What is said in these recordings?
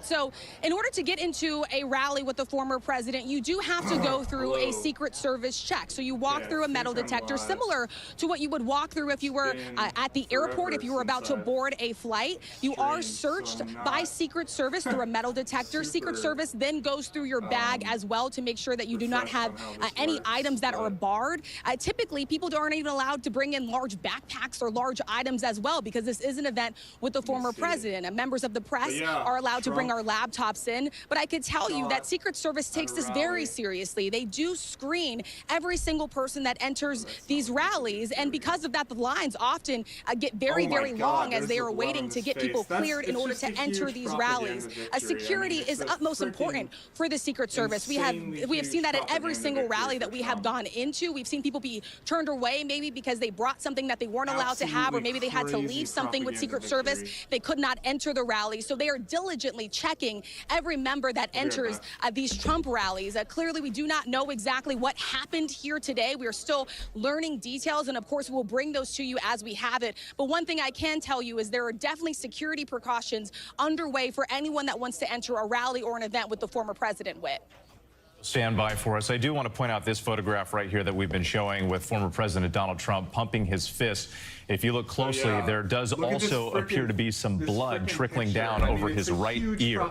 So in order to get into a rally with the former president, you do have to go through a Secret Service check. So you walk through a metal detector, similar to what you would walk through if you were at the airport, if you were about to board a flight. You are searched by Secret Service through a metal detector. Secret Service then goes through your bag as well to make sure that you do not have any items that are barred. Typically, people aren't even allowed to bring in large backpacks or large items as well, because this is an event with the former president. And members of the press are allowed to bring our laptops in, but I could tell you that Secret Service takes this very seriously. They do screen every single person that enters these rallies, and because of that, the lines often get very, very long as they are waiting to get people cleared in order to enter these rallies. Security is utmost important for the Secret Service. We have seen that at every single rally that we have gone into. We've seen people be turned away maybe because they brought something that they weren't allowed to have, or maybe they had to leave something with Secret Service. They could not enter the rally, so they are diligently checking every member that enters these Trump rallies. Clearly, we do not know exactly what happened here today. We are still learning details, and of course, we'll bring those to you as we have it. But one thing I can tell you is there are definitely security precautions underway for anyone that wants to enter a rally or an event with the former president. Stand by for us. I do want to point out this photograph right here that we've been showing with former President Donald Trump pumping his fist. If you look closely, there does also appear to be some blood trickling down over his right ear.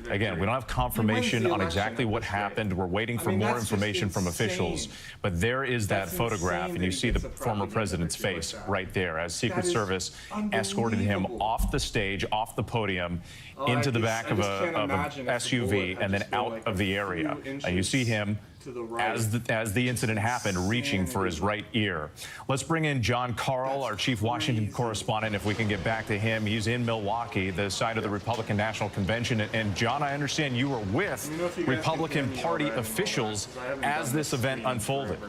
Again, we don't have confirmation on exactly what happened. We're waiting for more information from officials. But there is that photograph, and you see the former president's face right there as Secret Service escorted him off the stage, off the podium, into the back of a SUV, and then out of the area. And you see him as the incident happened, reaching for his right ear. Let's bring in John Karl, our chief Washington correspondent, if we can get back to him. He's in Milwaukee, the site of the Republican National Convention. And John, I understand you were with Republican Party officials as this event unfolded.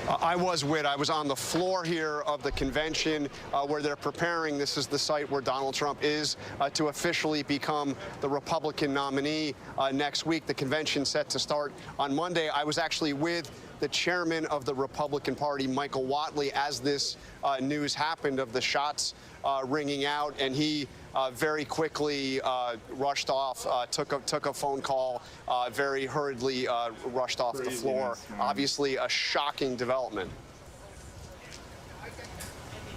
I was on the floor here of the convention where they're preparing. This is the site where Donald Trump is to officially become the Republican nominee next week. The convention set to start on Monday. I was actually with the chairman of the Republican Party, Michael Whatley, as this news happened of the shots ringing out, and he very quickly rushed off, took a phone call, very hurriedly rushed off the floor. Obviously, a shocking development.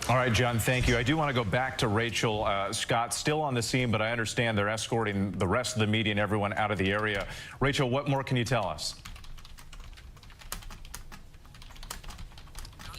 All right, John, thank you. I do want to go back to Rachel Scott, still on the scene, but I understand they're escorting the rest of the media and everyone out of the area. Rachel, what more can you tell us?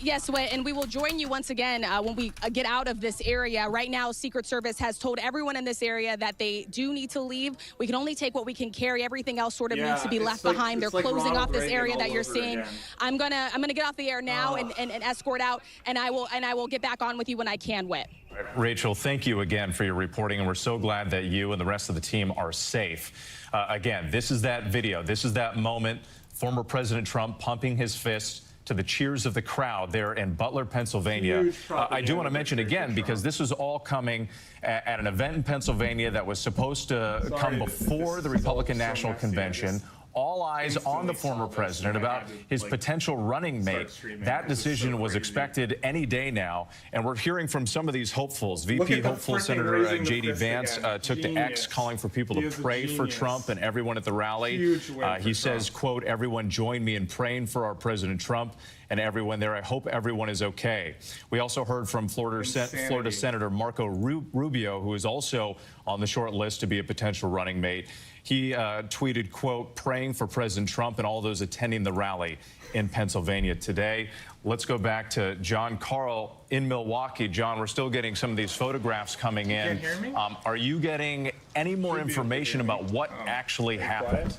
Yes, and we will join you once again when we get out of this area. Right now, Secret Service has told everyone in this area that they do need to leave. We can only take what we can carry. Everything else sort of needs to be left behind. They're closing off this area that you're seeing. I'm gonna get off the air now and escort out, and I will get back on with you when I can, Whit. Rachel, thank you again for your reporting, and we're so glad that you and the rest of the team are safe. Again, this is that video. This is that moment. Former President Trump pumping his fist to the cheers of the crowd there in Butler, Pennsylvania. I do want to mention again, because this was all coming at an event in Pennsylvania that was supposed to come before the Republican National Convention. All eyes on the former president about his potential running mate. That decision was expected any day now, and we're hearing from some of these hopefuls. VP hopeful Senator J.D. Vance took to X calling for people to pray for Trump and everyone at the rally. He says, quote, "Everyone join me in praying for our President Trump and everyone there. I hope everyone is okay." We also heard from Florida Senator Marco Rubio, who is also on the short list to be a potential running mate. He tweeted, quote, "Praying for President Trump and all those attending the rally in Pennsylvania today." Let's go back to John Karl in Milwaukee. John, we're still getting some of these photographs coming in. You can't hear me? Are you getting any more information about what actually happened?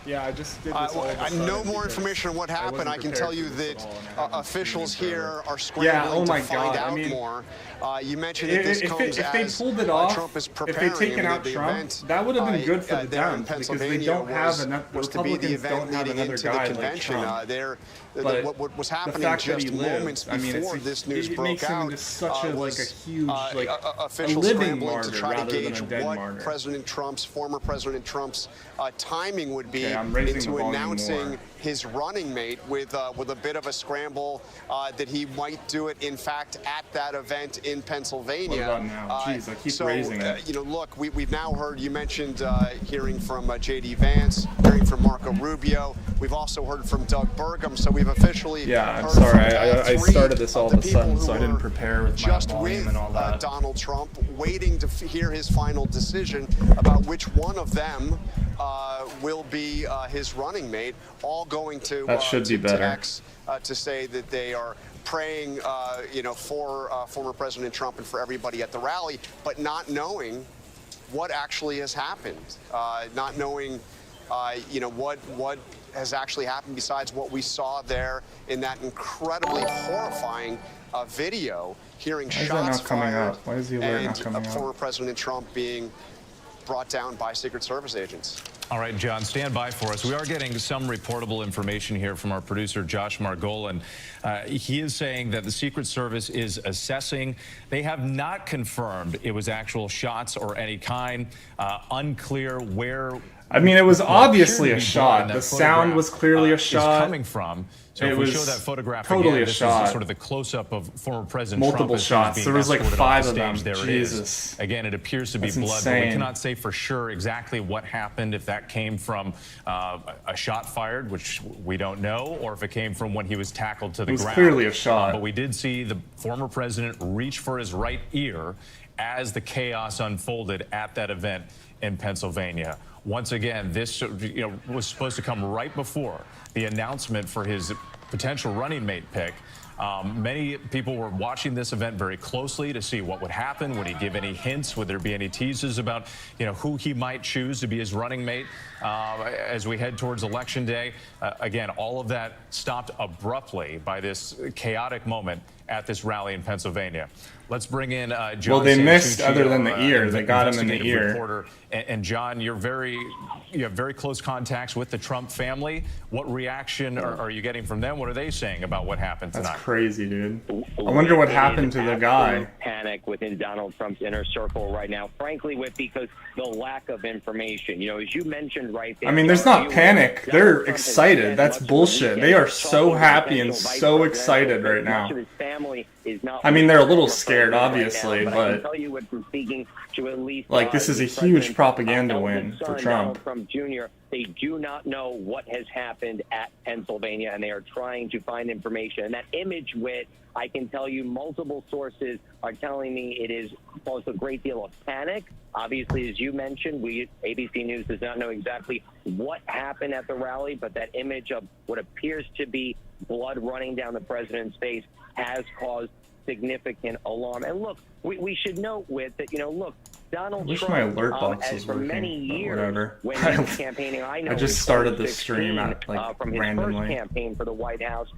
Yeah, I just did this. No more information on what happened. I can tell you that officials here are scrambling to find out more. You mentioned that this comes if they pulled it off, Trump is if preparing. they taken out Trump, that would have been good for the Dems, because they don't have enough. The Republicans don't have another guy like Trump. What was happening just moments before this news broke out was such a huge, officials scrambling to try to gauge what martyr. President Trump's, former President Trump's timing would be into announcing his running mate with a bit of a scramble that he might do it, in fact, at that event in Pennsylvania. What about now? Jeez, I keep raising it. You know, look, we've now heard, you mentioned hearing from J.D. Vance, hearing from Marco Rubio. We've also heard from Doug Burgum, so we've officially I'm heard sorry, from I started this all of a sudden, so I didn't were prepare with my just volume with and all that. Donald Trump, waiting to hear his final decision about which one of them will be his running mate, all going to That should be better. X to say that they are praying, you know, for former President Trump and for everybody at the rally, but not knowing what actually has happened, not knowing, you know, what has actually happened besides what we saw there in that incredibly horrifying video, hearing shots fired, Why is the alert not coming and up? former President Trump being brought down by Secret Service agents. All right, John, stand by for us. We are getting some reportable information here from our producer, Josh Margolin. He is saying that the Secret Service is assessing. They have not confirmed it was actual shots or any kind. Unclear where. I mean, it was obviously a shot. The sound was clearly a shot. Coming from. So if we show that photograph totally again, a this shot. is sort of the close-up of former President Multiple Trump. shots. There was like 5 of them. There Jesus. It is. Again, it appears to be That's blood, insane. but we cannot say for sure exactly what happened, if that came from a shot fired, which we don't know, or if it came from when he was tackled to the ground. It was clearly a shot. But we did see the former president reach for his right ear as the chaos unfolded at that event in Pennsylvania. Once again, this was supposed to come right before the announcement for his potential running mate pick. Many people were watching this event very closely to see what would happen. Would he give any hints? Would there be any teases about, who he might choose to be his running mate as we head towards Election Day? Again, all of that stopped abruptly by this chaotic moment at this rally in Pennsylvania. Let's bring in John. Well, they missed Santucci, other than the ear. They got him in the ear. Reporter. And John, you have very close contacts with the Trump family. What reaction are you getting from them? What are they saying about what happened tonight? That's crazy, dude. I wonder what happened to the guy. Panic within Donald Trump's inner circle right now, frankly, because the lack of information. As you mentioned right there. I mean, there's not panic. They're excited. That's bullshit. They are so happy and so excited right now. I mean, they're a little scared, obviously, but like, this is a huge propaganda win for Trump. Trump Jr. They do not know what has happened at Pennsylvania, and they are trying to find information. And that image, I can tell you multiple sources are telling me it is caused a great deal of panic. Obviously, as you mentioned, ABC News does not know exactly what happened at the rally, but that image of what appears to be blood running down the president's face has caused significant alarm. And look, we should note that, Donald Trump, my alert box was for working, many years, whatever. when he was campaigning, I know I just started this stream at, like, from his randomly. first campaign for the White House,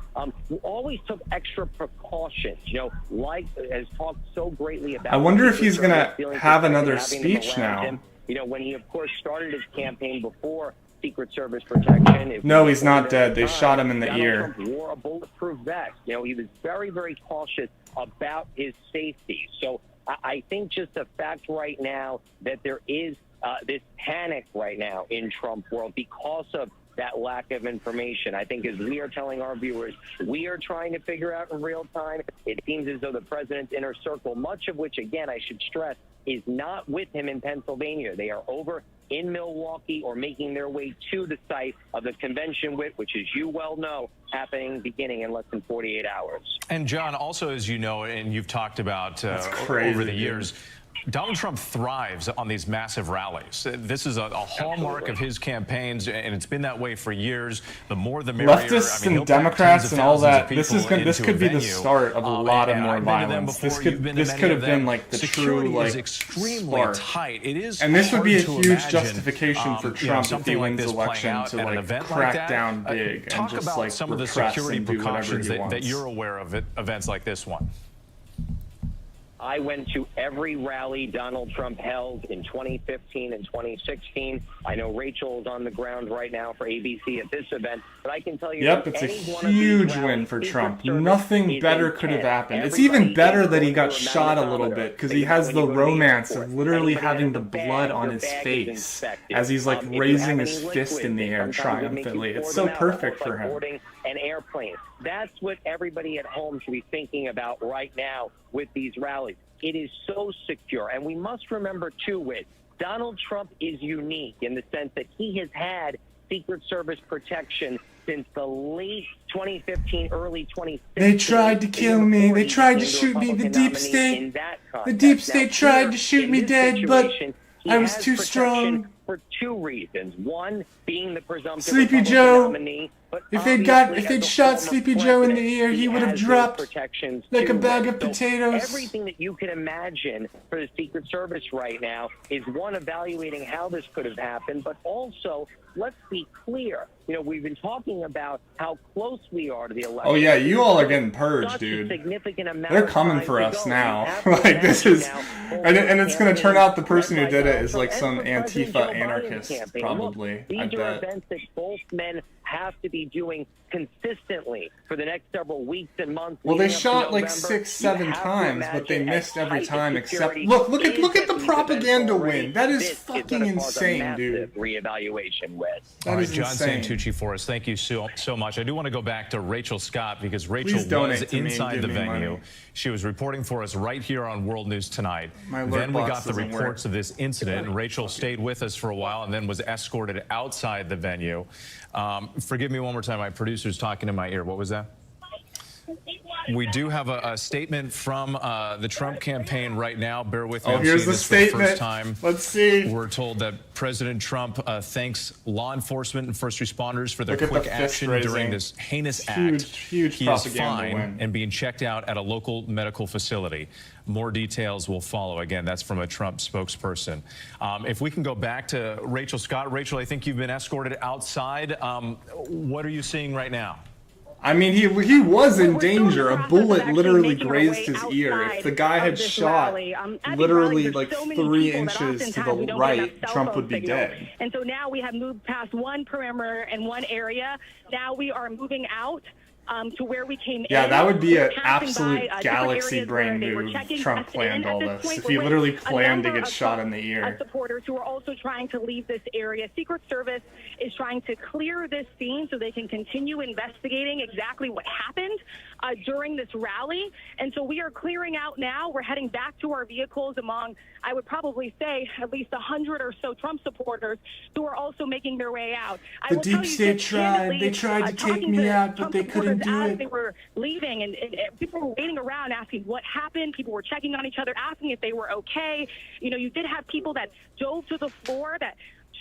always took extra precautions, has talked so greatly about. I wonder if he's going to have another speech now. Him. When he, of course, started his campaign before Secret Service protection. No, he's not dead. They shot him in the ear. Trump wore a bulletproof vest. He was very, very cautious about his safety. So I think just the fact right now that there is this panic right now in Trump world because of that lack of information. I think as we are telling our viewers, we are trying to figure out in real time. It seems as though the president's inner circle, much of which, again, I should stress, is not with him in Pennsylvania. They are over in Milwaukee or making their way to the site of the convention, which, as you well know, beginning in less than 48 hours. And John, also, as you know, and you've talked about crazy, over the years, Donald Trump thrives on these massive rallies. This is a hallmark of his campaigns, and it's been that way for years. The more the merrier. Leftists and Democrats and all that. This could be the start of a lot of more violence. This could have been like the true extremely tight. It is, and this would be a huge justification for Trump if he wins the election to crack down big and just about some of the security precautions that you're aware of at events like this one. I went to every rally Donald Trump held in 2015 and 2016. I know Rachel is on the ground right now for ABC at this event, but I can tell you, yep, it's a huge win for Trump. Nothing better could have happened. It's even better that he got shot a little bit, because he has the romance of literally having the blood on his face as he's like raising his fist in the air triumphantly. It's so perfect for him. An airplane. That's what everybody at home should be thinking about right now with these rallies. It is so secure. And we must remember, too, Whit, Donald Trump is unique in the sense that he has had Secret Service protection since the late 2015, early 2016. They tried to kill me. They tried to shoot me. The deep state. The deep state tried to shoot me dead, but I was too strong. For two reasons. One, being the presumptive Sleepy Joe. nominee, but if they'd shot Sleepy Joe in the ear, he would have dropped like a bag of potatoes. Everything that you can imagine for the Secret Service right now is, one, evaluating how this could have happened, but also, let's be clear. You know, we've been talking about how close we are to the election. Oh yeah, you all are getting purged, dude. They're coming for us now. Like, this is, and it's going to turn out the person who did it is like some Antifa anarchist, probably. These are events that both men have to be doing consistently for the next several weeks and months. Well, they shot like 6-7 times, but they missed every time except look at the propaganda win. That is fucking insane, dude. Reevaluation with. All right, John Santucci for us. Thank you so much. I do want to go back to Rachel Scott, because Rachel was inside the venue. She was reporting for us right here on World News Tonight. Then we got the reports of this incident, and Rachel stayed with us for a while and then was escorted outside the venue. Forgive me one more time. My producer's talking in my ear. What was that? We do have a statement from the Trump campaign right now. Bear with me. Oh, here's the statement. For the first time. Let's see. We're told that President Trump thanks law enforcement and first responders for their quick action during this heinous act. Huge he is fine and being checked out at a local medical facility. More details will follow. Again, that's from a Trump spokesperson. If we can go back to Rachel Scott. Rachel, I think you've been escorted outside. What are you seeing right now? I mean, he was in danger. A bullet literally grazed his ear. If the guy had shot literally like 3 inches to the right, Trump would be dead. And so now we have moved past one perimeter and one area. Now we are moving out to where we came in. Yeah, that would be an absolute galaxy brain move. Trump planned all this. If he literally planned to get shot in the ear. Supporters who are also trying to leave this area. Secret Service is trying to clear this scene so they can continue investigating exactly what happened during this rally. And so we are clearing out now. We're heading back to our vehicles among, I would probably say, at least 100 or so Trump supporters who are also making their way out. The deep state tried. They tried to take me out, but they couldn't do it. They were leaving, and people were waiting around asking what happened. People were checking on each other, asking if they were okay. You know, you did have people that dove to the floor, that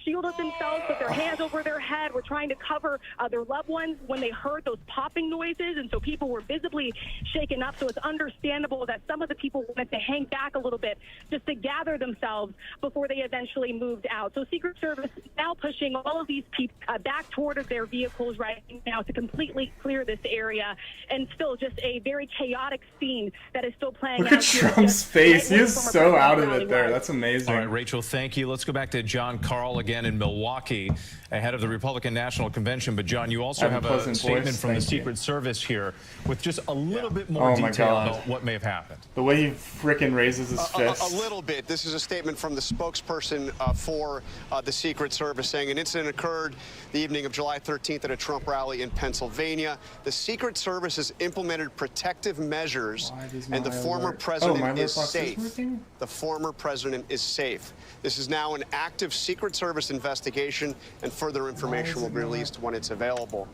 shielded themselves, put their hands over their head, were trying to cover their loved ones when they heard those popping noises, and so people were visibly shaken up. So it's understandable that some of the people wanted to hang back a little bit just to gather themselves before they eventually moved out. So Secret Service is now pushing all of these people back toward their vehicles right now to completely clear this area, and still just a very chaotic scene that is still playing out. Look at Trump's face. He is so out of it there. That's amazing. All right, Rachel, thank you. Let's go back to John Carl again in Milwaukee ahead of the Republican National Convention. But John, you also have a statement from the Secret Service here with just a little bit more detail about what may have happened. The way he frickin' raises his fist. A little bit. This is a statement from the spokesperson for the Secret Service saying an incident occurred the evening of July 13th at a Trump rally in Pennsylvania. The Secret Service has implemented protective measures, and the former president is safe. The former president is safe. This is now an active Secret Service investigation, and further information will be released when it's available.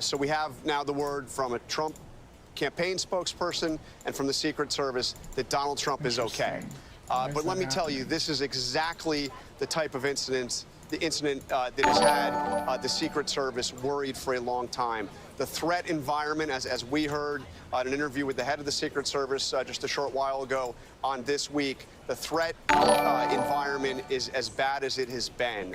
So we have now the word from a Trump campaign spokesperson and from the Secret Service that Donald Trump is okay. But let me tell you, this is exactly the type of incident that has had the Secret Service worried for a long time. The threat environment, as we heard in an interview with the head of the Secret Service just a short while ago on This Week, the threat environment is as bad as it has been.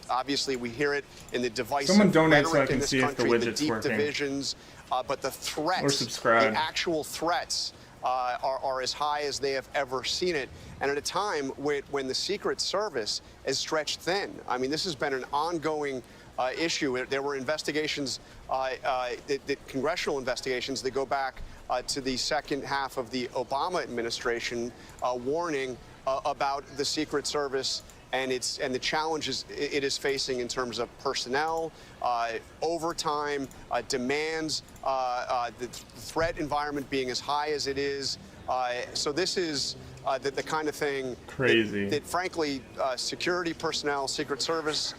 Obviously, we hear it in the divisive rhetoric in this country, the deep divisions, but the threats, the actual threats are as high as they have ever seen it, and at a time when the Secret Service is stretched thin. I mean, this has been an ongoing issue. There were investigations, the congressional investigations that go back to the second half of the Obama administration, warning about the Secret Service and the challenges it is facing in terms of personnel, overtime, demands, the threat environment being as high as it is. So this is the kind of thing that frankly, security personnel, Secret Service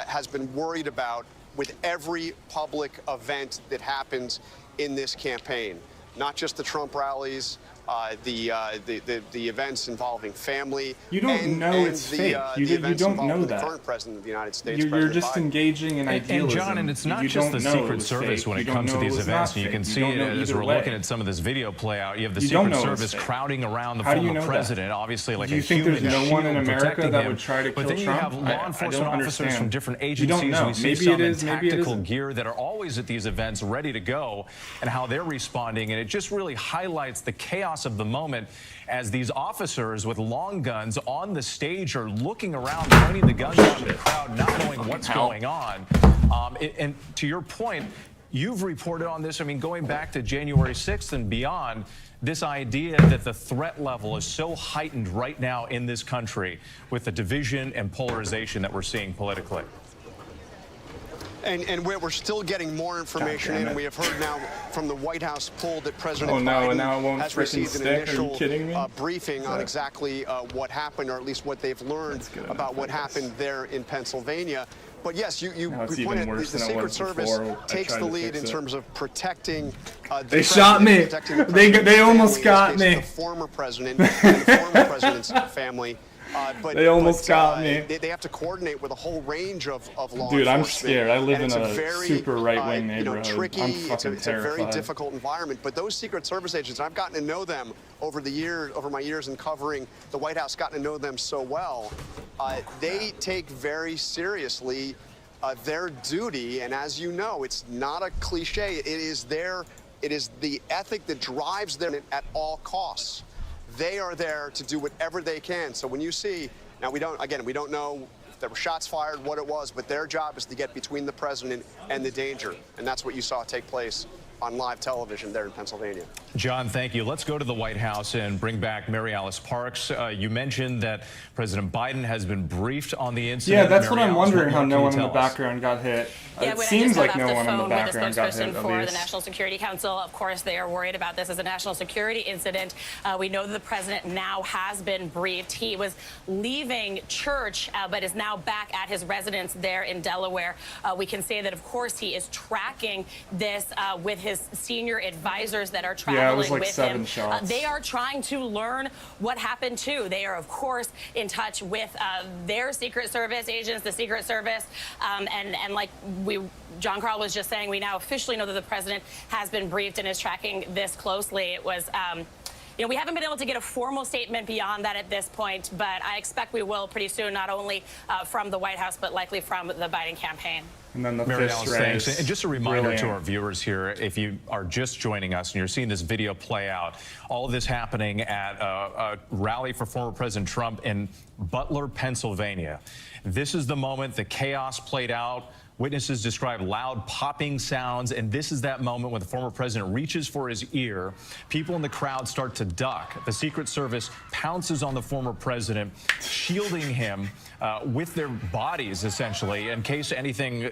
has been worried about with every public event that happens in this campaign. Not just the Trump rallies, the events involving family. You don't know it's fake. You don't know that. The current president of the United States. You're just engaging in idealism. And John, and it's not just the Secret Service when it comes to these events. And you can see it as we're looking at some of this video play out. You have the Secret Service crowding around the former president, obviously like a human shield. Do you think there's no one in America that would try to kill Trump? But then you have law enforcement officers from different agencies. We see some in tactical gear that are always at these events ready to go, and how they're responding. And it just really highlights the chaos of the moment as these officers with long guns on the stage are looking around, pointing the guns out at the crowd, not knowing what's going on. And to your point, you've reported on this, I mean, going back to January 6th and beyond, this idea that the threat level is so heightened right now in this country with the division and polarization that we're seeing politically. And we're still getting more information in. We have heard now from the White House poll that President Biden has received an initial briefing on exactly what happened, or at least what they've learned about what happened there in Pennsylvania. But yes, you pointed out the Secret Service takes the lead in terms of protecting they shot me. They almost got me. The former president and the former president's family. They almost got me. They have to coordinate with a whole range of law enforcement. Dude, I'm scared. I live in a super right-wing neighborhood. Tricky. I'm fucking it's a very difficult environment. But those Secret Service agents, I've gotten to know them over my years in covering the White House, gotten to know them so well. They take very seriously their duty, and as you know, it's not a cliche. It is the ethic that drives them at all costs. They are there to do whatever they can. So when you see, now we don't know if there were shots fired, what it was, but their job is to get between the president and the danger. And that's what you saw take place on live television there in Pennsylvania. John, thank you. Let's go to the White House and bring back Mary Alice Parks. You mentioned that President Biden has been briefed on the incident. Yeah, that's what I'm wondering, how no one in the background got hit. Yeah, it seems like no one in the background got hit. For the National Security Council, of course, they are worried about this as a national security incident. We know that the president now has been briefed. He was leaving church, but is now back at his residence there in Delaware. We can say that, of course, he is tracking this with his senior advisors that are traveling like with 7 him. shots. They are trying to learn what happened too. They are, of course, in touch with their Secret Service agents, the Secret Service, and like John Carl was just saying, we now officially know that the president has been briefed and is tracking this closely. It was. We haven't been able to get a formal statement beyond that at this point, but I expect we will pretty soon, not only from the White House, but likely from the Biden campaign. And then the Mary Alice, thanks. And just a reminder to our viewers viewers here, if you are just joining us and you're seeing this video play out, all of this happening at a rally for former President Trump in Butler, Pennsylvania. This is the moment the chaos played out. Witnesses describe loud popping sounds, and this is that moment when the former president reaches for his ear. People in the crowd start to duck. The Secret Service pounces on the former president, shielding him with their bodies, essentially, in case anything,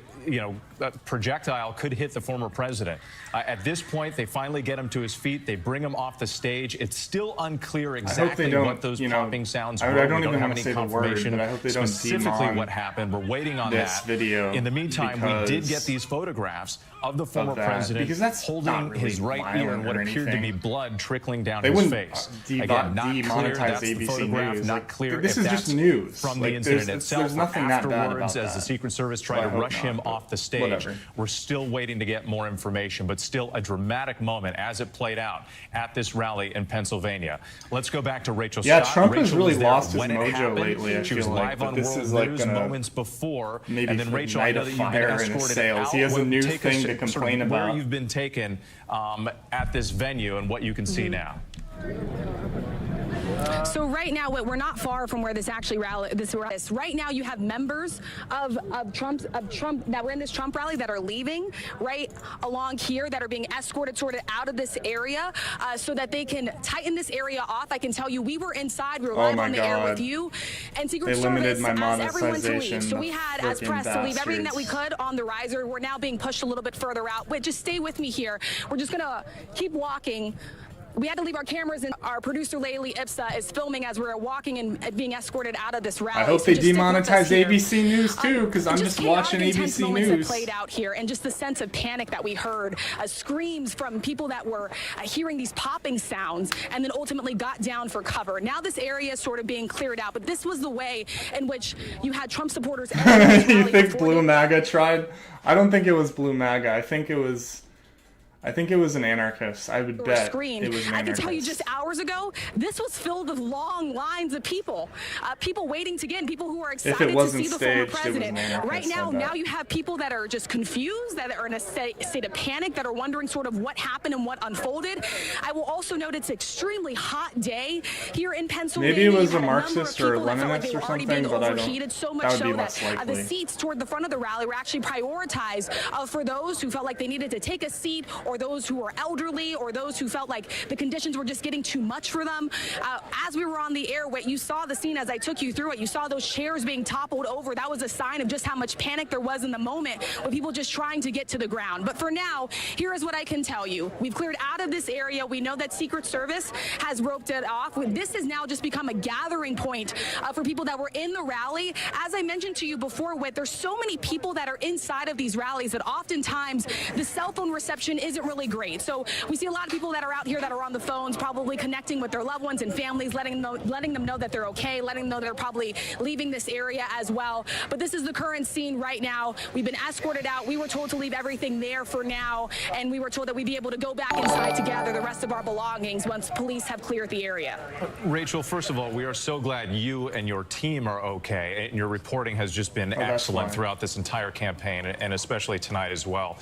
projectile could hit the former president. At this point, they finally get him to his feet. They bring him off the stage. It's still unclear exactly what those popping sounds were. I don't even have want to any say confirmation the word, but I hope they don't specifically what happened. We're waiting on that video. In the meantime, we did get these photographs of the former president holding his right ear and what appeared to be blood trickling down his face. Again, not clear that's the photograph, not clear if that's just news from the incident itself. There's nothing that bad about afterwards, as the Secret Service tried to rush him off the stage. Whatever. We're still waiting to get more information, but still a dramatic moment as it played out at this rally in Pennsylvania. Let's go back to Rachel Scott. Yeah, Trump has really Rachel lost his when it mojo happened. lately. She was live on World News moments before. Maybe and then Rachel, I know that you've been escorted out. He has a new thing to complain about. Where you've been taken at this venue and what you can see now. So right now, we're not far from where this actually right now, you have members of Trump that were in this Trump rally that are leaving right along here that are being escorted sort of out of this area so that they can tighten this area off. I can tell you, we were inside, we were live on the air with you, and Secret Service asked everyone to leave. So we had, as press, to leave everything that we could on the riser. We're now being pushed a little bit further out. Wait, just stay with me here. We're just gonna keep walking. We had to leave our cameras, and our producer, Layli Ipsa, is filming as we're walking and being escorted out of this rally. I hope they demonetize ABC News, too, because I'm just watching ABC News. That played out here, and just the sense of panic that we heard, screams from people that were hearing these popping sounds, and then ultimately got down for cover. Now this area is sort of being cleared out, but this was the way in which you had Trump supporters. You think Blue MAGA tried? I don't think it was Blue MAGA. I think it was an anarchist. I would bet it was an anarchist. I can tell you, just hours ago, this was filled with long lines of people, people waiting to get in, people who are excited to see the former president. Right now you have people that are just confused, that are in a state of panic, that are wondering sort of what happened and what unfolded. I will also note it's an extremely hot day here in Pennsylvania. Maybe it was a Marxist or a Leninist or something, but I don't. So much so that the seats toward the front of the rally were actually prioritized for those who felt like they needed to take a seat, or those who were elderly, or those who felt like the conditions were just getting too much for them. As we were on the air, you saw the scene as I took you through it. You saw those chairs being toppled over. That was a sign of just how much panic there was in the moment, with people just trying to get to the ground. But for now, here is what I can tell you. We've cleared out of this area. We know that Secret Service has roped it off. This has now just become a gathering point for people that were in the rally. As I mentioned to you before, there's so many people that are inside of these rallies that oftentimes the cell phone reception isn't really great. So we see a lot of people that are out here that are on the phones, probably connecting with their loved ones and families, letting them know that they're okay, letting them know they're probably leaving this area as well. But this is the current scene right now. We've been escorted out. We were told to leave everything there for now, and we were told that we'd be able to go back inside to gather the rest of our belongings once police have cleared the area. Rachel, first of all, we are so glad you and your team are okay, and your reporting has just been excellent throughout this entire campaign, and especially tonight as well.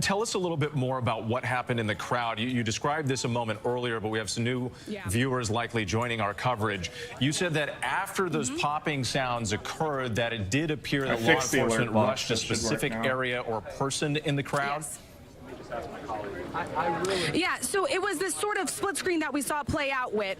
Tell us a little bit more about what happened in the crowd. You described this a moment earlier, but we have some new viewers likely joining our coverage. You said that after those popping sounds occurred, that it did appear that law enforcement rushed a specific area or person in the crowd? Yes. Yeah, so it was this sort of split screen that we saw play out with.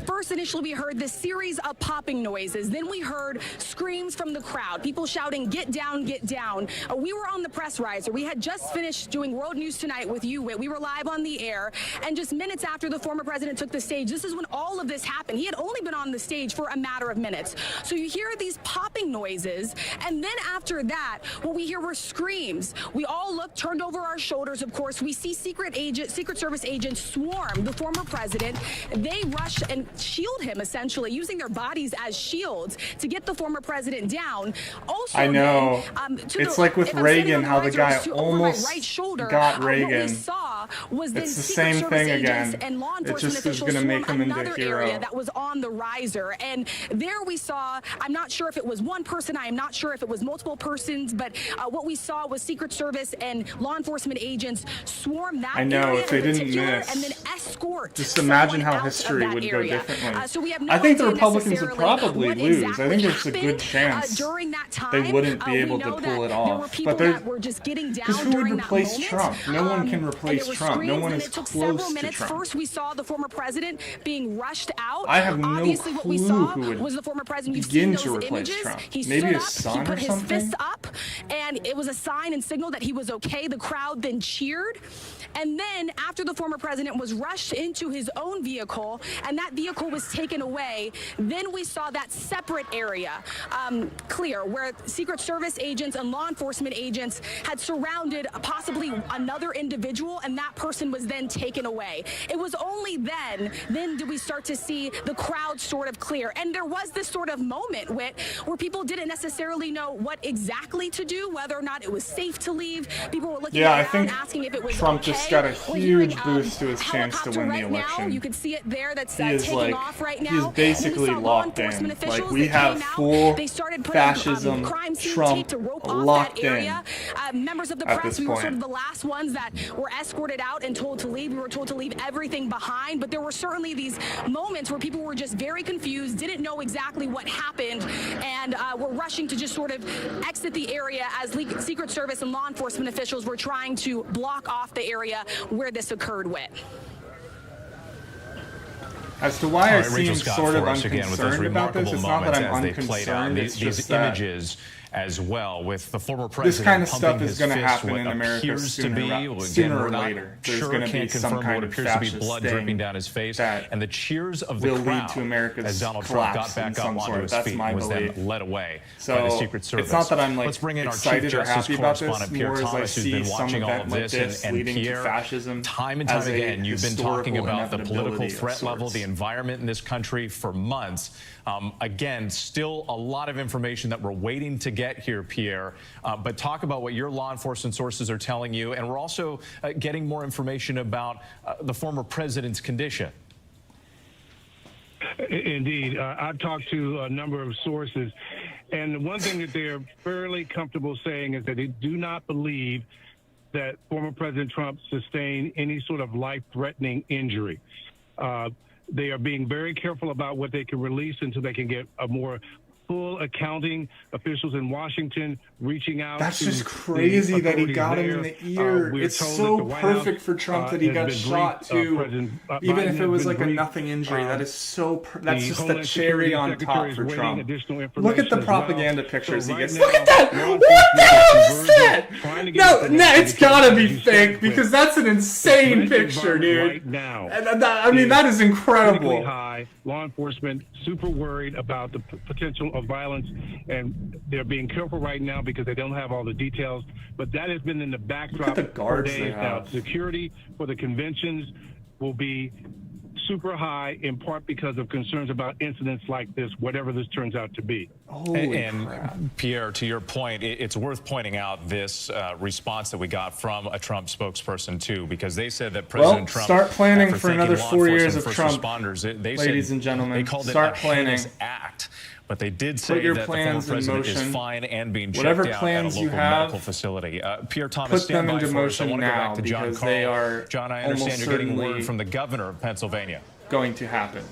First, initially, we heard this series of popping noises. Then we heard screams from the crowd, people shouting, "Get down, get down." We were on the press riser. We had just finished doing World News Tonight with you, Whit. We were live on the air. And just minutes after the former president took the stage, this is when all of this happened. He had only been on the stage for a matter of minutes. So you hear these popping noises. And then after that, what we hear were screams. We all looked, turned over our shoulders, of course. We see Secret Service agents swarm the former president. They rush and shield him, essentially, using their bodies as shields to get the former president down. Also, I know. It's like with Reagan, how the guy almost got Reagan. What we saw was then it's the Secret same Service thing agents again. and law It enforcement just is officials going to make him into another a hero. area that was on the riser. And there we saw, I'm not sure if it was one person, I am not sure if it was multiple persons, but what we saw was Secret Service and law enforcement agents swarm that area if they didn't miss, and then escort. Just imagine how history would go differently. So we have no I think the idea Republicans would probably lose. Exactly I think there's a good chance during that time, they wouldn't be able to pull it off. But because who would replace Trump? No one can replace Trump. No one is close to Trump. First, we saw the former president being rushed out. I have no Obviously, what we clue saw who would was the former president begin to replace Trump. He Maybe stood his up, son he put or his something? fist up, and it was a sign and signal that he was okay. The crowd then cheered. And then after the former president was rushed into his own vehicle and that vehicle was taken away, then we saw that separate area clear, where Secret Service agents and law enforcement agents had surrounded possibly another individual, and that person was then taken away. It was only then did we start to see the crowd sort of clear. And there was this sort of moment where people people didn't necessarily know what exactly to do, whether or not it was safe to leave. People were looking I around, think asking if it was Trump okay. just got a huge boost to his chance to Helicopter win the right election. Now, you can see it there. That's He is taking like, off right now. he is basically locked in. Like, we have full fascism, Trump locked in members of the at press, this we were point. sort of the last ones that were escorted out and told to leave. We were told to leave everything behind, but there were certainly these moments where people were just very confused, didn't know exactly what happened, and were rushing to just sort of exit the area as Secret Service and law enforcement officials were trying to block off the area where this occurred with. As to why I Rachel seem Scott sort of for us again with those unconcerned about this, remarkable it's not that moments I'm as they played out. unconcerned, it's These just that images as well, with the former this president kind of pumping stuff is his going to fist, happen what in America appears sooner, to be, sooner we're or not later. There's sure, going to be can't some confirm kind what of appears to be fascist blood thing dripping down his face, that and the cheers of the will crowd lead to America's as Donald Trump got collapse back in up some onto sort. his That's feet my and was belief. then led away So by the Secret Service. it's not that I'm like Let's bring in our Chief excited or Justice happy about this, correspondent Pierre more as I Thomas, who's see been some watching all event of like this, this and leading to Pierre, fascism time and as time a again, you've been talking historical about the political inevitability of threat level, sorts. the environment in this country for months. Again, still a lot of information that we're waiting to get here, Pierre, but talk about what your law enforcement sources are telling you, and we're also getting more information about the former president's condition. Indeed. I've talked to a number of sources, and the one thing that they're fairly comfortable saying is that they do not believe that former President Trump sustained any sort of life-threatening injury. They are being very careful about what they can release until they can get a more full accounting. Officials in Washington reaching out. That's just crazy that he got him in the ear. It's so perfect for Trump that he got shot too. Even if it was like a nothing injury, that is so. That's just the cherry on top for Trump. Look at the propaganda pictures he gets. Look at that! What is that? No, it's gotta be fake because that's an insane picture, dude. I mean, that is incredible. Law enforcement super worried about the potential of violence, and they're being careful right now because they don't have all the details. But that has been in the backdrop Look at the guards for they days now. have. Security for the conventions will be super high, in part because of concerns about incidents like this, whatever this turns out to be. And Pierre, to your point, it's worth pointing out this response that we got from a Trump spokesperson too, because they said that President Trump start planning after for thanking another law 4 years enforcement of and Trump, first responders, they ladies said, and gentlemen. they called Start it a planning. heinous act. But they did say your that the former plans in president is motion. fine and being checked Whatever out plans at a you local have, medical facility. Pierre Thomas, put stand them by into for us. I motion want to go now back to John because Carl. they are John, I understand almost you're getting word certainly from the governor of Pennsylvania. going to happen.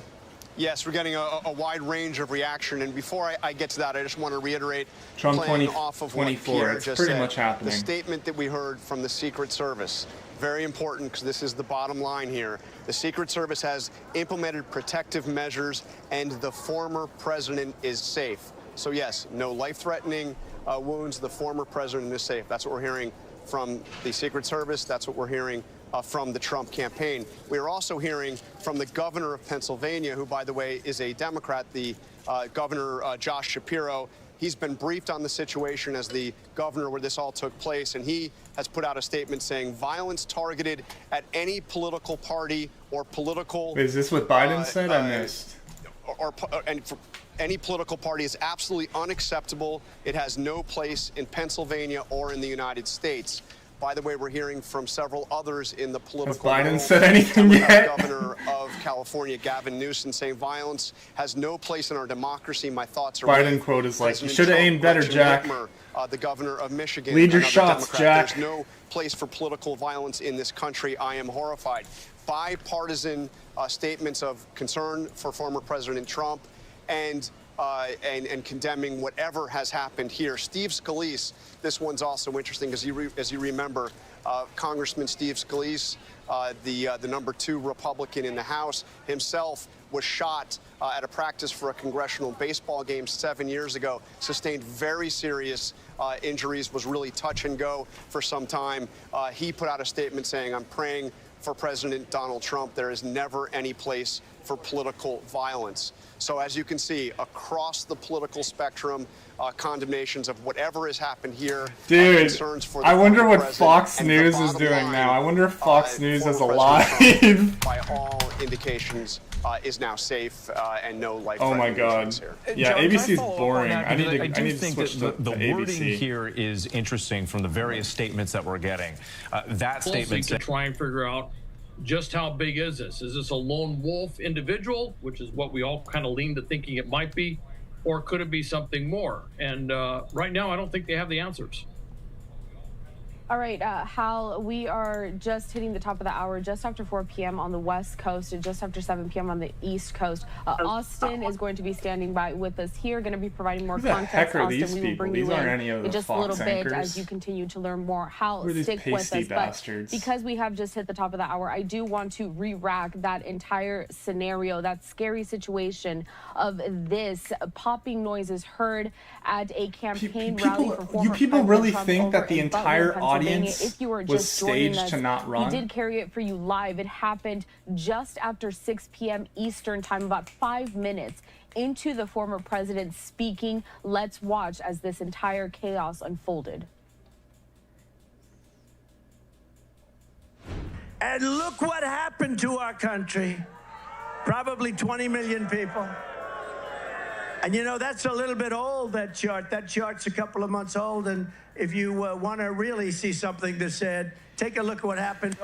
Yes, we're getting a wide range of reaction. And before I get to that, I just want to reiterate, Trump playing off of what 2024, Pierre it's just pretty said, much happening. the statement that we heard from the Secret Service, very important because this is the bottom line here. The Secret Service has implemented protective measures and the former president is safe. So yes, no life-threatening wounds. The former president is safe. That's what we're hearing from the Secret Service. That's what we're hearing from the Trump campaign. We are also hearing from the governor of Pennsylvania, who, by the way, is a Democrat, the Governor Josh Shapiro. He's been briefed on the situation as the governor where this all took place, and he has put out a statement saying violence targeted at any political party or political... Is this what Biden said? I missed. And for any political party is absolutely unacceptable. It has no place in Pennsylvania or in the United States. By the way, we're hearing from several others in the political Has Biden world. said anything yet? Governor of California, Gavin Newsom, saying violence has no place in our democracy. My thoughts are Biden with quote is like, you President should have Trump, aimed better, Gretchen Jack. Whitmer, the governor of Michigan. Lead your another shots, Democrat. Jack. There's no place for political violence in this country. I am horrified. Bipartisan statements of concern for former President Trump and condemning whatever has happened here. Steve Scalise, this one's also interesting as you remember, Congressman Steve Scalise, the #2 Republican in the House, himself was shot at a practice for a congressional baseball game 7 years ago, sustained very serious injuries, was really touch and go for some time. He put out a statement saying, I'm praying for President Donald Trump. There is never any place for political violence. So as you can see, across the political spectrum, condemnations of whatever has happened here. Dude, concerns for the I wonder what president. Fox And News the is bottom doing line, now. I wonder if Fox News is former alive. President Trump, by all indications, is now safe and no life-threatening Oh my God. incidents here. Yeah, John, ABC is can I follow up on boring. that? I need Because to, I do need to think switch that to the wording ABC. here is interesting from the various statements that we're getting. That statement to try and figure out just how big is this? Is this a lone wolf individual, which is what we all kind of lean to thinking it might be, or could it be something more? And right now, I don't think they have the answers. All right, Hal, we are just hitting the top of the hour, just after 4 p.m. on the West Coast and just after 7 p.m. on the East Coast. Austin is going to be standing by with us here, going to be providing more context. Heck are Austin, these we will people? bring These you aren't any of the in just a Fox little bit anchors. as you continue to learn more. Hal, Who are these stick with pasty us. bastards? But because we have just hit the top of the hour, I do want to re-rack that entire scenario, that scary situation of this popping noises heard at a campaign rally for former You people President really Trump think over that the in Butler, entire Pennsylvania. audience If you were was just joining staged us, to not run? we did carry it for you live. It happened just after 6 p.m. Eastern time, about 5 minutes into the former president speaking. Let's watch as this entire chaos unfolded. And look what happened to our country. Probably 20 million people. And you know, that's a little bit old, that chart. That chart's a couple of months old. And if you want to really see something that's said, take a look at what happened.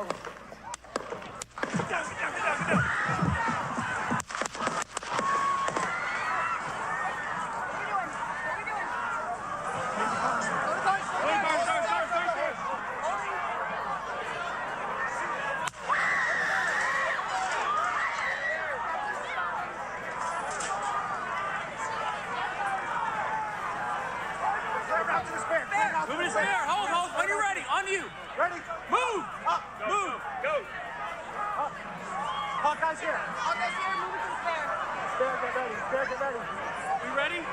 Move it there. Hold. When you're ready. On you. Ready. Move. Up. Move. Go. Up. Hawkeye's here. Hawkeye's here. Move it to the spare. Spare, get ready. Spare, get ready. We ready?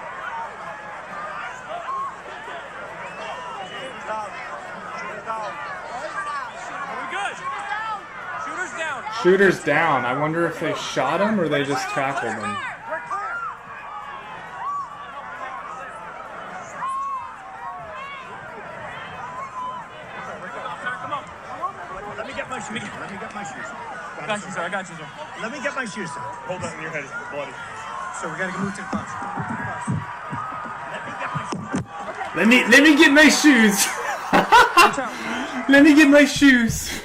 Are we good? Shooter's down. Shooter's down. I wonder if they shot him or they just tackled him. I got you, sir. Let me get my shoes, sir. Hold that in your head. It's bloody. So we got to move to the bus. Let me get my shoes. Let me get my shoes.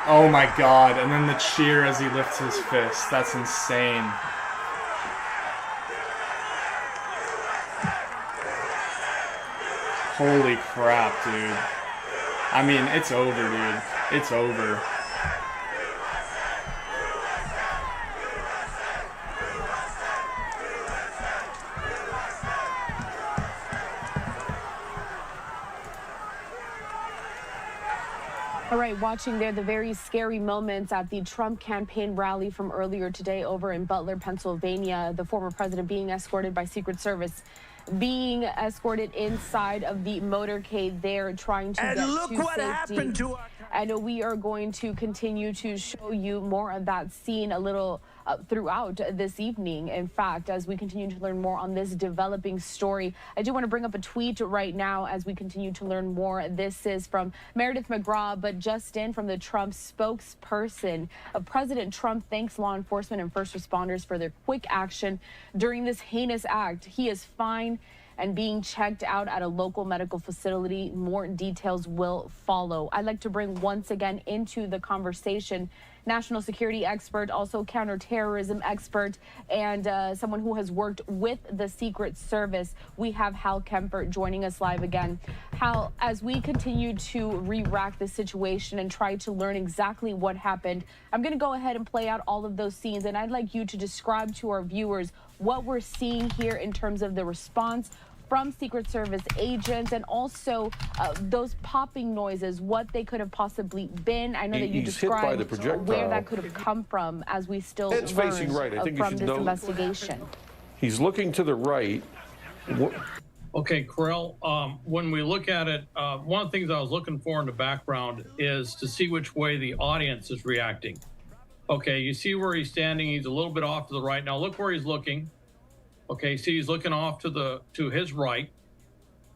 Oh my God! And then the cheer as he lifts his fist. That's insane. Holy crap, dude. I mean, it's over, dude. It's over. All right, watching there the very scary moments at the Trump campaign rally from earlier today over in Butler, Pennsylvania. The former president being escorted by Secret Service, being escorted inside of the motorcade there, trying to get to safety. Happened to our... And we are going to continue to show you more of that scene a little throughout this evening. In fact, as we continue to learn more on this developing story, I do want to bring up a tweet right now as we continue to learn more. This is from Meredith McGraw, but just in from the Trump spokesperson. President Trump thanks law enforcement and first responders for their quick action during this heinous act. He is fine and being checked out at a local medical facility. More details will follow. I'd like to bring once again into the conversation national security expert, also counterterrorism expert, and someone who has worked with the Secret Service. We have Hal Kemper joining us live again. Hal, as we continue to re-rack the situation and try to learn exactly what happened, I'm going to go ahead and play out all of those scenes, and I'd like you to describe to our viewers what we're seeing here in terms of the response from Secret Service agents, and also those popping noises, what they could have possibly been. I know that you described where that could have come from as we still learn facing right. I think from this know investigation. He's looking to the right. Okay, Correll, when we look at it, one of the things I was looking for in the background is to see which way the audience is reacting. Okay, you see where he's standing. He's a little bit off to the right. Now look where he's looking. Okay, see he's looking off to his right.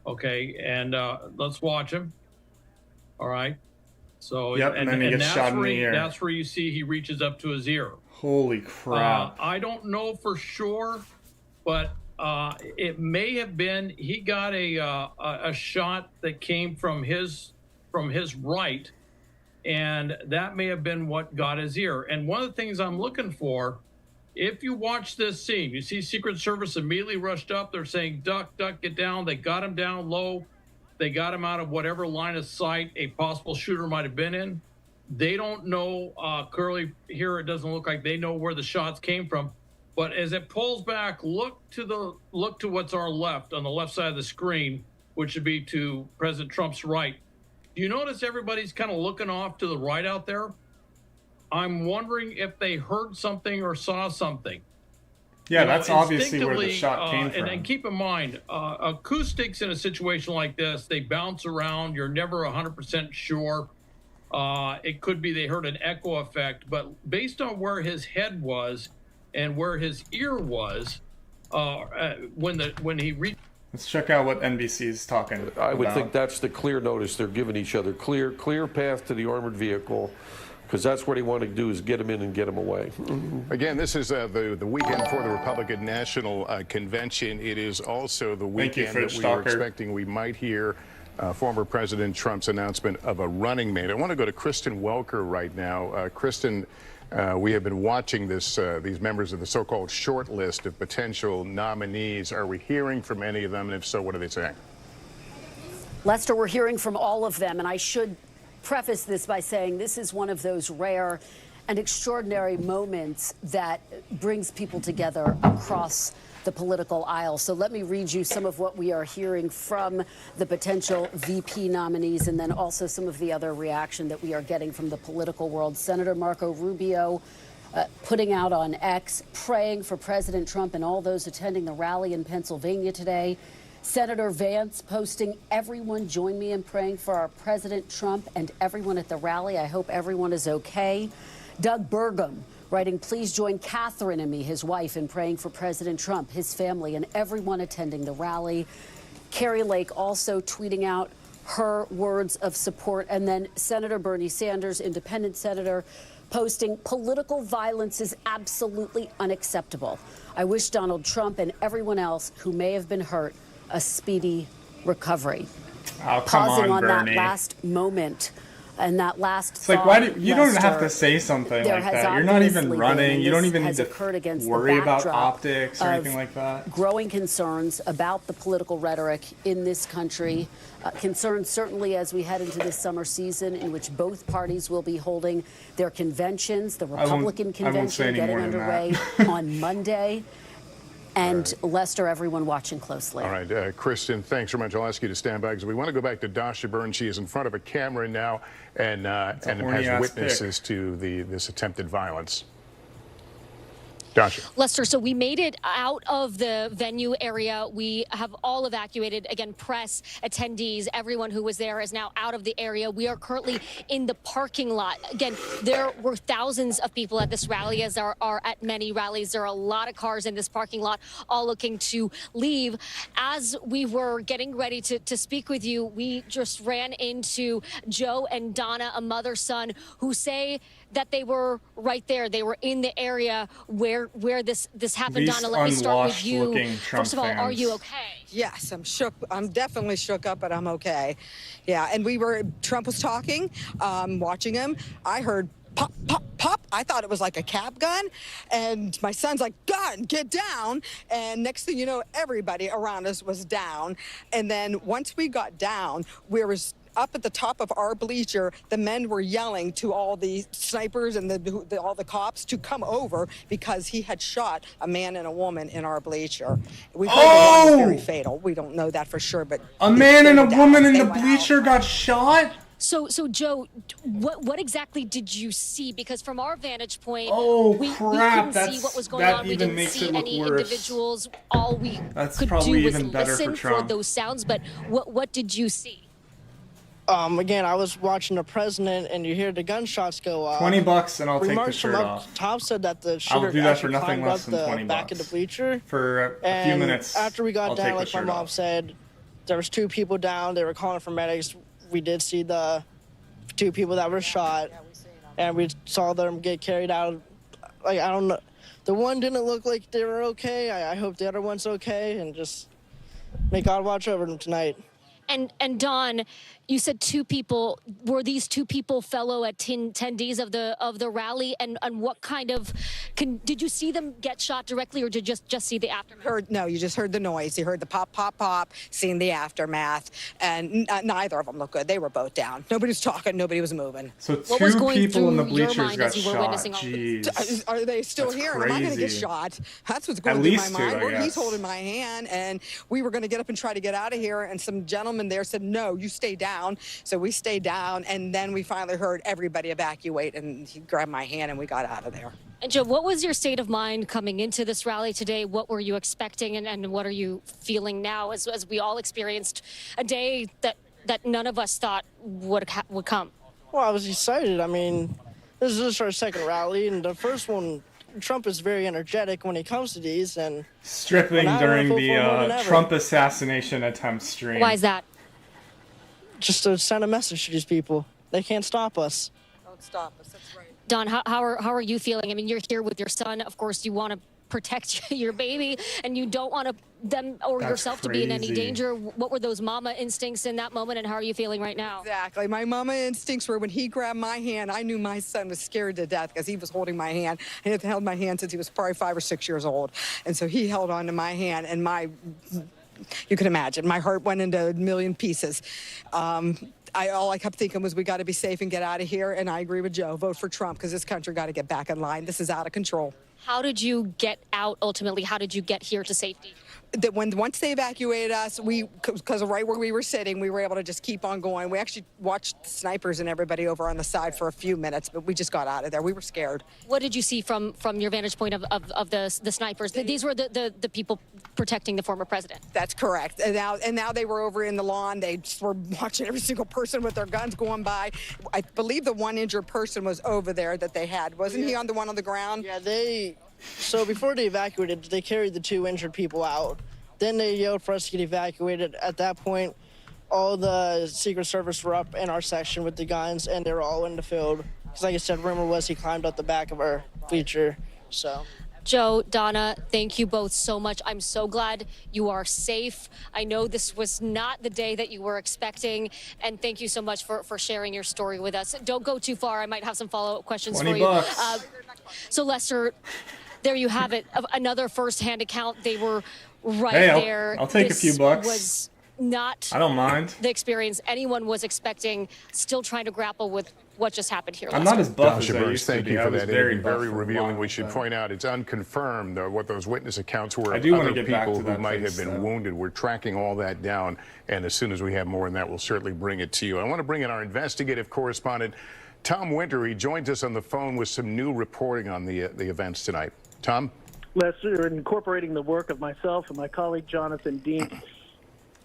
Okay, and let's watch him. All right. So yep, and then he gets shot in the ear. That's where you see he reaches up to his ear. Holy crap! I don't know for sure, but it may have been he got a shot that came from his right, and that may have been what got his ear. And one of the things I'm looking for, if you watch this scene, you see Secret Service immediately rushed up. They're saying, duck, duck, get down. They got him down low. They got him out of whatever line of sight a possible shooter might have been in. They don't know, clearly here it doesn't look like they know where the shots came from. But as it pulls back, look to what's our left, on the left side of the screen, which would be to President Trump's right. Do you notice everybody's kind of looking off to the right out there? I'm wondering if they heard something or saw something. Yeah, that's obviously where the shot came from. And keep in mind, acoustics in a situation like this, they bounce around. You're never 100% sure. It could be they heard an echo effect, but based on where his head was and where his ear was, when he reached. Let's check out what NBC is talking about. I would think that's the clear notice they're giving each other. Clear path to the armored vehicle. Because that's what he wanted to do, is get him in and get him away. Again, this is the weekend for the Republican National Convention. It is also the weekend that we were expecting we might hear former President Trump's announcement of a running mate. I want to go to Kristen Welker right now. Kristen, we have been watching these members of the so-called short list of potential nominees. Are we hearing from any of them? And if so, what are they saying? Lester, we're hearing from all of them, and I should preface this by saying this is one of those rare and extraordinary moments that brings people together across the political aisle. So let me read you some of what we are hearing from the potential VP nominees, and then also some of the other reaction that we are getting from the political world. Senator Marco Rubio putting out on X, praying for President Trump and all those attending the rally in Pennsylvania today. Senator Vance posting, everyone join me in praying for our President Trump and everyone at the rally. I hope everyone is okay. Doug Burgum writing, please join Catherine and me, his wife, in praying for President Trump, his family, and everyone attending the rally. Carrie Lake also tweeting out her words of support. And then Senator Bernie Sanders, independent senator, posting, political violence is absolutely unacceptable. I wish Donald Trump and everyone else who may have been hurt a speedy recovery. Oh, come Pausing on, on that Bernie. last moment and that last It's thought, like, why do you don't Lester, have to say something there like has that. You're not even obviously running. been, You don't this even need has to occurred against worry the about backdrop optics or anything like that. Growing concerns about the political rhetoric in this country. Concerns certainly as we head into this summer season in which both parties will be holding their conventions. The Republican convention getting underway on Monday. And Lester, everyone watching closely. All right, Kristen, thanks very much. I'll ask you to stand by because we want to go back to Dasha Burns. She is in front of a camera now and has witnesses to this attempted violence. Dasha. Lester, so we made it out of the venue area. We have all evacuated. Again, press, attendees, everyone who was there is now out of the area. We are currently in the parking lot. Again, there were thousands of people at this rally, as there are at many rallies. There are a lot of cars in this parking lot, all looking to leave. As we were getting ready to speak with you, we just ran into Joe and Donna, a mother-son, who say that they were right there. They were in the area where this happened. Donna, let me start with you. First of all, are you okay? Yes, I'm shook. I'm definitely shook up, but I'm okay. Yeah, and Trump was talking, watching him. I heard pop, pop, pop. I thought it was like a cap gun. And my son's like, God, get down. And next thing you know, everybody around us was down. And then once we got down, we was up at the top of our bleacher. The men were yelling to all the snipers and all the cops to come over because he had shot a man and a woman in our bleacher. We heard the one was very fatal. We don't know that for sure, but a man and a woman in the bleacher got shot? So Joe, what exactly did you see? Because from our vantage point, we crap, couldn't see what was going that on. We even didn't makes see it look any worse. individuals. All we That's could probably do was even better for listen for Trump. those sounds. But what did you see? Again, I was watching the president, and you hear the gunshots go off. $20 and I'll take the Remarks shirt from up off. top said that the shooter I'll do that for actually nothing climbed less up than the $20 back of the bleacher. For a few minutes. After we got I'll down, take the like my shirt mom off. said, there was 2 people down. They were calling for medics. We did see the 2 people that were shot, and we saw them get carried out. Like, I don't know. The one didn't look like they were okay. I hope the other one's okay, and just may God watch over them tonight. And Don, you said 2 people. Were these 2 people fellow attendees of the rally? And what kind of did you see them get shot directly, or did you just see the aftermath? No, you just heard the noise. You heard the pop, pop, pop, seeing the aftermath, and neither of them looked good. They were both down. Nobody was talking. Nobody was moving. So 2 people in the bleachers got shot. Jeez. Are they still That's here? Am I going to get crazy. shot? That's what's going At through least my 2, mind. I He's guess. holding my hand, and we were going to get up and try to get out of here, and some gentleman there said, no, you stay down. So we stayed down, and then we finally heard everybody evacuate, and he grabbed my hand, and we got out of there. And Joe, what was your state of mind coming into this rally today? What were you expecting, and what are you feeling now as we all experienced a day that none of us thought would come? Well, I was excited. I mean, this is our second rally, and the first one, Trump is very energetic when he comes to these. And Strickling during the Trump assassination attempt stream. Why is that? Just to send a message to these people. They can't stop us. Don't stop us. That's right. Don, how are you feeling? I mean, you're here with your son. Of course, you want to protect your baby, and you don't want them or That's yourself to be in any crazy. danger. What were those mama instincts in that moment, and how are you feeling right now? Exactly. My mama instincts were when he grabbed my hand, I knew my son was scared to death because he was holding my hand. He had held my hand since he was probably 5 or 6 years old. And so he held on to my hand, and you can imagine, my heart went into a million pieces. All I kept thinking was we got to be safe and get out of here. And I agree with Joe. Vote for Trump, because this country got to get back in line. This is out of control. How did you get out ultimately? How did you get here to safety? Once they evacuated us, because of right where we were sitting, we were able to just keep on going. We actually watched the snipers and everybody over on the side for a few minutes, but we just got out of there. We were scared. What did you see from your vantage point of the snipers? These were the people protecting the former president. That's correct. And now they were over in the lawn. They just were watching every single person with their guns going by. I believe the one injured person was over there that they had. Wasn't he on the one on the ground? Yeah, so before they evacuated, they carried the 2 injured people out. Then they yelled for us to get evacuated. At that point, all the Secret Service were up in our section with the guns, and they were all in the field. Because like I said, rumor was he climbed up the back of our bleacher, so... Joe, Donna, thank you both so much. I'm so glad you are safe. I know this was not the day that you were expecting, and thank you so much for sharing your story with us. Don't go too far. I might have some follow-up questions for you. $20. So, Lester, there you have it. Another first-hand account. They were right there. I'll take a few bucks. Was not I don't mind. the experience anyone was expecting. Still trying to grapple with what just happened here. I'm not as buff Don as I Shabers, used to thank be. you I for was that very interview. buff Very for a revealing. long We should time. point out it's unconfirmed what those witness accounts were I of do want to other get back people to that who might place, have been though. wounded. We're tracking all that down, and as soon as we have more on that, we'll certainly bring it to you. I want to bring in our investigative correspondent, Tom Winter. He joins us on the phone with some new reporting on the events tonight. Tom? Lester, incorporating the work of myself and my colleague Jonathan Dean,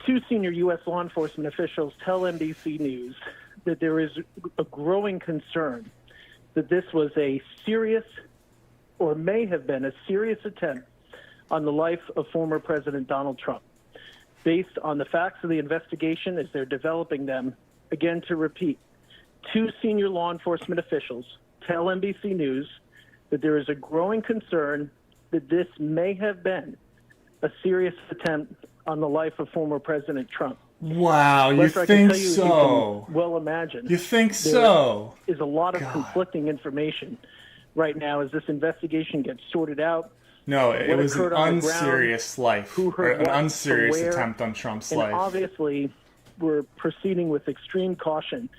2 senior U.S. law enforcement officials tell NBC News that there is a growing concern that this was a serious, or may have been a serious attempt on the life of former President Donald Trump. Based on the facts of the investigation as they're developing them, again to repeat, 2 senior law enforcement officials tell NBC News that there is a growing concern that this may have been a serious attempt on the life of former President Trump. Wow, you Lester, I can think tell you, so? you can well imagine. You think so? There is a lot of conflicting information right now as this investigation gets sorted out. No, it What was an occurred on the unserious life, who or heard an what, unserious from where, attempt on Trump's and life. obviously, we're proceeding with extreme caution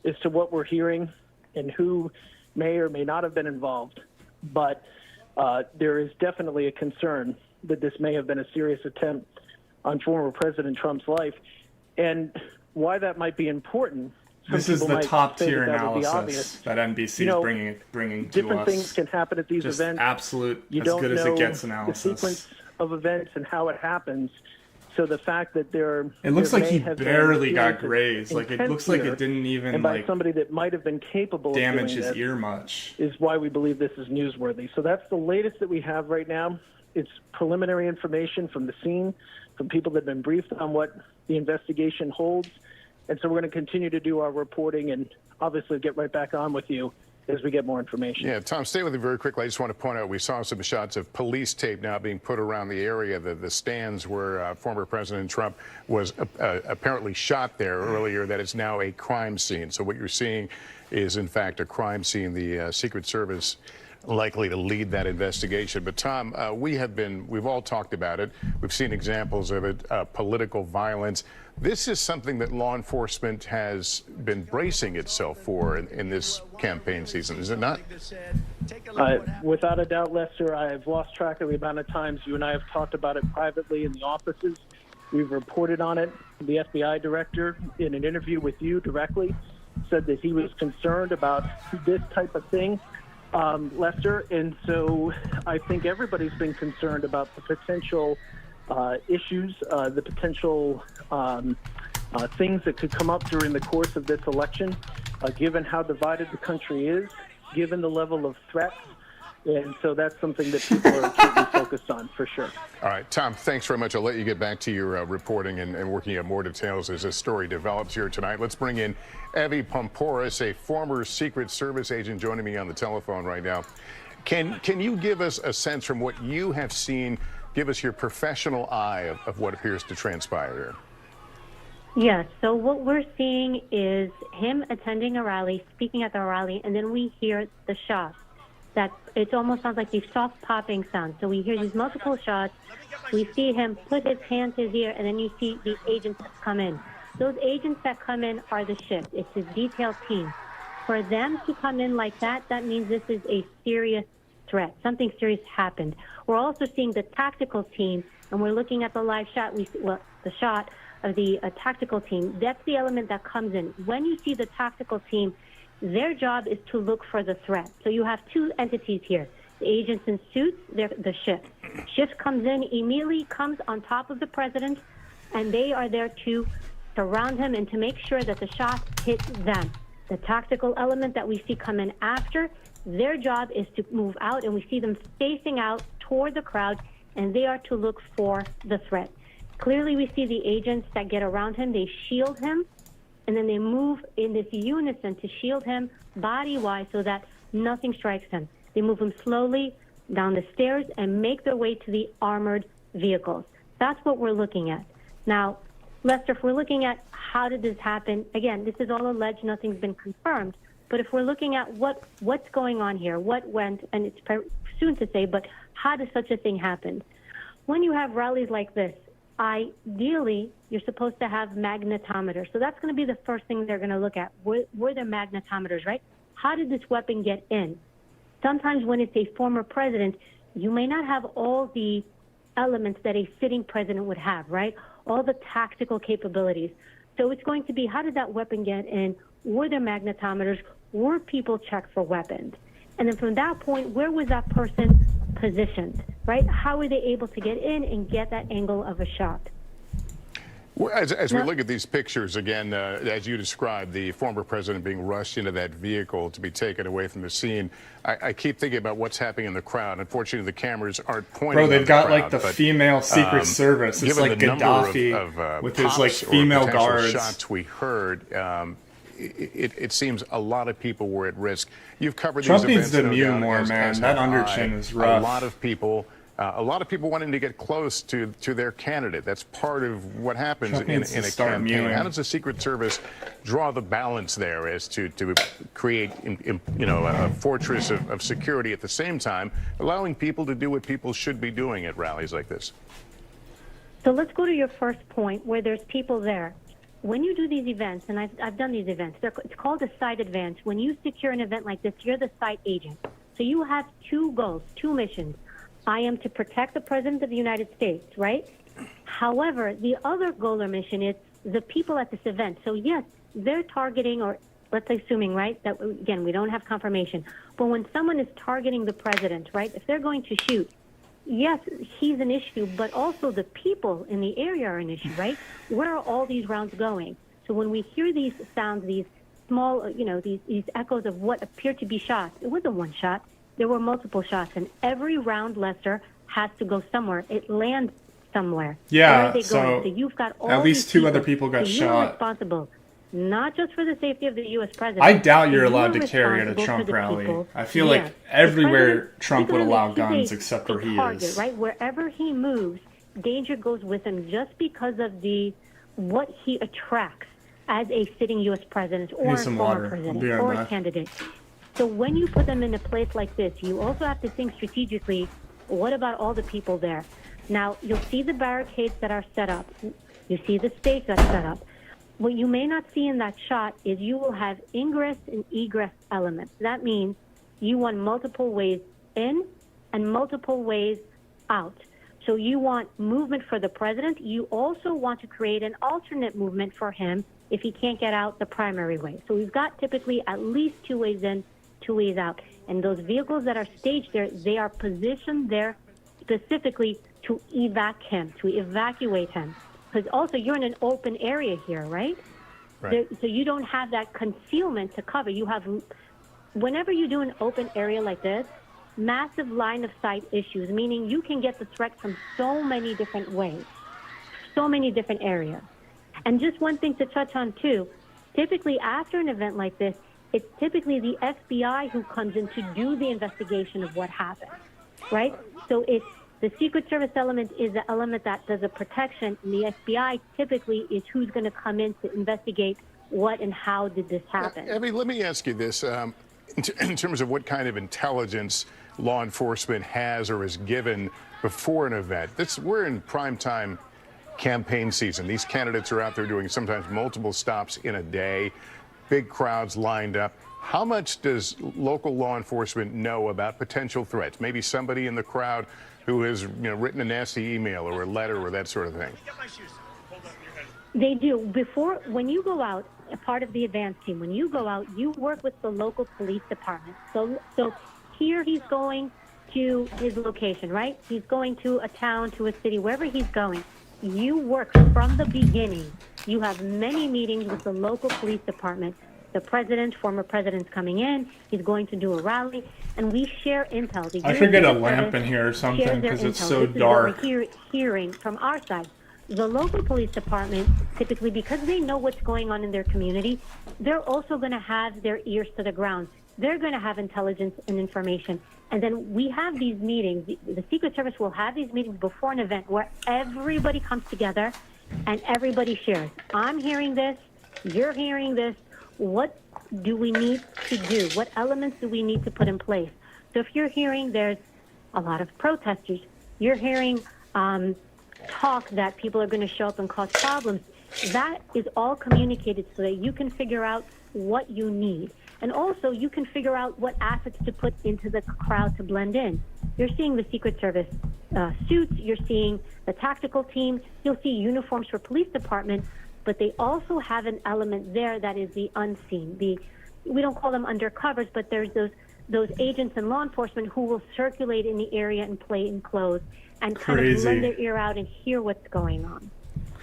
as to what we're hearing and who may or may not have been involved. But there is definitely a concern that this may have been a serious attempt on former President Trump's life. And why that might be important, This is the top tier analysis obvious. that NBC is bringing to us. Different things can happen at these Just events. Absolute, you as don't good know as it gets the analysis. sequence of events and how it happens. So the fact that it looks like he barely got grazed. Like it looks like it didn't even and by somebody that might have been capable damage of doing his ear much. Is why we believe this is newsworthy. So that's the latest that we have right now. It's preliminary information from the scene, from people that have been briefed on what the investigation holds. And so we're going to continue to do our reporting and obviously get right back on with you as we get more information. Yeah, Tom, stay with me very quickly. I just want to point out we saw some shots of police tape now being put around the area, the stands where former President Trump was apparently shot there earlier. That is now a crime scene. So what you're seeing is, in fact, a crime scene. The Secret Service likely to lead that investigation. But Tom, we've all talked about it. We've seen examples of it, political violence. This is something that law enforcement has been bracing itself for in this campaign season, is it not? Without a doubt, Lester, I've lost track of the amount of times you and I have talked about it privately in the offices. We've reported on it. The FBI director, in an interview with you directly, said that he was concerned about this type of thing, Lester. And so I think everybody's been concerned about the potential issues, the potential things that could come up during the course of this election, given how divided the country is, given the level of threats. And so that's something that people are acutely focused on, for sure. All right, Tom, thanks very much. I'll let you get back to your reporting and working out more details as this story develops here tonight. Let's bring in Evie Poorus, a former Secret Service agent, joining me on the telephone right now. Can you give us a sense from what you have seen, give us your professional eye of what appears to transpire here? Yes, so what we're seeing is him attending a rally, speaking at the rally, and then we hear the shots. That it almost sounds like these soft popping sounds. So we hear these multiple shots. We see him put his hand to his ear, and then you see the agents that come in. Those agents that come in are the shift. It's his detail team. For them to come in like that, that means this is a serious threat. Something serious happened. We're also seeing the tactical team, and we're looking at the live shot. The shot of the tactical team. That's the element that comes in. When you see the tactical team, their job is to look for the threat. So you have two entities here. The agents in suits, they're the shift. Shift comes in, immediately comes on top of the president, and they are there to surround him and to make sure that the shot hits them. The tactical element that we see come in after, their job is to move out, and we see them facing out toward the crowd, and they are to look for the threat. Clearly, we see the agents that get around him, they shield him, and then they move in this unison to shield him body-wise so that nothing strikes him. They move him slowly down the stairs and make their way to the armored vehicles. That's what we're looking at. Now, Lester, if we're looking at how did this happen, again, this is all alleged, nothing's been confirmed, but if we're looking at what's going on here, what went, and it's soon to say, but how does such a thing happen? When you have rallies like this, ideally, you're supposed to have magnetometers. So that's going to be the first thing they're going to look at. Were there magnetometers, right? How did this weapon get in? Sometimes when it's a former president, you may not have all the elements that a sitting president would have, right? All the tactical capabilities. So it's going to be, how did that weapon get in? Were there magnetometers? Were people checked for weapons? And then from that point, where was that person positioned, right? How were they able to get in and get that angle of a shot? Well, as we look at these pictures, again, as you described, the former president being rushed into that vehicle to be taken away from the scene, I keep thinking about what's happening in the crowd. Unfortunately, the cameras aren't pointing. Bro, they've got crowd, like the female Secret Service. It's like Gaddafi with his like female guards. Shots we heard. It seems a lot of people were at risk. You've covered Trump these events. Trump needs to mute more, man. That underchin is rough. A lot of people wanting to get close to their candidate. That's part of what happens in a campaign. How does the Secret Service draw the balance there as to create, a fortress of security at the same time, allowing people to do what people should be doing at rallies like this? So let's go to your first point where there's people there. When you do these events, and I've done these events, it's called a site advance. When you secure an event like this, you're the site agent. So you have two goals, two missions. I am to protect the President of the United States, right? However, the other goal or mission is the people at this event. So yes, they're targeting, or let's assuming, right, that, again, we don't have confirmation, but when someone is targeting the president, right, if they're going to shoot, yes, he's an issue, but also the people in the area are an issue, right? Where are all these rounds going? So when we hear these sounds, these small, these echoes of what appear to be shots, it wasn't one shot. There were multiple shots, and every round, Lester, has to go somewhere. It lands somewhere. Yeah, Where are they going? So you've got all at least these two other people got You're shot. responsible, not just for the safety of the U.S. president. I doubt you're You allowed are to carry at a responsible Trump for the rally. people. I feel Yeah. like everywhere The Trump would president allow is guns a except where he target, is. right? Wherever he moves, danger goes with him just because of what he attracts as a sitting U.S. president or a some former water. I'll president be right or a back. candidate. So when you put them in a place like this, you also have to think strategically, what about all the people there? Now, you'll see the barricades that are set up. You see the stage that's set up. What you may not see in that shot is you will have ingress and egress elements. That means you want multiple ways in and multiple ways out. So you want movement for the president. You also want to create an alternate movement for him if he can't get out the primary way. So we've got typically at least 2 ways in, 2 ways out. And those vehicles that are staged there, they are positioned there specifically to evacuate him. Because also you're in an open area here, right? Right. So you don't have that concealment to cover. You have, whenever you do an open area like this, massive line of sight issues, meaning you can get the threat from so many different ways, so many different areas. And just one thing to touch on too, typically after an event like this, it's typically the FBI who comes in to do the investigation of what happened, right? So it's the Secret Service element is the element that does a protection, and the FBI typically is who's going to come in to investigate what and how did this happen. Evie, let me ask you this. In terms of what kind of intelligence law enforcement has or is given before an event, we're in primetime campaign season. These candidates are out there doing sometimes multiple stops in a day, big crowds lined up. How much does local law enforcement know about potential threats? Maybe somebody in the crowd who has written a nasty email or a letter or that sort of thing. They do. When you go out, a part of the advance team, when you go out, you work with the local police department. So here he's going to his location, right? He's going to a town, to a city, wherever he's going. You work from the beginning. You have many meetings with the local police department. The president, former president's coming in. He's going to do a rally, and we share intel. I should get a lamp in here or something because it's so dark. This is what we're hearing from our side. The local police department, typically because they know what's going on in their community, they're also going to have their ears to the ground. They're going to have intelligence and information. And then we have these meetings. The Secret Service will have these meetings before an event where everybody comes together and everybody shares. I'm hearing this. You're hearing this. What do we need to do? What elements do we need to put in place? So if you're hearing there's a lot of protesters, you're hearing talk that people are going to show up and cause problems, that is all communicated so that you can figure out what you need. And also you can figure out what assets to put into the crowd to blend in. You're seeing the Secret Service suits, you're seeing the tactical team, you'll see uniforms for police department, but they also have an element there that is the unseen. We don't call them undercovers, but there's those agents in law enforcement who will circulate in the area and play in clothes and kind of lend their ear out and hear what's going on.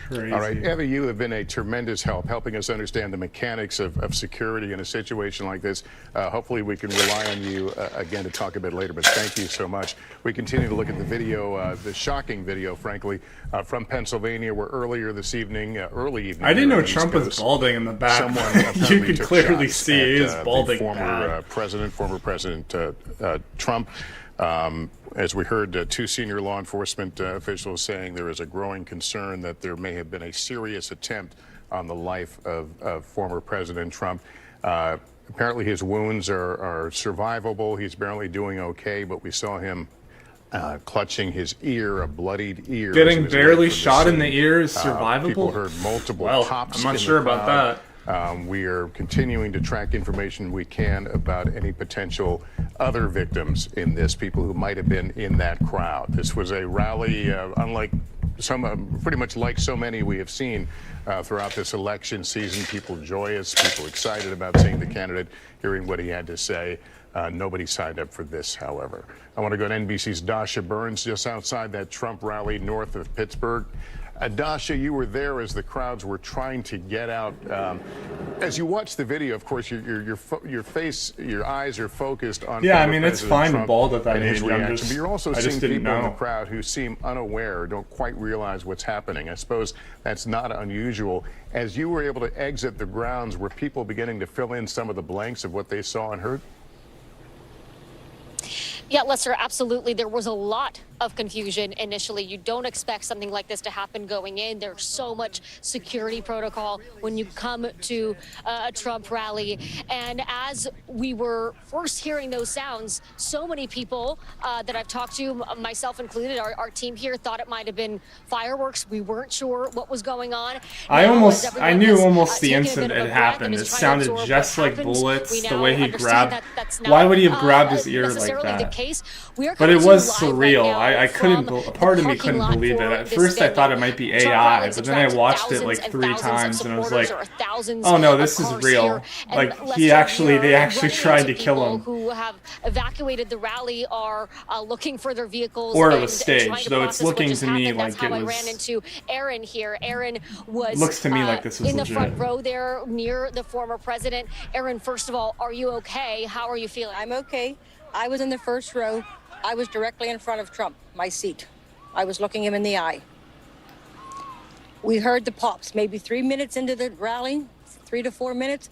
Crazy. All right, Evie, you have been a tremendous help helping us understand the mechanics of security in a situation like this. Hopefully we can rely on you again to talk a bit later, but thank you so much. We continue to look at the video, the shocking video, frankly, from Pennsylvania, where earlier this evening, early evening. I didn't know Trump was balding in the back. You can clearly see he is balding. Former President Trump. As we heard, 2 senior law enforcement officials saying there is a growing concern that there may have been a serious attempt on the life of former President Trump. Apparently his wounds are survivable. He's apparently doing okay, but we saw him clutching his ear, a bloodied ear. Getting barely shot in the ear is survivable? People heard multiple pops. I'm not sure about that. We are continuing to track information we can about any potential other victims in this, people who might have been in that crowd. This was a rally unlike pretty much like so many we have seen throughout this election season. People joyous, people excited about seeing the candidate, hearing what he had to say. Nobody signed up for this, however. I want to go to NBC's Dasha Burns, just outside that Trump rally north of Pittsburgh. Dasha, you were there as the crowds were trying to get out. As you watch the video, of course, your face, your eyes are focused on. Yeah, I mean, it's fine to bald at that age. But you're also seeing people in the crowd who seem unaware, don't quite realize what's happening. I suppose that's not unusual. As you were able to exit the grounds, were people beginning to fill in some of the blanks of what they saw and heard? Yeah, Lester, absolutely. There was a lot of confusion initially. You don't expect something like this to happen going in. There's so much security protocol when you come to a Trump rally. And as we were first hearing those sounds, so many people that I've talked to, myself included, our team here, thought it might have been fireworks. We weren't sure what was going on. I knew almost the instant it happened. It sounded just like bullets, the way he grabbed. Why would he have grabbed his ear like that? But it was surreal. I couldn't, part of me couldn't believe it. At first I thought it might be AI, but then I watched it like 3 times and I was like, oh no, this is real. Like they actually tried to kill him. Who have evacuated the rally are looking for their vehicles. Or it was staged, though it's looking to me like it was. I ran into Aaron here. Aaron was looks to me like this was in the legit. front row there near the former president. Aaron, first of all, are you okay? How are you feeling? I'm okay. I was in the first row. I was directly in front of Trump, my seat. I was looking him in the eye. We heard the pops, maybe 3 minutes into the rally, 3 to 4 minutes.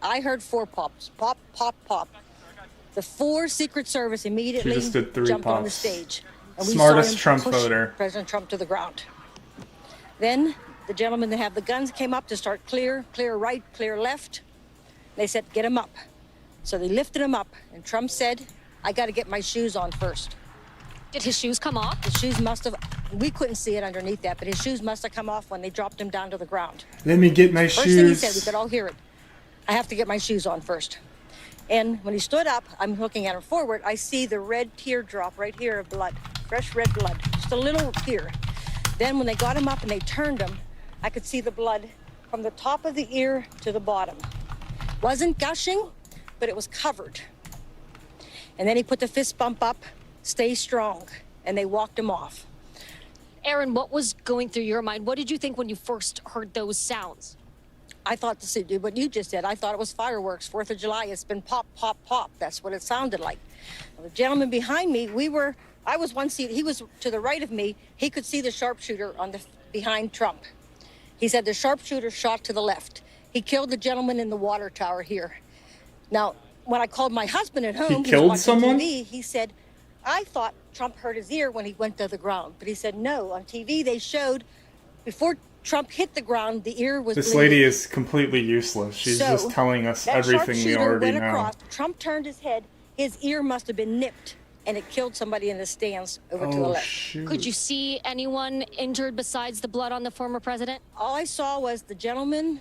I heard 4 pops, pop, pop, pop. The 4 Secret Service immediately jumped on the stage. And we Smartest saw him Trump push voter. President Trump to the ground. Then the gentlemen that have the guns came up to start clear right, clear left. They said, get him up. So they lifted him up, and Trump said, I got to get my shoes on first. Did his shoes come off? His shoes must have, we couldn't see it underneath that, but his shoes must have come off when they dropped him down to the ground. Let me get my shoes. First thing he said, we could all hear it. I have to get my shoes on first. And when he stood up, I'm looking at him forward, I see the red teardrop right here of blood, fresh red blood, just a little tear. Then when they got him up and they turned him, I could see the blood from the top of the ear to the bottom. Wasn't gushing, but it was covered. And then he put the fist bump up, stay strong, and they walked him off. Aaron, what was going through your mind? What did you think when you first heard those sounds? I thought what you just said. I thought it was fireworks, 4th of July. It's been pop, pop, pop. That's what it sounded like. The gentleman behind me, I was one seat, he was to the right of me. He could see the sharpshooter behind Trump. He said the sharpshooter shot to the left. He killed the gentleman in the water tower here. Now, when I called my husband at home, he killed someone? TV, he said, I thought Trump hurt his ear when he went to the ground. But he said, no, on TV they showed before Trump hit the ground, the ear was This bleeding. lady is completely useless. She's just telling us everything we already went know. Across, Trump turned his head, his ear must have been nipped, and it killed somebody in the stands over to the left. Shoot. Could you see anyone injured besides the blood on the former president? All I saw was the gentleman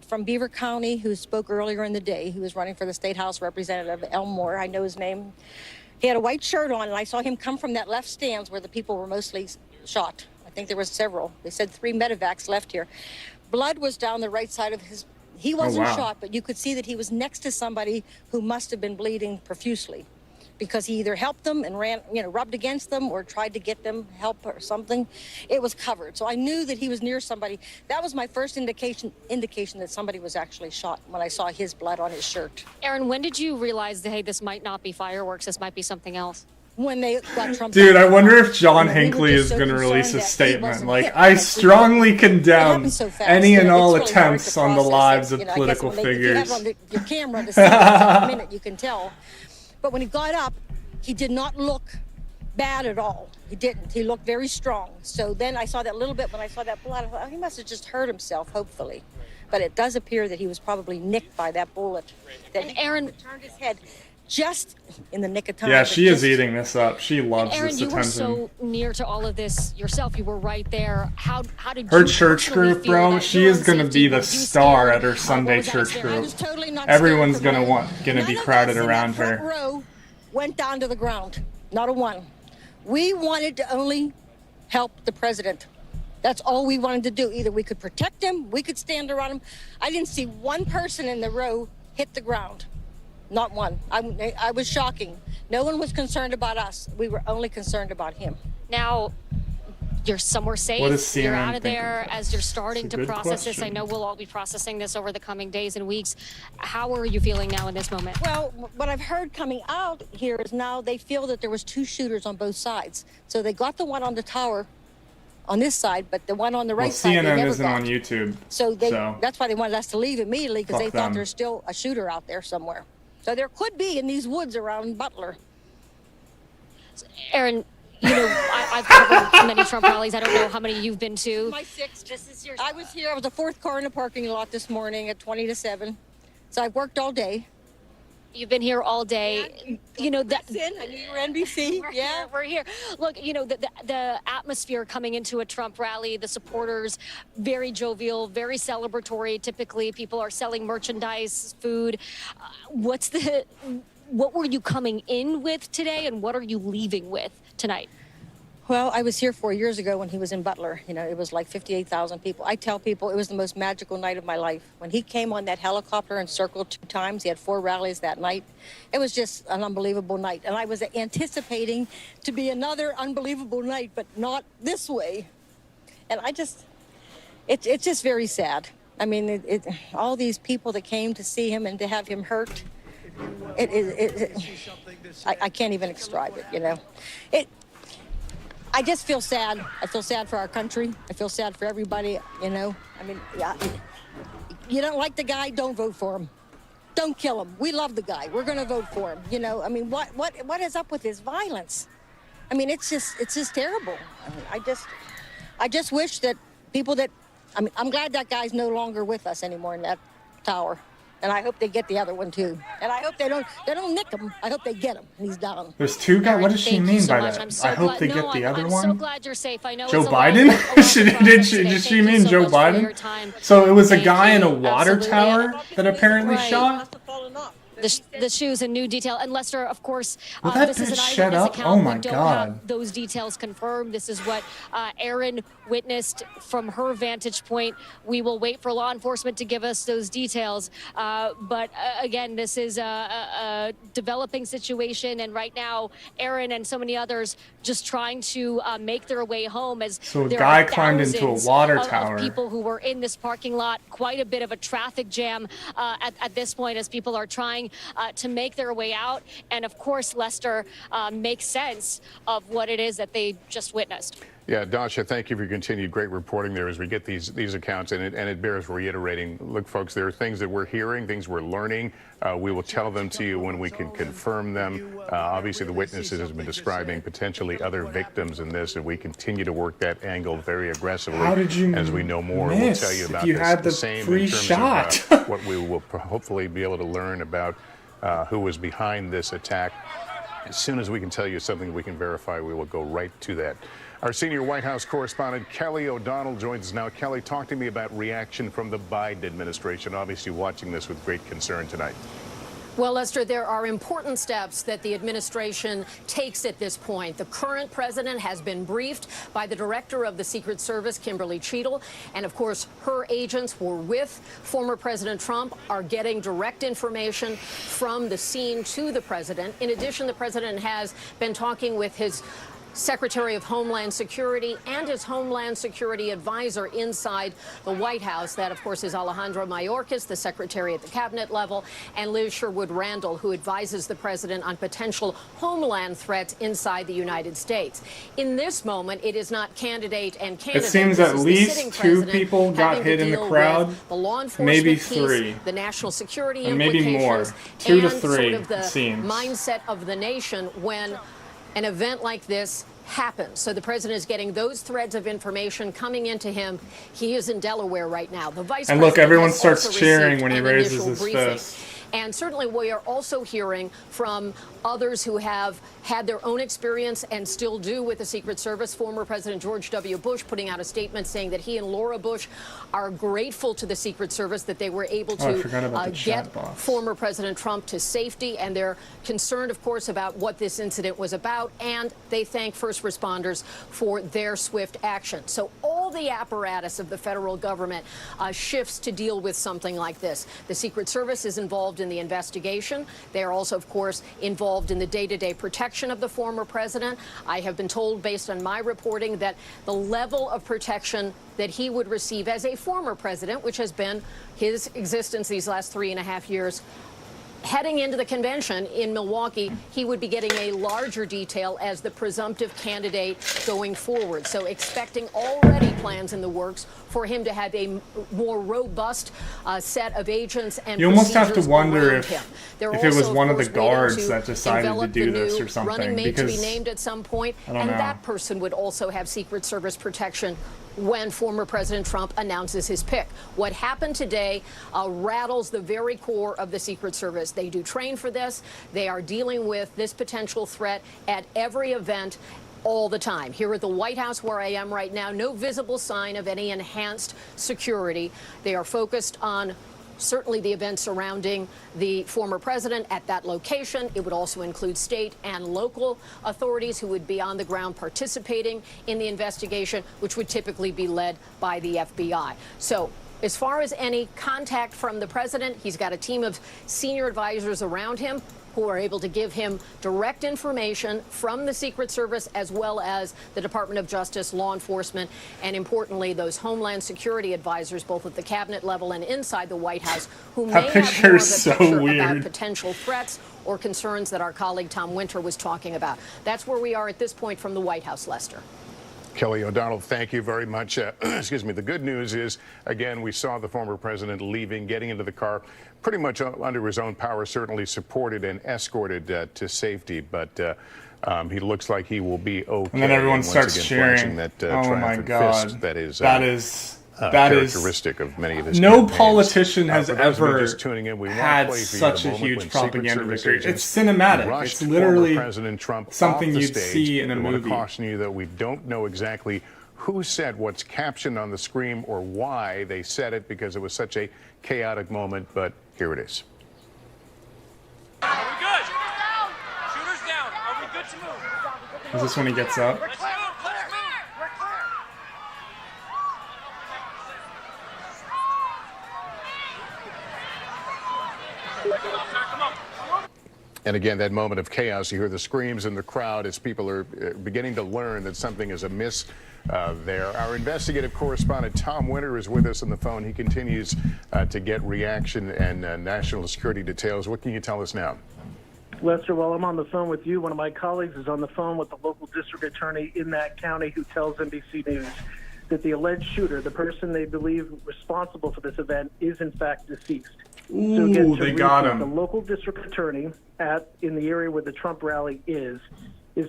from Beaver County who spoke earlier in the day. He was running for the State House Representative, Elmore, I know his name. He had a white shirt on, and I saw him come from that left stands where the people were mostly shot. I think there were several. They said 3 medevacs left here. Blood was down the right side of his... He wasn't shot, but you could see that he was next to somebody who must have been bleeding profusely, because he either helped them and ran, rubbed against them, or tried to get them help or something. It was covered. So I knew that he was near somebody. That was my first indication that somebody was actually shot, when I saw his blood on his shirt. Aaron, when did you realize that, hey, this might not be fireworks, this might be something else? When they got Trump. Dude, I wonder if John Hinckley is going to release a statement. Like, I strongly condemn any and all attempts on the lives of political figures. If you have on your camera to see it in a minute, you can tell. But when he got up, he did not look bad at all. He didn't. He looked very strong. So then I saw that little bit, when I saw that blood, I thought, oh, he must have just hurt himself, hopefully. But it does appear that he was probably nicked by that bullet. That Aaron turned his head just in the nick of time. Yeah, she is eating this up. She loves Aaron, this you attention. were so near to all of this yourself. You were right there. How did Her you church group, bro, she is going to be the star at her Sunday church group. Everyone's going to be crowded around her. Front row went down to the ground. Not a one. We wanted to only help the president. That's all we wanted to do. Either we could protect him, we could stand around him. I didn't see one person in the row hit the ground. Not one. I was shocking. No one was concerned about us. We were only concerned about him. Now, you're somewhere safe. What does CNN you're out of think there of that? as you're starting to process this. I know we'll all be processing this over the coming days and weeks. How are you feeling now in this moment? Well, what I've heard coming out here is now they feel that there was 2 shooters on both sides. So they got the one on the tower on this side, but the one on the right side, CNN they never isn't got. on YouTube. So that's why they wanted us to leave immediately, because they Fuck thought them. there's still a shooter out there somewhere. So there could be in these woods around Butler. Aaron, you know, I've covered many Trump rallies. I don't know how many you've been to. My 6th. This is yours. I was here. I was the 4th car in the parking lot this morning at 20 to 7. So I've worked all day. You've been here all day. You know that. I knew you were NBC. We're here. Look, you know the atmosphere coming into a Trump rally. The supporters, very jovial, very celebratory. Typically, people are selling merchandise, food. What were you coming in with today, and what are you leaving with tonight? Well, I was here 4 years ago when he was in Butler. You know, it was like 58,000 people. I tell people it was the most magical night of my life. When he came on that helicopter and circled 2 times, he had 4 rallies that night. It was just an unbelievable night. And I was anticipating to be another unbelievable night, but not this way. And it's just very sad. I mean, all these people that came to see him and to have him hurt, I can't even describe it, you know. I just feel sad. I feel sad for our country. I feel sad for everybody, you know. I mean, you don't like the guy, don't vote for him. Don't kill him. We love the guy. We're going to vote for him. You know, I mean, what is up with his violence? I mean, it's just terrible. I mean, I just wish that people that, I mean, I'm glad that guy's no longer with us anymore in that tower. And I hope they get the other one too. And I hope they don't nick him. I hope they get him and he's down. There's 2 guys. What does she mean by that? I hope they get the other one. I'm so glad you're safe. I know Joe it's Biden? Did she mean Joe Biden? So it was a guy in a water tower that apparently shot? The shoes in new detail. And Lester, of course, Will that this is an bitch shut eyewitness up? account. Oh my We don't God. have those details confirmed. This is what Erin witnessed from her vantage point. We will wait for law enforcement to give us those details. But again, this is a developing situation. And right now, Erin and so many others just trying to make their way home as So a there guy are climbed into a thousands water of tower. people who were in this parking lot. Quite a bit of a traffic jam at this point as people are trying to make their way out. And of course, Lester makes sense of what it is that they just witnessed. Yeah, Dasha, thank you for your continued great reporting there as we get these accounts, and it bears reiterating. Look, folks, there are things that we're hearing, things we're learning. We will tell them to you when we can confirm them. Obviously, the witnesses have been describing potentially other victims in this, and we continue to work that angle very aggressively. How did you as we know more, miss we'll tell you if about you this, had the same free in terms shot? of what we will hopefully be able to learn about who was behind this attack. As soon as we can tell you something we can verify, we will go right to that. Our senior White House correspondent, Kelly O'Donnell, joins us now. Kelly, talk to me about reaction from the Biden administration, obviously watching this with great concern tonight. Well, Lester, there are important steps that the administration takes at this point. The current president has been briefed by the director of the Secret Service, Kimberly Cheadle, and of course, her agents were with former President Trump, are getting direct information from the scene to the president. In addition, the president has been talking with his Secretary of Homeland Security and his Homeland Security advisor inside the White House. That, of course, is Alejandro Mayorkas, the secretary at the cabinet level, and Liz Sherwood Randall, who advises the president on potential homeland threats inside the United States. In this moment, it is not candidate and candidate. It seems This at is the least sitting 2 president people got having hit to in the deal crowd, with the law enforcement maybe piece, 3. the national security And maybe more. implications, 2 to and 3, sort of the it seems. mindset of the nation when an event like this happens. So the president is getting those threads of information coming into him. He is in Delaware right now. The vice And president look, everyone has starts also cheering received when he an raises initial his briefing. fist. And certainly we are also hearing from others who have had their own experience and still do with the Secret Service. Former President George W. Bush putting out a statement saying that he and Laura Bush are grateful to the Secret Service that they were able to get former President Trump to safety. And they're concerned, of course, about what this incident was about. And they thank first responders for their swift action. So all all the apparatus of the federal government shifts to deal with something like this. The Secret Service is involved in the investigation. They are also, of course, involved in the day-to-day protection of the former president. I have been told, based on my reporting, that the level of protection that he would receive as a former president, which has been his existence these last 3.5 years, heading into the convention in Milwaukee, he would be getting a larger detail as the presumptive candidate going forward. So expecting already plans in the works for him to have a more robust set of agents and you almost have to wonder if it was one of the guards that decided to do this or something. Running mate because to be named at some point, and that person would also have Secret Service protection when former President Trump announces his pick. What happened today rattles the very core of the Secret Service. They do train for this. They are dealing with this potential threat at every event all the time. Here at the White House, where I am right now, no visible sign of any enhanced security. They are focused on certainly the events surrounding the former president at that location. It would also include state and local authorities who would be on the ground participating in the investigation, which would typically be led by the FBI. So as far as any contact from the president, he's got a team of senior advisors around him who are able to give him direct information from the Secret Service as well as the Department of Justice, law enforcement, and importantly, those Homeland Security advisors, both at the cabinet level and inside the White House, who may have more of a picture about potential threats or concerns that our colleague Tom Winter was talking about. That's where we are at this point from the White House, Lester. Kelly O'Donnell, thank you very much. Excuse me. The good news is, again, we saw the former president leaving, getting into the car, pretty much under his own power, certainly supported and escorted to safety. But he looks like he will be okay. And then everyone starts cheering. That, oh my God! Fist that is characteristic of many of his no campaigns. Politician has ever just tuning in, we had such a huge propaganda victory. It's cinematic. It's literally President Trump something you'd see in a movie. I want to caution you that we don't know exactly who said what's captioned on the screen or why they said it, because it was such a chaotic moment, but here it is. Are we good? Shooters down. Are we good to move? Is this when he gets up? And again, that moment of chaos, you hear the screams in the crowd as people are beginning to learn that something is amiss there. Our investigative correspondent, Tom Winter, is with us on the phone. He continues to get reaction and national security details. What can you tell us now? Lester, while I'm on the phone with you, one of my colleagues is on the phone with the local district attorney in that county who tells NBC News that the alleged shooter, the person they believe responsible for this event, is in fact deceased. Ooh, so they got him. The local district attorney in the area where the Trump rally is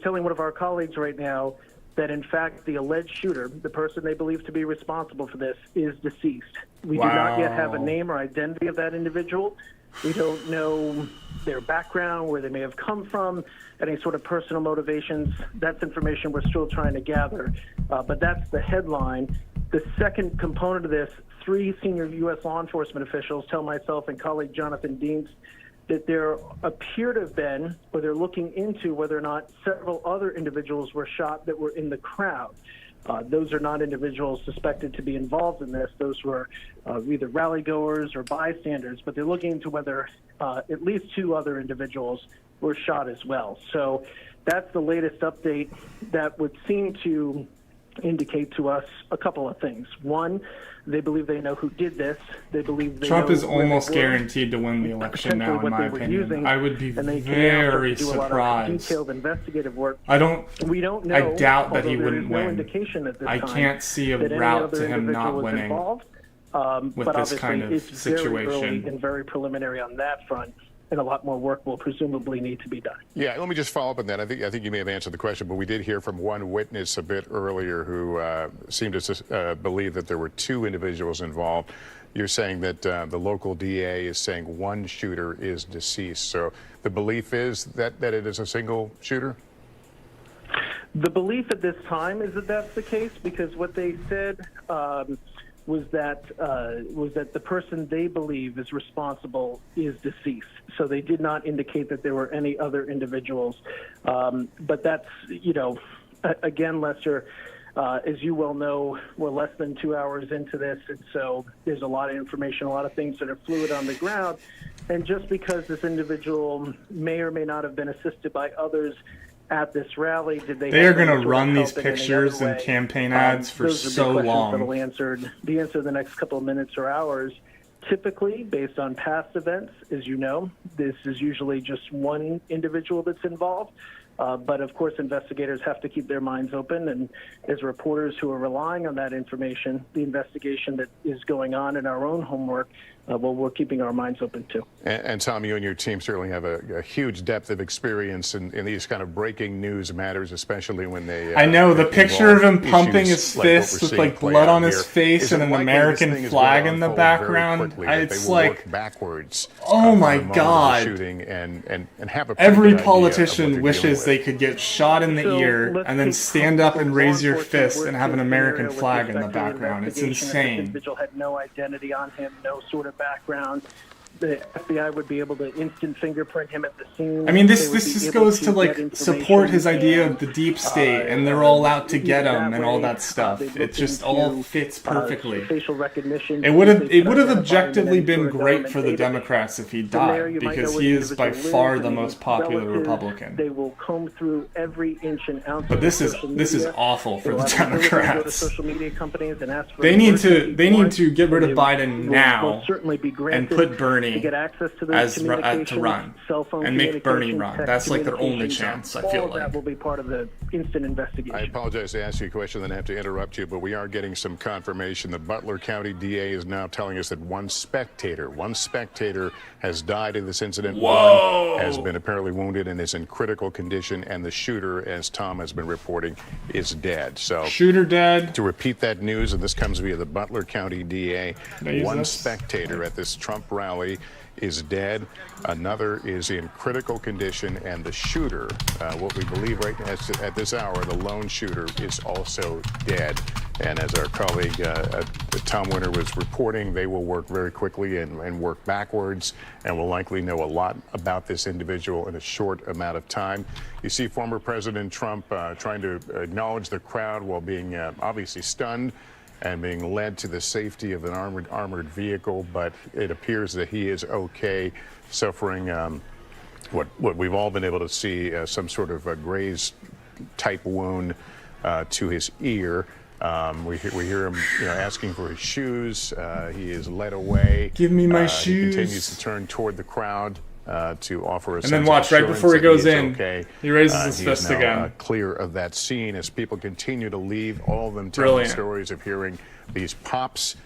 telling one of our colleagues right now that in fact the alleged shooter, the person they believe to be responsible for this, is deceased. We do not yet have a name or identity of that individual. We don't know their background, where they may have come from, any sort of personal motivations. That's information we're still trying to gather. But that's the headline. The second component of this, 3 senior U.S. law enforcement officials tell myself and colleague Jonathan Dienst that there appear to have been, or they're looking into whether or not several other individuals were shot that were in the crowd. Those are not individuals suspected to be involved in this. Those were either rally goers or bystanders, but they're looking into whether at least 2 other individuals were shot as well. So that's the latest update that would seem to indicate to us a couple of things. One, they believe they know who did this. They believe they Trump know is almost guaranteed to win the election now, in my opinion. I would be very surprised. Detailed investigative work. We don't know. I doubt that he wouldn't no win. Indication at this I time can't see a route to him not winning with but this kind of it's situation. Very early and very preliminary on that front. And a lot more work will presumably need to be done. Yeah, let me just follow up on that. I think you may have answered the question, but we did hear from one witness a bit earlier who seemed to believe that there were 2 individuals involved. You're saying that the local DA is saying 1 shooter is deceased. So the belief is that it is a single shooter? The belief at this time is that that's the case, because what they said was that the person they believe is responsible is deceased. So they did not indicate that there were any other individuals. But that's, again, Lester, As you well know, we're less than 2 hours into this, and so there's a lot of information, a lot of things that are fluid on the ground. And just because this individual may or may not have been assisted by others at this rally, did they are going to run these pictures and campaign ads for so long. That'll be answered in the next couple of minutes or hours. Typically, based on past events, as you know, this is usually just one individual that's involved. But of course, investigators have to keep their minds open, and as reporters who are relying on that information, the investigation that is going on in our own homework, well, we're keeping our minds open too. And Tom, you and your team certainly have a huge depth of experience in these kind of breaking news matters, especially when they. I know the picture of him pumping his fist with like blood on his face and an American flag in the background. It's like backwards. Oh my God! Shooting and have a every politician wishes they could get shot in the ear and then stand up and raise your fist and have an American flag in the background. It's insane. The individual had no identity on him, no sort of background. The FBI would be able to instant fingerprint him at the scene. I mean, this just goes to like support his idea of the deep state, and they're all out to get him and all that stuff. It just all fits perfectly. Facial recognition. It would have objectively been great for the Democrats if he died, because he is by far the most popular Republican. They will comb through every inch and ounce. But this is awful for the Democrats. They need to get rid of Biden now and put Bernie to get access to to run and make Bernie run. That's like their only chance, I feel like. All of that will be part of the instant investigation. I apologize to ask you a question, then I have to interrupt you, but we are getting some confirmation. The Butler County DA is now telling us that one spectator has died in this incident. Whoa! One has been apparently wounded and is in critical condition, and the shooter, as Tom has been reporting, is dead. So shooter dead. To repeat that news, and this comes via the Butler County DA, one spectator at this Trump rally is dead. Another is in critical condition, and the shooter, what we believe right now at this hour, the lone shooter is also dead. And as our colleague Tom Winter was reporting, they will work very quickly and work backwards, and will likely know a lot about this individual in a short amount of time. You see former President Trump trying to acknowledge the crowd while being obviously stunned and being led to the safety of an armored vehicle, but it appears that he is okay, suffering what we've all been able to see, some sort of a graze-type wound to his ear. We hear him, asking for his shoes. He is led away. Give me my shoes. He continues to turn toward the crowd to offer a and then watch right before he goes in. Okay. He raises his fist again. Clear of that scene as people continue to leave. All of them telling stories of hearing these pops.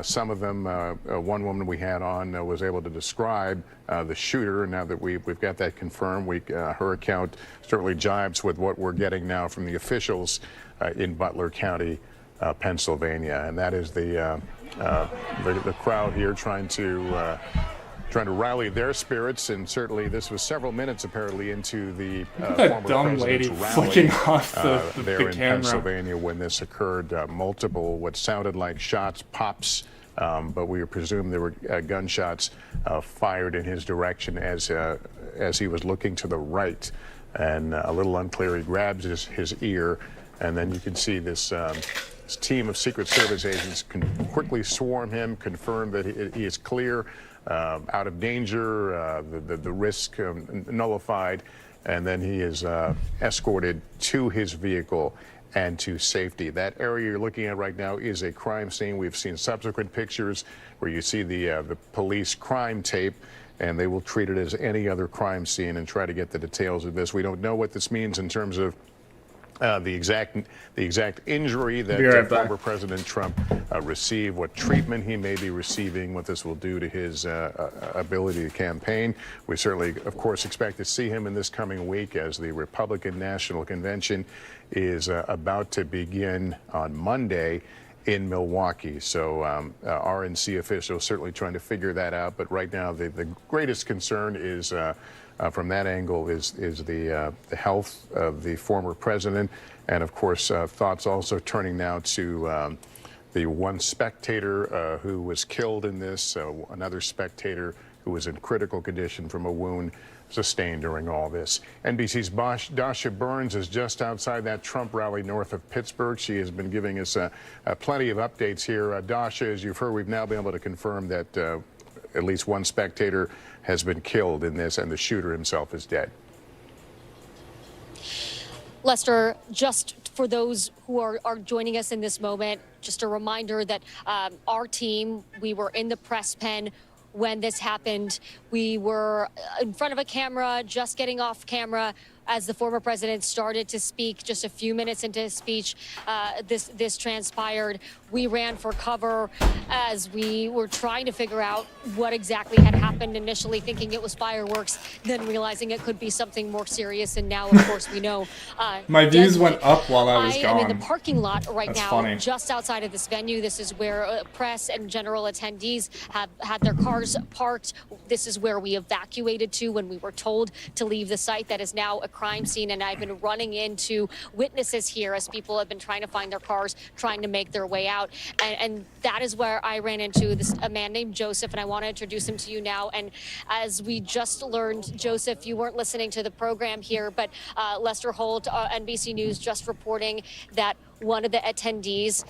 Some of them, one woman we had on was able to describe the shooter. Now that we've got that confirmed, her account certainly jibes with what we're getting now from the officials in Butler County, Pennsylvania, and that is the crowd here trying to rally their spirits. And certainly this was several minutes apparently into the that dumb lady flicking off the there in camera. Pennsylvania when this occurred. Multiple what sounded like shots, pops, but we presume there were gunshots fired in his direction as he was looking to the right, and a little unclear. He grabs his ear, and then you can see this team of Secret Service agents can quickly swarm him, confirm that he is clear, out of danger, the risk nullified, and then he is escorted to his vehicle and to safety. That area you're looking at right now is a crime scene. We've seen subsequent pictures where you see the police crime tape, and they will treat it as any other crime scene and try to get the details of this. We don't know what this means in terms of the exact injury that former President Trump received, what treatment he may be receiving, what this will do to his ability to campaign. We certainly, of course, expect to see him in this coming week as the Republican National Convention is about to begin on Monday in Milwaukee. So RNC officials certainly trying to figure that out. But right now, the greatest concern is from that angle is the health of the former president, and of course thoughts also turning now to the one spectator who was killed in this, another spectator who was in critical condition from a wound sustained during all this. NBC's Dasha Burns is just outside that Trump rally north of Pittsburgh. She has been giving us plenty of updates here. Dasha, as you've heard, we've now been able to confirm that at least one spectator has been killed in this, and the shooter himself is dead. Lester, just for those who are joining us in this moment, just a reminder that our team, we were in the press pen when this happened. We were in front of a camera, just getting off camera as the former president started to speak. Just a few minutes into his speech, this transpired. We ran for cover as we were trying to figure out what exactly had happened, initially thinking it was fireworks, then realizing it could be something more serious. And now, of course, we know. My views went up while I was gone. I am in the parking lot right That's now, funny. just outside of this venue. This is where press and general attendees have had their cars parked. This is where we evacuated to when we were told to leave the site. That is now a crime scene, and I've been running into witnesses here as people have been trying to find their cars, trying to make their way out. And that is where I ran into a man named Joseph, and I want to introduce him to you now. And as we just learned, Joseph, you weren't listening to the program here, but Lester Holt, NBC News, just reporting that one of the attendees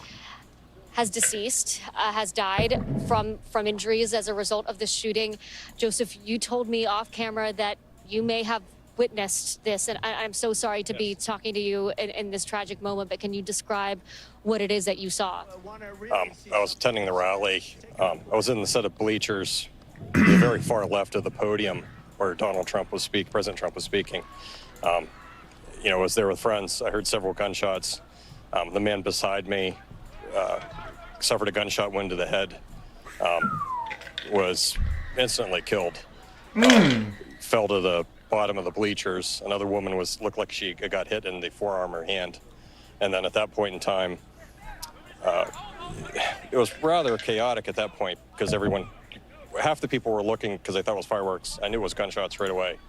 has deceased, has died from injuries as a result of the shooting. Joseph, you told me off camera that you may have witnessed this, and I'm so sorry to be talking to you in this tragic moment, but can you describe what it is that you saw? I was attending the rally. I was in the set of bleachers, the very far left of the podium where President Trump was speaking. You know, I was there with friends. I heard several gunshots. The man beside me suffered a gunshot wound to the head, was instantly killed, fell to the bottom of the bleachers. Another woman looked like she got hit in the forearm or hand. And then at that point in time, it was rather chaotic at that point because half the people were looking because they thought it was fireworks. I knew it was gunshots right away.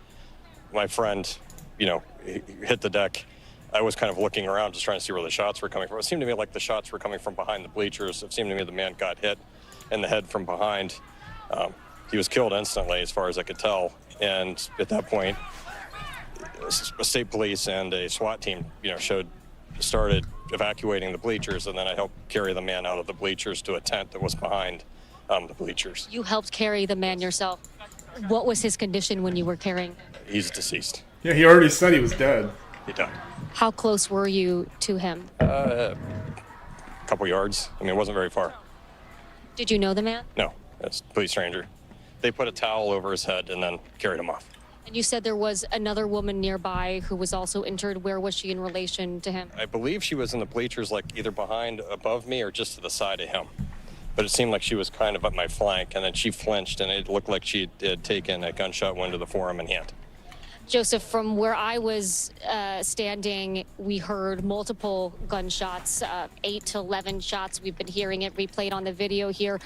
My friend, you know, he hit the deck. I was kind of looking around just trying to see where the shots were coming from. It seemed to me like the shots were coming from behind the bleachers. It seemed to me the man got hit in the head from behind. He was killed instantly, as far as I could tell. And at that point, state police and a SWAT team, you know, started evacuating the bleachers, and then I helped carry the man out of the bleachers to a tent that was behind the bleachers. You helped carry the man yourself. What was his condition when you were carrying him? He's deceased. Yeah, he already said he was dead. He died. How close were you to him? A couple yards. I mean, it wasn't very far. Did you know the man? No, it's a complete stranger. They put a towel over his head and then carried him off. And you said there was another woman nearby who was also injured. Where was she in relation to him? I believe she was in the bleachers, like either behind, above me, or just to the side of him. But it seemed like she was kind of at my flank, and then she flinched, and it looked like she had taken a gunshot wound to the forearm and hand. Joseph, from where I was standing, we heard multiple gunshots, 8 to 11 shots. We've been hearing it replayed on the video here.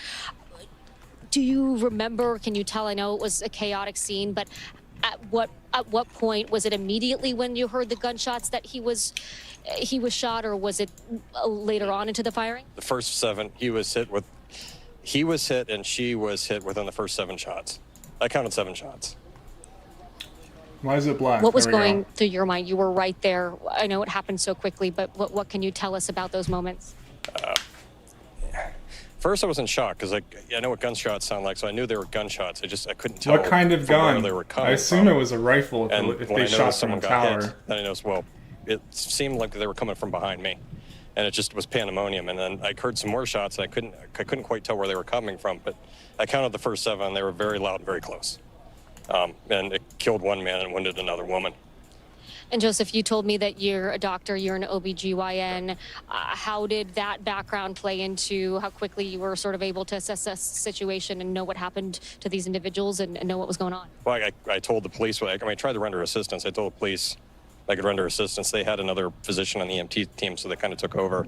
Do you remember, can you tell, I know it was a chaotic scene, but at what point, was it immediately when you heard the gunshots that he was shot, or was it later on into the firing? The first 7, he was hit and she was hit within the first 7 shots. I counted 7 shots. Why is it black? What was going through your mind? You were right there. I know it happened so quickly, but what can you tell us about those moments? First, I was in shock because I know what gunshots sound like, so I knew they were gunshots. I couldn't tell What kind of gun? where they were coming I assume from. it was a rifle if they shot from a tower. Hit, then I noticed, well, it seemed like they were coming from behind me, and it just was pandemonium. And then I heard some more shots, and I couldn't quite tell where they were coming from. But I counted the first 7; they were very loud and very close, and it killed one man and wounded another woman. And Joseph, you told me that you're a doctor, you're an OBGYN. How did that background play into how quickly you were sort of able to assess the situation and know what happened to these individuals and know what was going on? Well, I told the police, I tried to render assistance. I told the police I could render assistance. They had another physician on the EMT team, so they kind of took over.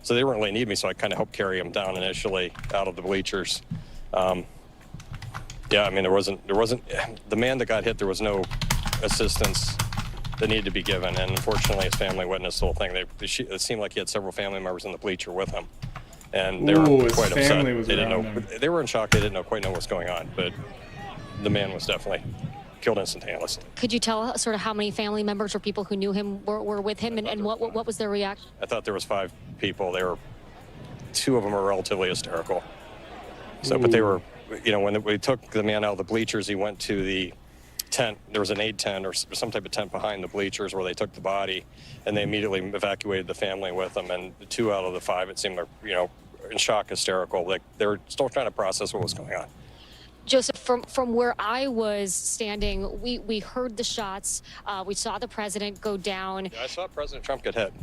So they didn't really need me, so I kind of helped carry them down initially out of the bleachers. Yeah, I mean, there wasn't, the man that got hit, there was no assistance that needed to be given, and unfortunately his family witnessed the whole thing. It seemed like he had several family members in the bleacher with him, and they were quite upset. They didn't know. They were in shock. They didn't quite know what's going on, but the man was definitely killed instantaneously. Could you tell sort of how many family members or people who knew him were with him, and what was their reaction? I thought there was 5 people. 2 of them were relatively hysterical. So, but they were, you know, when we took the man out of the bleachers, he went to the tent. There was an aid tent or some type of tent behind the bleachers where they took the body, and they immediately evacuated the family with them. And 2 out of the 5, it seemed, you know, in shock, hysterical. Like they were still trying to process what was going on. Joseph, from where I was standing, we heard the shots. We saw the president go down. Yeah, I saw President Trump get hit.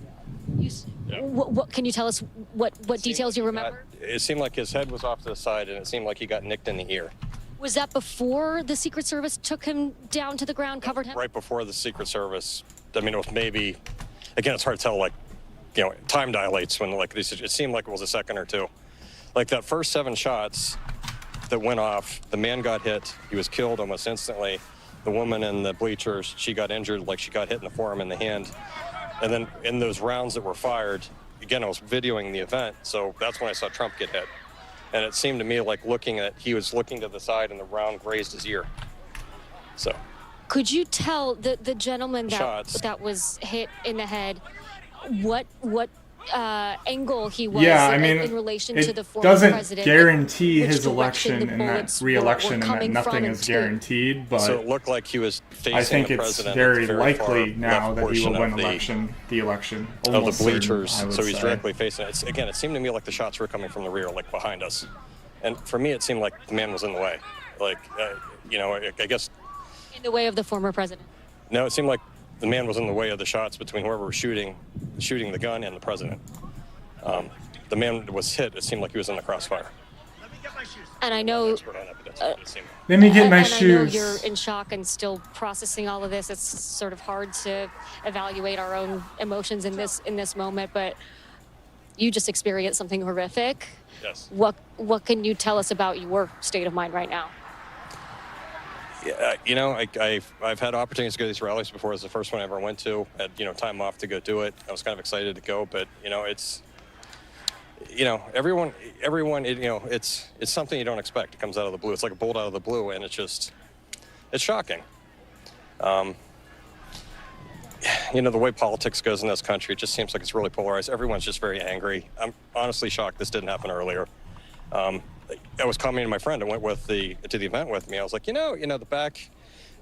What can you tell us? What details you remember? It seemed like his head was off to the side, and it seemed like he got nicked in the ear. Was that before the Secret Service took him down to the ground, covered him? Right before the Secret Service. I mean, it was maybe, again, it's hard to tell, like, you know, time dilates when, like, it seemed like it was a second or 2. Like that first 7 shots that went off, the man got hit. He was killed almost instantly. The woman in the bleachers, she got injured, like she got hit in the forearm and the hand. And then in those rounds that were fired, again, I was videoing the event, so that's when I saw Trump get hit. And it seemed to me like he was looking to the side and the round grazed his ear. So. Could you tell the gentleman that was hit in the head what angle he was in relation to the former president? It doesn't guarantee his election and that re-election, and that nothing is guaranteed, but so it looked like he was facing I think the it's president very likely now that he will win the election. Of the bleachers, certain, so he's directly facing it. Again, it seemed to me like the shots were coming from the rear, like behind us. And for me, it seemed like the man was in the way. Like, you know, I guess... In the way of the former president? No, it seemed like the man was in the way of the shots between whoever was shooting the gun and the president. The man was hit. It seemed like he was in the crossfire. And I know... Let me get my shoes. I know you're in shock and still processing all of this. It's sort of hard to evaluate our own emotions in this moment, but you just experienced something horrific. Yes. What can you tell us about your state of mind right now? Yeah, you know, I've had opportunities to go to these rallies before. It was the first one I ever went to. I had, you know, time off to go do it. I was kind of excited to go, but you know, it's, you know, everyone, you know, it's something you don't expect. It comes out of the blue. It's like a bolt out of the blue, and it's shocking. You know, the way politics goes in this country, it just seems like it's really polarized. Everyone's just very angry. I'm honestly shocked this didn't happen earlier. I was commenting to my friend and went to the event with me. I was like, you know, the back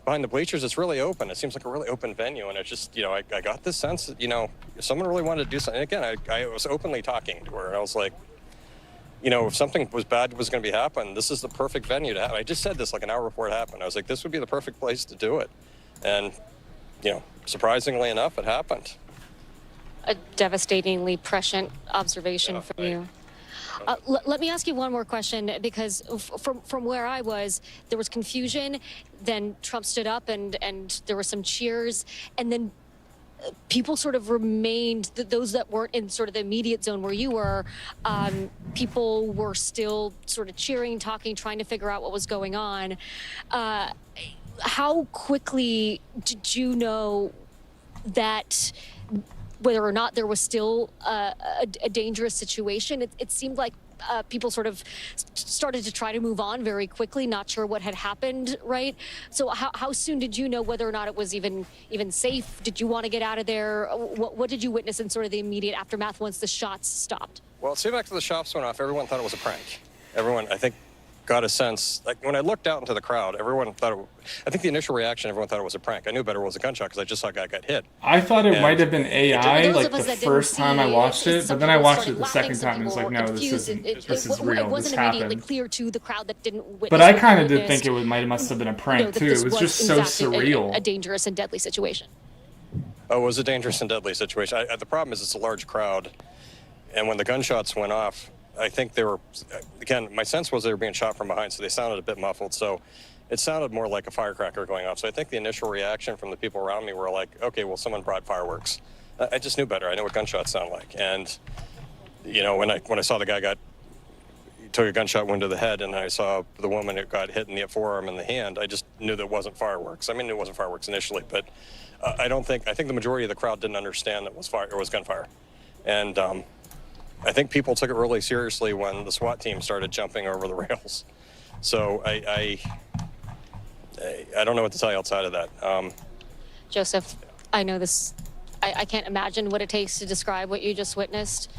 behind the bleachers, it's really open. It seems like a really open venue. And it just, you know, I got this sense that, you know, if someone really wanted to do something, again, I was openly talking to her. And I was like, you know, if something was bad was going to be happening, this is the perfect venue to have. I just said this like an hour before it happened. I was like, this would be the perfect place to do it. And, you know, surprisingly enough, it happened. A devastatingly prescient observation from you. Let me ask you one more question, because from where I was, there was confusion. Then Trump stood up and there were some cheers. And then people sort of remained, those that weren't in sort of the immediate zone where you were, people were still sort of cheering, talking, trying to figure out what was going on. How quickly did you know that whether or not there was still a dangerous situation? It seemed like people sort of started to try to move on very quickly, not sure what had happened, right? So how soon did you know whether or not it was even safe? Did you want to get out of there? What did you witness in sort of the immediate aftermath once the shots stopped? Well, soon after the shots went off, everyone thought it was a prank. Everyone, I think, got a sense, like when I looked out into the crowd, everyone thought I think the initial reaction, everyone thought it was a prank. I knew better it was a gunshot because I just saw a guy get hit. I thought it might have been AI like the first time I watched it, but then I watched it the second time and was like, no, this is real. It wasn't this immediately happened. clear to the crowd that didn't witness. But I kind of did think it must have been a prank too. It was just so surreal. A dangerous and deadly situation. Oh, it was a dangerous and deadly situation. The problem is it's a large crowd, and when the gunshots went off, I think they were, again, my sense was they were being shot from behind, so they sounded a bit muffled. So it sounded more like a firecracker going off. So I think the initial reaction from the people around me were like, okay, well, someone brought fireworks. I just knew better. I know what gunshots sound like. And, you know, when I saw the guy took a gunshot wound to the head, and I saw the woman who got hit in the forearm and the hand, I just knew that it wasn't fireworks. I mean, it wasn't fireworks initially, but I think the majority of the crowd didn't understand that it was gunfire. And, I think people took it really seriously when the SWAT team started jumping over the rails. So I don't know what to tell you outside of that. Joseph, I know this. I can't imagine what it takes to describe what you just witnessed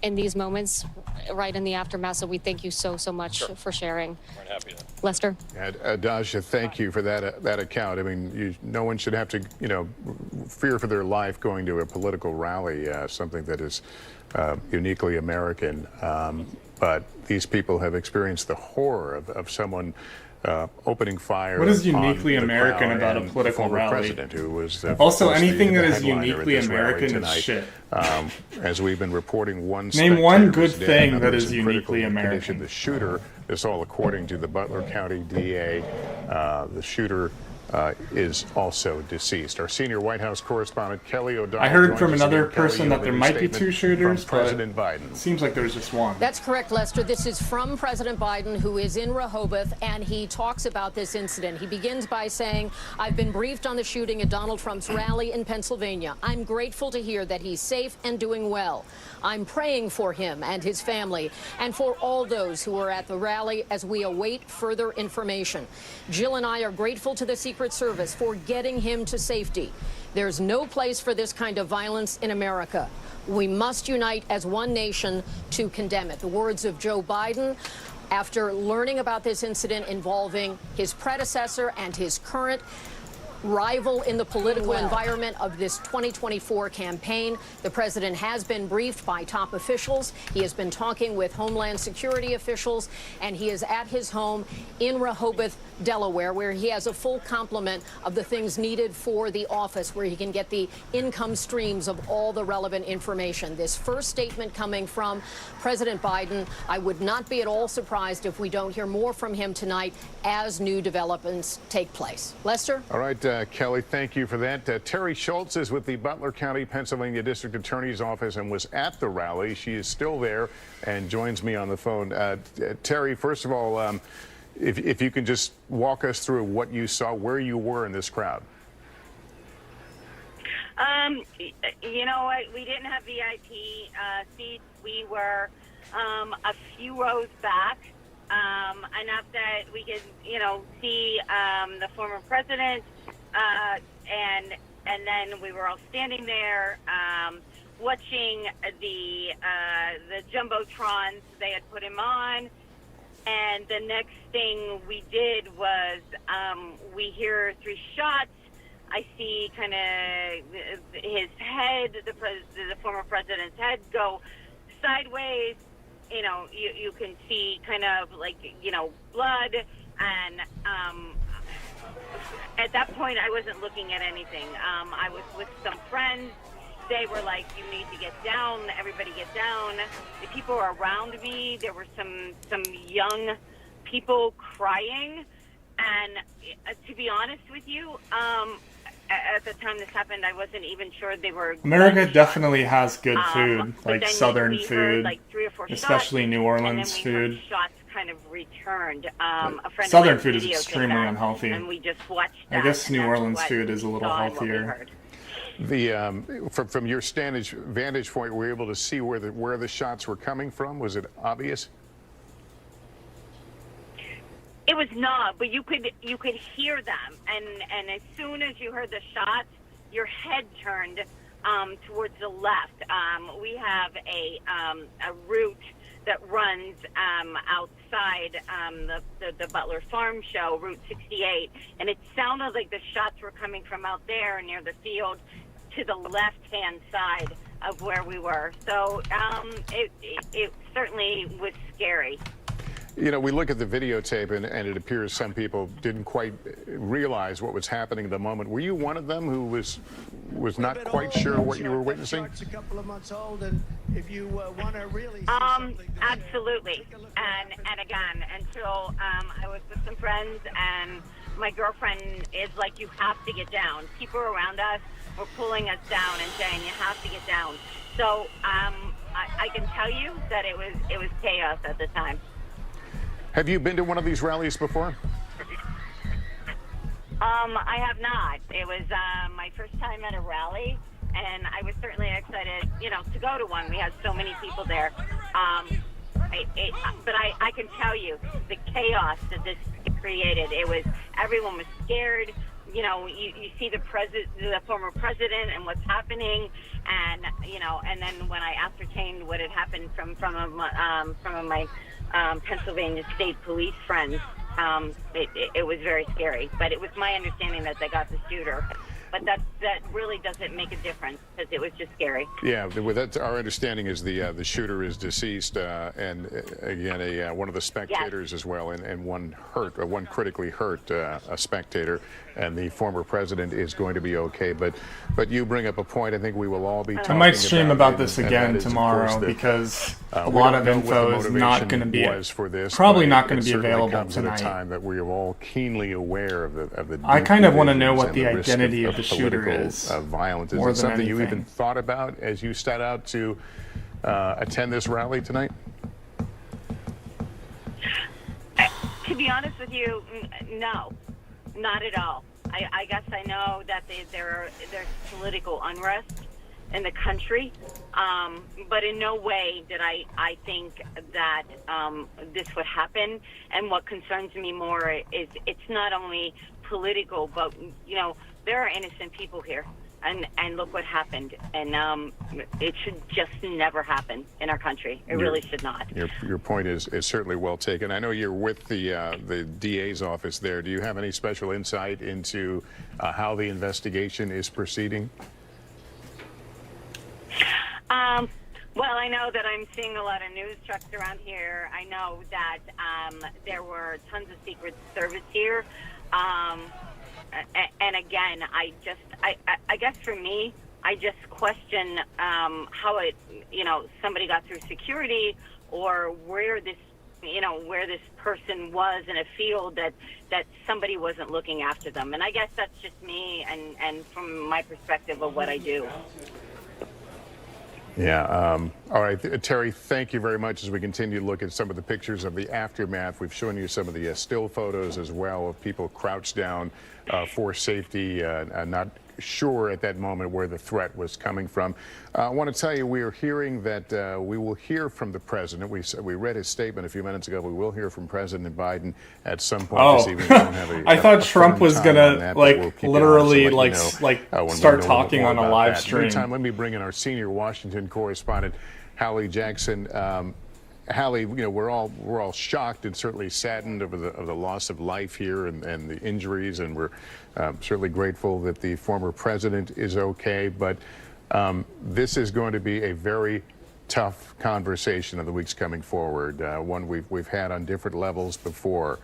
in these moments, right in the aftermath. So we thank you so much for sharing. We're happy to. Lester? Dasha, thank you for that account. I mean, no one should have to, fear for their life going to a political rally, something that is uniquely American. But these people have experienced the horror of someone opening fire. What is uniquely American about a political rally? President who was also anything that is uniquely American is shit. As we've been reporting, name one good thing that is uniquely American. The shooter, this all according to the Butler County DA, the shooter is also deceased. Our senior White House correspondent Kelly O'Donnell. I heard from another person that there might be two shooters, but President Biden. Seems like there's just one. That's correct, Lester. This is from President Biden, who is in Rehoboth, and he talks about this incident. He begins by saying, "I've been briefed on the shooting at Donald Trump's rally in Pennsylvania. I'm grateful to hear that he's safe and doing well. I'm praying for him and his family and for all those who were at the rally as we await further information. Jill and I are grateful to the Secret Service for getting him to safety. There's no place for this kind of violence in America. We must unite as one nation to condemn it." The words of Joe Biden after learning about this incident involving his predecessor and his current rival in the political environment of this 2024 campaign. The president has been briefed by top officials. He has been talking with Homeland Security officials, and he is at his home in Rehoboth, Delaware, where he has a full complement of the things needed for the office, where he can get the income streams of all the relevant information. This first statement coming from President Biden, I would not be at all surprised if we don't hear more from him tonight as new developments take place. Lester? All right, Kelly, thank you for that. Terry Schultz is with the Butler County, Pennsylvania District Attorney's Office and was at the rally. She is still there and joins me on the phone. Terry, first of all, if you can just walk us through what you saw, where you were in this crowd. You know what? We didn't have VIP seats. We were a few rows back, enough that we could, see the former president. And then we were all standing there watching the jumbotrons they had put him on. And the next thing we did was we hear 3 shots. I see kind of his head, the former president's head, go sideways. You can see kind of blood. And at that point, I wasn't looking at anything. I was with some friends. They were like, "You need to get down. Everybody get down." The people around me, there were some young people crying. And to be honest with you, at the time this happened, I wasn't even sure they were. America definitely has good food, like Southern food, heard, like 3 or 4 especially shots, New Orleans and then we food. heard shots kind of returned. A friend Southern of food mine is extremely videotaped that, unhealthy. and we just watched that, I guess and New that's Orleans what food is a we little saw and what we healthier. heard. From your vantage point, were you able to see where the shots were coming from? Was it obvious? It was not, but you could hear them, and as soon as you heard the shots, your head turned towards the left. We have a route that runs outside the Butler Farm Show, Route 68, and it sounded like the shots were coming from out there near the field to the left-hand side of where we were. So it certainly was scary. We look at the videotape, and it appears some people didn't quite realize what was happening at the moment. Were you one of them who was not quite sure what you were witnessing? A couple of months old, and if you want to really see absolutely. And again, until I was with some friends, and my girlfriend is like, "You have to get down." People around us were pulling us down and saying, "You have to get down." So I can tell you that it was chaos at the time. Have you been to one of these rallies before? I have not. It was my first time at a rally, and I was certainly excited, to go to one. We had so many people there. But I can tell you the chaos that this created. Everyone was scared. You know, you see the former president and what's happening, and and then when I ascertained what had happened from my Pennsylvania State Police friends, it was very scary. But it was my understanding that they got the shooter. But that really doesn't make a difference because it was just scary. Yeah, that's our understanding is the shooter is deceased, and again, one of the spectators as well, and one critically hurt, a spectator, and the former president is going to be okay. But you bring up a point. I think we will all be talking I might stream about this and again tomorrow because a lot of info is not going to be probably not going to be available tonight. At a time that we are all keenly aware of the. I kind of want to know what the identity of the shooter is. Violence. Is it something you even thought about as you set out to attend this rally tonight? To be honest with you, no, not at all. I guess I know that there's political unrest in the country, but in no way did I think that this would happen. And what concerns me more is it's not only political, but there are innocent people here, and look what happened. And it should just never happen in our country. It really should not. Your point is certainly well taken. I know you're with the DA's office there. Do you have any special insight into how the investigation is proceeding? Well, I know that I'm seeing a lot of news trucks around here. I know that there were tons of Secret Service here. And again, I guess for me, I just question how somebody got through security, or where this person was in a field that somebody wasn't looking after them. And I guess that's just me and from my perspective of what I do. Yeah. All right, Terry, thank you very much. As we continue to look at some of the pictures of the aftermath, we've shown you some of the still photos as well of people crouched down for safety, not sure at that moment where the threat was coming from. I want to tell you, we are hearing that we will hear from the president. We read his statement a few minutes ago. We will hear from President Biden at some point this evening. I thought Trump was gonna literally start talking on a live stream. Meantime, let me bring in our senior Washington correspondent, Hallie Jackson. Hallie, we're all shocked and certainly saddened over the loss of life here and the injuries, and we're certainly grateful that the former president is okay. But this is going to be a very tough conversation in the weeks coming forward, one we've had on different levels before.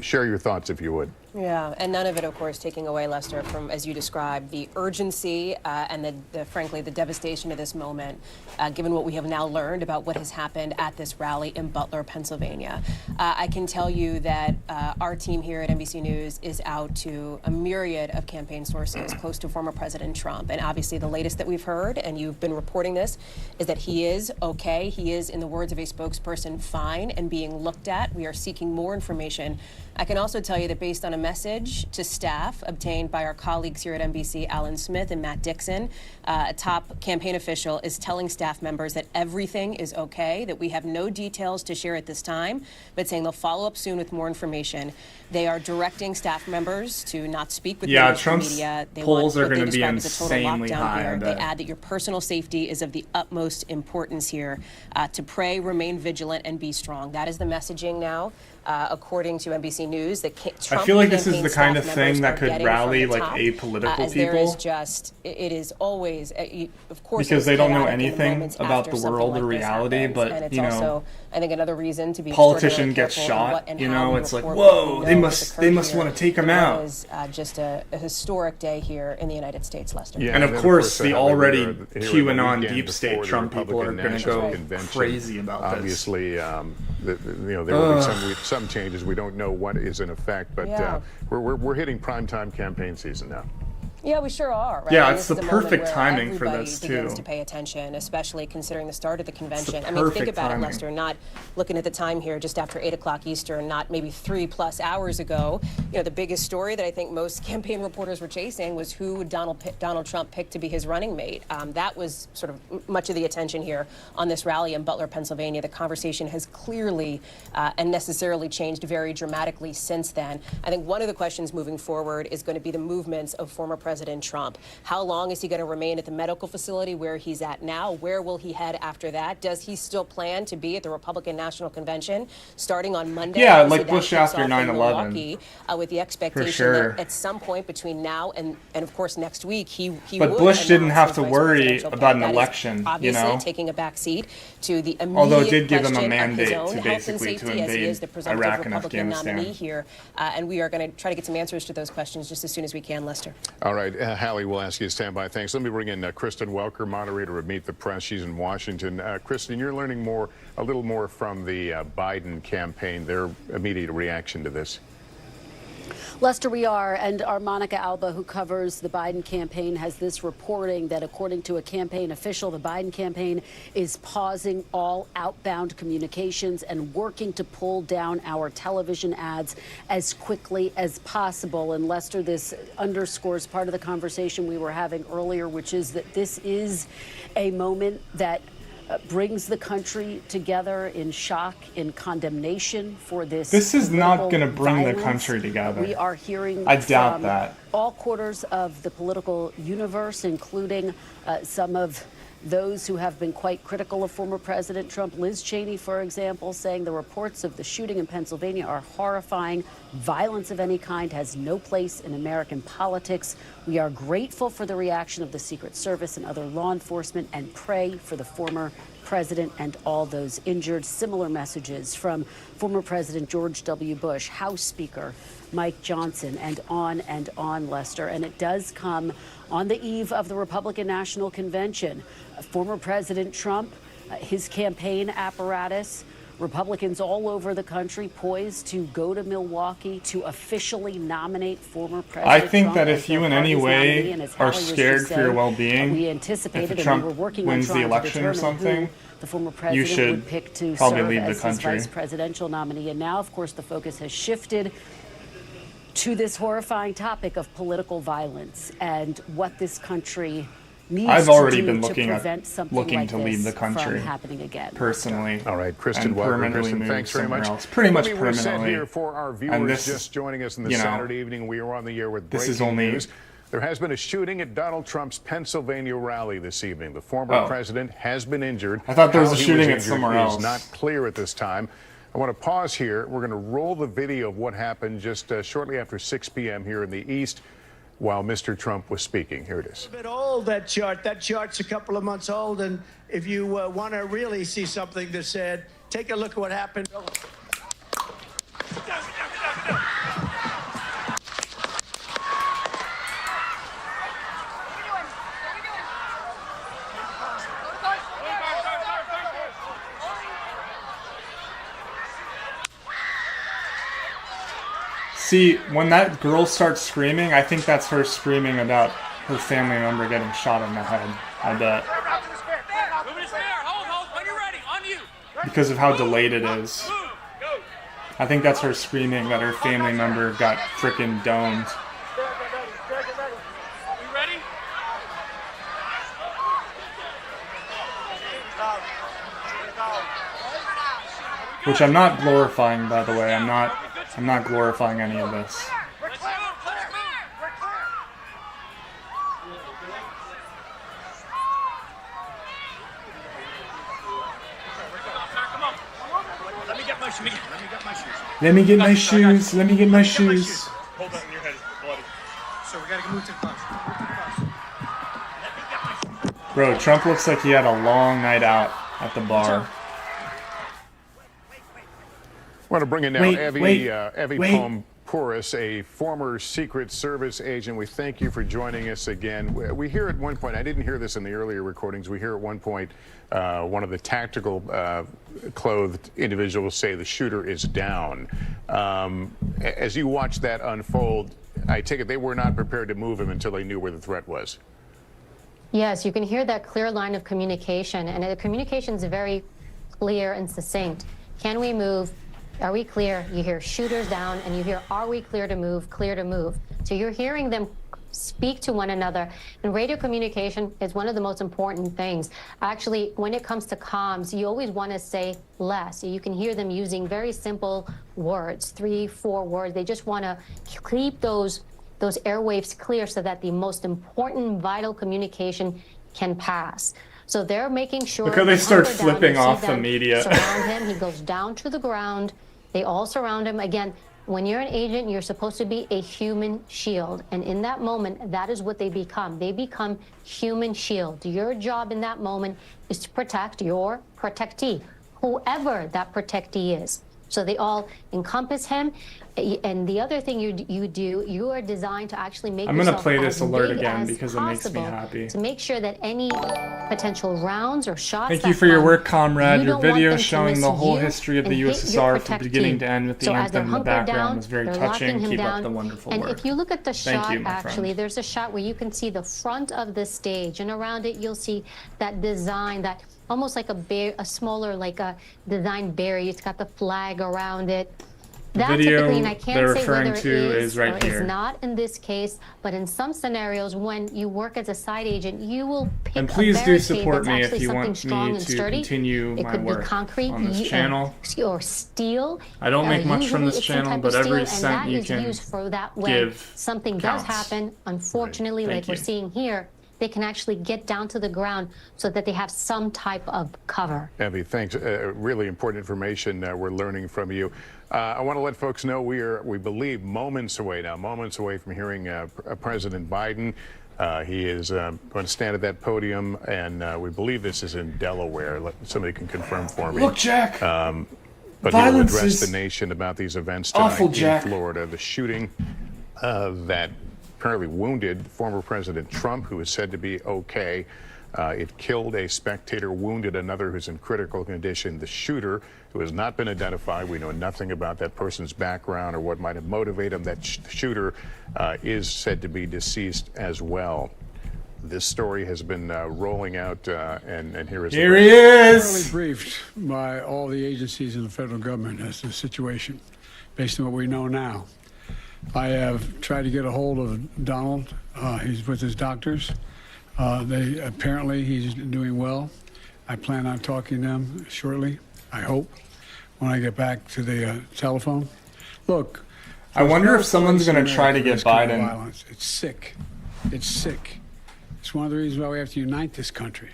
Share your thoughts, if you would. Yeah, and none of it, of course, taking away, Lester, from, as you described, the urgency and frankly, the devastation of this moment, given what we have now learned about what has happened at this rally in Butler, Pennsylvania. I can tell you that our team here at NBC News is out to a myriad of campaign sources close to former President Trump. And obviously, the latest that we've heard, and you've been reporting this, is that he is okay. He is, in the words of a spokesperson, fine and being looked at. We are seeking more information. I can also tell you that based on a message to staff obtained by our colleagues here at NBC, Alan Smith and Matt Dixon, a top campaign official is telling staff members that everything is okay, that we have no details to share at this time, but saying they'll follow up soon with more information. They are directing staff members to not speak with Trump's media. They polls want are going to be insanely high. Here. They add that your personal safety is of the utmost importance here. To pray, remain vigilant, and be strong. That is the messaging now. According to NBC News, that Trump I feel like this is the kind of thing that could rally apolitical people. It is always, of course, because they don't know anything about the world or reality. Happens, but and it's also, I think, another reason to be politician gets shot. It's like, whoa, they must want to take him out. It was just a historic day here in the United States, Lester. Yeah, and of course, the already QAnon deep state Trump people are going to go crazy about this. Obviously, there will be some changes. We don't know what is in effect, but we're hitting primetime campaign season now. Yeah, we sure are. Right? Yeah, And it's this the is a moment perfect where timing for everybody this, begins too. to pay attention, especially considering the start of the convention. I mean, think perfect about timing. it, Lester. Not looking at the time here, just after 8 o'clock Eastern, not maybe 3+ hours ago. You know, the biggest story that I think most campaign reporters were chasing was who Donald Trump picked to be his running mate. That was sort of much of the attention here on this rally in Butler, Pennsylvania. The conversation has clearly and necessarily changed very dramatically since then. I think one of the questions moving forward is going to be the movements of former President Trump. How long is he going to remain at the medical facility where he's at now? Where will he head after that? Does he still plan to be at the Republican National Convention starting on Monday? Yeah, Obviously, like that Bush kicks after off in 9/11. Milwaukee, with the expectation sure. that at some point between now and of course next week he But would Bush didn't announce have his to vice worry presidential about an pick. That is election, you obviously know? taking a back seat to the immediate Although it did give him a question of mandate his own to health and basically to safety as he invade is the presumptive Iraq and Republican Afghanistan. nominee here, and we are going to try to get some answers to those questions just as soon as we can, Lester. All right, Hallie, we'll ask you to stand by. Thanks. Let me bring in Kristen Welker, moderator of Meet the Press. She's in Washington. Kristen, you're learning a little more from the Biden campaign, their immediate reaction to this. Lester, we are, and our Monica Alba, who covers the Biden campaign, has this reporting that according to a campaign official, the Biden campaign is pausing all outbound communications and working to pull down our television ads as quickly as possible. And Lester, this underscores part of the conversation we were having earlier, which is that this is a moment that brings the country together in shock, in condemnation for this. This is not political going to bring the violence. country together. We are hearing I doubt from that. all quarters of the political universe, including some of those who have been quite critical of former President Trump. Liz Cheney, for example, saying the reports of the shooting in Pennsylvania are horrifying. Violence of any kind has no place in American politics. We are grateful for the reaction of the Secret Service and other law enforcement and pray for the former president and all those injured. Similar messages from former President George W. Bush, House Speaker Mike Johnson, and on, Lester. And it does come on the eve of the Republican National Convention. Former President Trump, his campaign apparatus, Republicans all over the country poised to go to Milwaukee to officially nominate former President I think Trump that as if you their in any party's way nominee. And as are Hallie was scared just for your saying, well-being, we if anticipated Trump and we were working wins on the trying election to or determine something, who the former you president should would pick to probably serve leave the as his country. vice presidential nominee. And now, of course, the focus has shifted to this horrifying topic of political violence and what this country needs I've to already do been to looking prevent something like to leave this the country from happening again. personally. All right, Kristen and Welker. permanently Kristen, move thanks very somewhere much. else. Pretty much Let me reset permanently. here for our And viewers this, just joining us on the you know, Saturday evening. We are on the air with this breaking is only news. There has been a shooting at Donald Trump's Pennsylvania rally this evening. The former president has been injured. I thought there was How a he shooting at injured somewhere is else. not clear at this time. I want to pause here. We're going to roll the video of what happened just shortly after 6 p.m. here in the East while Mr. Trump was speaking. Here it is. A bit old, that chart. That chart's a couple of months old, and if you want to really see something that's said, take a look at what happened. See, when that girl starts screaming, I think that's her screaming about her family member getting shot in the head. I bet. Because of how delayed it is. I think that's her screaming that her family member got frickin' domed. Which I'm not glorifying, by the way. I'm not glorifying any of this. Let me get my shoes. Let me get my shoes. Let me get my shoes. Hold that in your head, bloody. So we gotta move to the bus. Bro, Trump looks like he had a long night out at the bar. I want to bring in now Evie Poorus, a former Secret Service agent. We thank you for joining us again. We hear at one point, I didn't hear this in the earlier recordings, we hear at one point one of the tactical clothed individuals say the shooter is down. As you watch that unfold, I take it they were not prepared to move him until they knew where the threat was. Yes, you can hear that clear line of communication, and the communication is very clear and succinct. Can we move? Are we clear? You hear shooters down, and you hear, are we clear to move? Clear to move. So you're hearing them speak to one another. And radio communication is one of the most important things. Actually, when it comes to comms, you always want to say less. You can hear them using very simple words, 3, 4 words. They just want to keep those airwaves clear so that the most important, vital communication can pass. So they're making sure. Look how they start flipping off the media. Surround him. He goes down to the ground. They all surround him. Again, when you're an agent, you're supposed to be a human shield. And in that moment, that is what they become. They become human shield. Your job in that moment is to protect your protectee, whoever that protectee is. So they all encompass him. And the other thing you do, you are designed to actually make I'm yourself going to play this alert big again as because it makes me possible happy. to make sure that any potential rounds or shots Thank that you for your come, work, comrade. you Your don't want video them to showing miss the whole you history of the and hit your USSR from beginning to end with the So as they're anthem in the hunkered background down, was very they're touching. locking him Keep down. up the wonderful And work. if you look at the Thank shot, you, my actually, friend. there's a shot where you can see the front of the stage, and around it you'll see that design, that almost like a smaller, like a design berry. It's got the flag around it. That video typically, and I can't they're say referring whether it to is is right or here. is not in this case, but in some scenarios, when you work as a side agent, you will pick And a please do barricade support that's me if actually you something want strong me and to sturdy. continue It my could be work concrete on this channel. or steel. I don't make much from Usually this it's some channel, type but of every steel, cent and that you is can used for that when give something counts. does happen. Unfortunately, Right. like Thank we're you. seeing here, they can actually get down to the ground so that they have some type of cover. Evie, thanks. Really important information we're learning from you. I want to let folks know we believe, moments away from hearing President Biden. He is going to stand at that podium, and we believe this is in Delaware. Somebody can confirm for me. Look, Jack. But he will Violence address is the nation about these events tonight awful, in Jack. Florida. The shooting that apparently wounded former President Trump, who is said to be okay. It killed a spectator, wounded another who's in critical condition. The shooter, who has not been identified, we know nothing about that person's background or what might have motivated him. That shooter is said to be deceased as well. This story has been rolling out, and here is Here he is. Thoroughly briefed by all the agencies in the federal government as to the situation, based on what we know now. I have tried to get a hold of Donald. He's with his doctors. Apparently he's doing well. I plan on talking to them shortly, I hope, when I get back to the telephone. Look, I wonder if someone's going to try to get Biden. Violence. It's sick. It's sick. It's one of the reasons why we have to unite this country.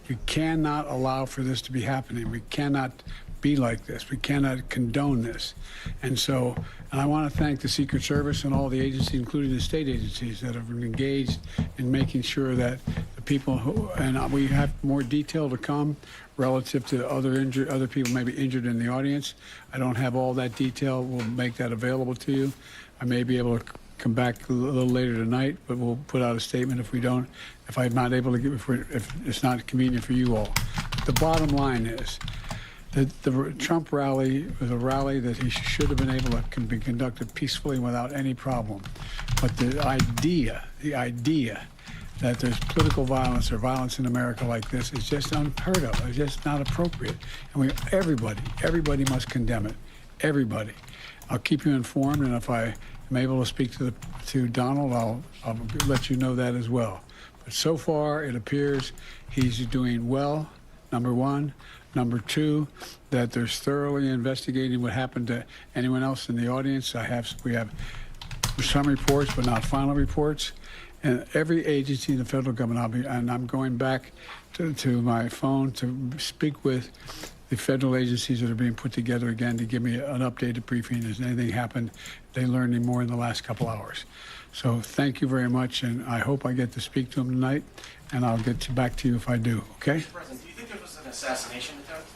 We cannot allow for this to be happening. We cannot be like this. We cannot condone this. And I want to thank the Secret Service and all the agencies, including the state agencies, that have been engaged in making sure that the people and we have more detail to come relative to other people maybe injured in the audience. I don't have all that detail. We'll make that available to you. I may be able to come back a little later tonight, but we'll put out a statement if I'm not able to if it's not convenient for you all. The bottom line is that the Trump rally was a rally that he should have been able to be conducted peacefully without any problem. But the idea that there's political violence or violence in America like this is just unheard of. It's just not appropriate. And everybody must condemn it. Everybody. I'll keep you informed, and if I am able to speak to Donald, I'll let you know that as well. But so far, it appears he's doing well, number one. Number two, that there's thoroughly investigating what happened to anyone else in the audience. We have some reports, but not final reports. And every agency in the federal government, I'm going back to my phone to speak with the federal agencies that are being put together again to give me an updated briefing. Has anything happened? They learned any more in the last couple hours. So thank you very much, and I hope I get to speak to them tonight, and I'll get back to you if I do, okay? Mr. President, do you think there was an assassination attempt?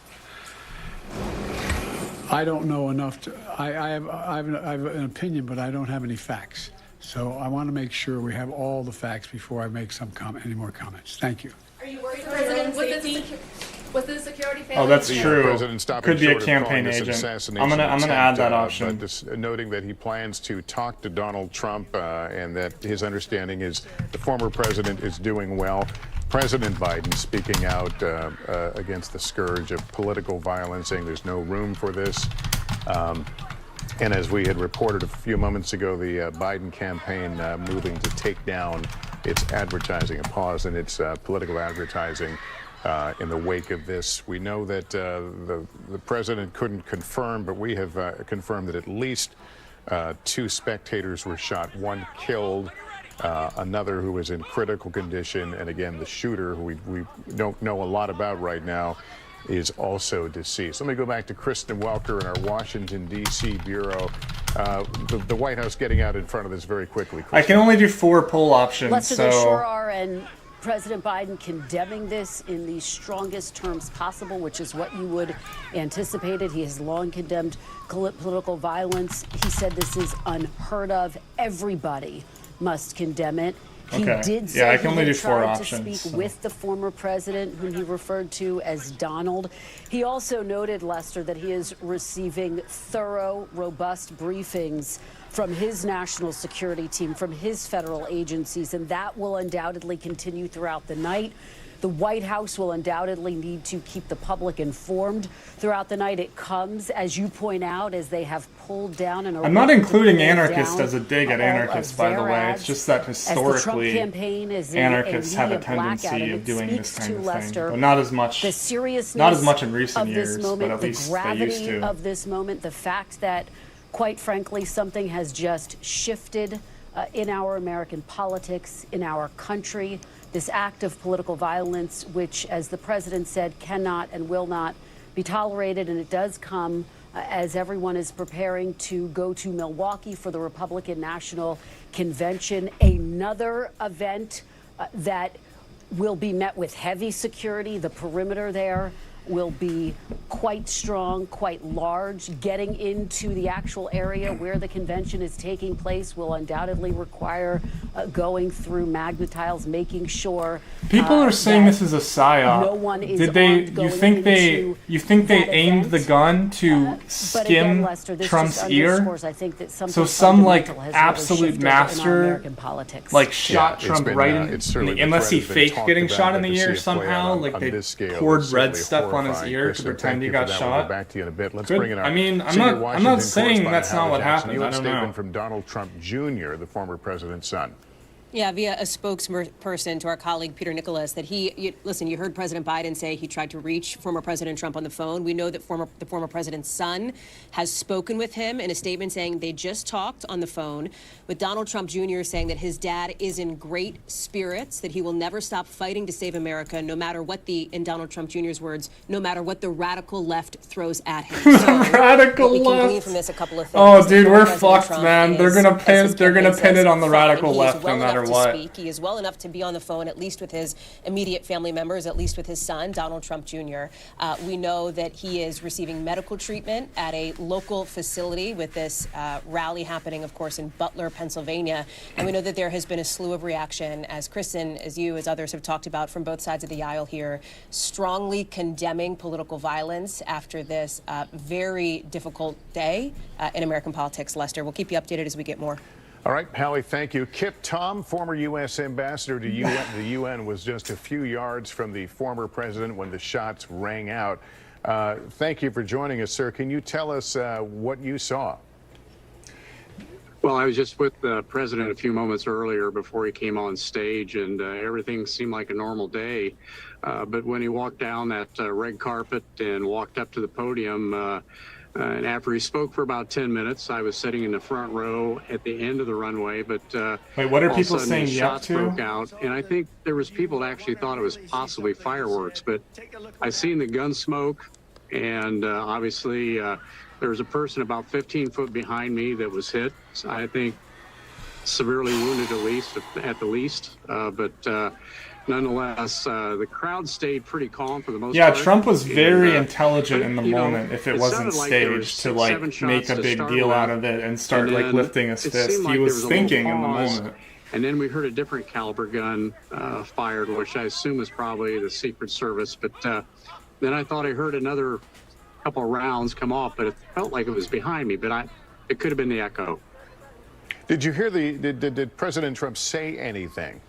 I don't know enough to, I have an opinion, but I don't have any facts. So I want to make sure we have all the facts before I make any more comments. Thank you. Are you worried, President, with this? Was the security Oh, that's The true. president stopping Could be a short of calling campaign this an agent. assassination I'm gonna add that option. But just noting that he plans to talk to Donald Trump and that his understanding is the former president is doing well. President Biden speaking out against the scourge of political violence, saying there's no room for this. And as we had reported a few moments ago, the Biden campaign moving to take down its advertising, a pause in its political advertising in the wake of this. We know that the president couldn't confirm, but we have confirmed that at least 2 spectators were shot, 1 killed, another who was in critical condition, and again, the shooter, who we don't know a lot about right now, is also deceased. Let me go back to Kristen Welker in our Washington, D.C. bureau. The White House getting out in front of this very quickly. Kristen. I can only do 4 poll options, Lester, so... there sure are, and President Biden condemning this in the strongest terms possible, which is what you would anticipate it. He has long condemned political violence. He said this is unheard of. Everybody must condemn it. He did say he had tried to speak with the former president, whom he referred to as Donald. He also noted, Lester, that he is receiving thorough, robust briefings from his national security team, from his federal agencies, and that will undoubtedly continue throughout the night. The White House will undoubtedly need to keep the public informed throughout the night. It comes, as you point out, as they have pulled down and I'm not including anarchist as a dig at anarchists, by the way. It's just that historically anarchists have a tendency of doing this kind of thing, but not as much. The seriousness not as much in recent of this years, moment, but at least the they used gravity to. of this moment, the fact that, quite frankly, something has just shifted in our American politics, in our country. This act of political violence, which, as the president said, cannot and will not be tolerated. And it does come as everyone is preparing to go to Milwaukee for the Republican National Convention, another event that will be met with heavy security. The perimeter there will be quite strong, quite large. Getting into the actual area where the convention is taking place will undoubtedly require going through magnetiles, making sure people are saying this is a psyop. No one is Did they? armed You think going they aimed the gun to but again, skim Lester, this Trump's just ear? underscores, I think, that So something some like fundamental has really absolute shifted in our master American politics. like shot Yeah, Trump it's been, right it's in certainly the unless he threat has been faked talked getting about, shot in but the to see ear it play somehow, out like on they this scale poured is red certainly stuff on his horrifying. ear to Kristen, pretend thank he you got for that. We'll shot. go back to you in a bit. Let's Good. bring in our I mean, I'm senior not Washington saying that's not correspondent, what Howard Jackson. happened. You I have a don't statement know. from Donald Trump Jr., the former president's son. Yeah, via a spokesperson to our colleague Peter Nicholas, that listen, you heard President Biden say he tried to reach former President Trump on the phone. We know that the former president's son has spoken with him in a statement saying they just talked on the phone, with Donald Trump Jr. saying that his dad is in great spirits, that he will never stop fighting to save America, no matter what in Donald Trump Jr.'s words, no matter what the radical left throws at him. So Radical we can left. glean from this a couple of things. Oh, dude, we're President fucked, Trump man. They're gonna pin it on the radical left no matter what. He is well enough to be on the phone, at least with his immediate family members, at least with his son, Donald Trump Jr. We know that he is receiving medical treatment at a local facility with this rally happening, of course, in Butler, Pennsylvania. And we know that there has been a slew of reaction, as Kristen, as you, as others have talked about from both sides of the aisle here, strongly condemning political violence after this very difficult day in American politics. Lester, we'll keep you updated as we get more. All right, Hallie, thank you. Kip Tom, former U.S. ambassador to the UN, was just a few yards from the former president when the shots rang out. Thank you for joining us, sir. Can you tell us what you saw? Well, I was just with the president a few moments earlier before he came on stage, and everything seemed like a normal day. But when he walked down that red carpet and walked up to the podium, and after he spoke for about 10 minutes, I was sitting in the front row at the end of the runway. But wait, what are all people of a sudden, saying? shots Yep to? broke out, and I think there was people that actually thought it was possibly fireworks. But I seen the gun smoke, and obviously there was a person about 15 foot behind me that was hit. So I think severely wounded at the least. But nonetheless, the crowd stayed pretty calm for the most part. Yeah, Trump was very And, intelligent but, in the you know, moment if it it wasn't sounded like there was staged to like 7 make shots a to big start deal with, out of it and start and like then lifting his it fist. seemed like He there was a little thinking in the pause, moment. And then we heard a different caliber gun fired, which I assume is probably the Secret Service. But then I thought I heard another couple of rounds come off, but it felt like it was behind me, but it could have been the echo. Did you hear did President Trump say anything?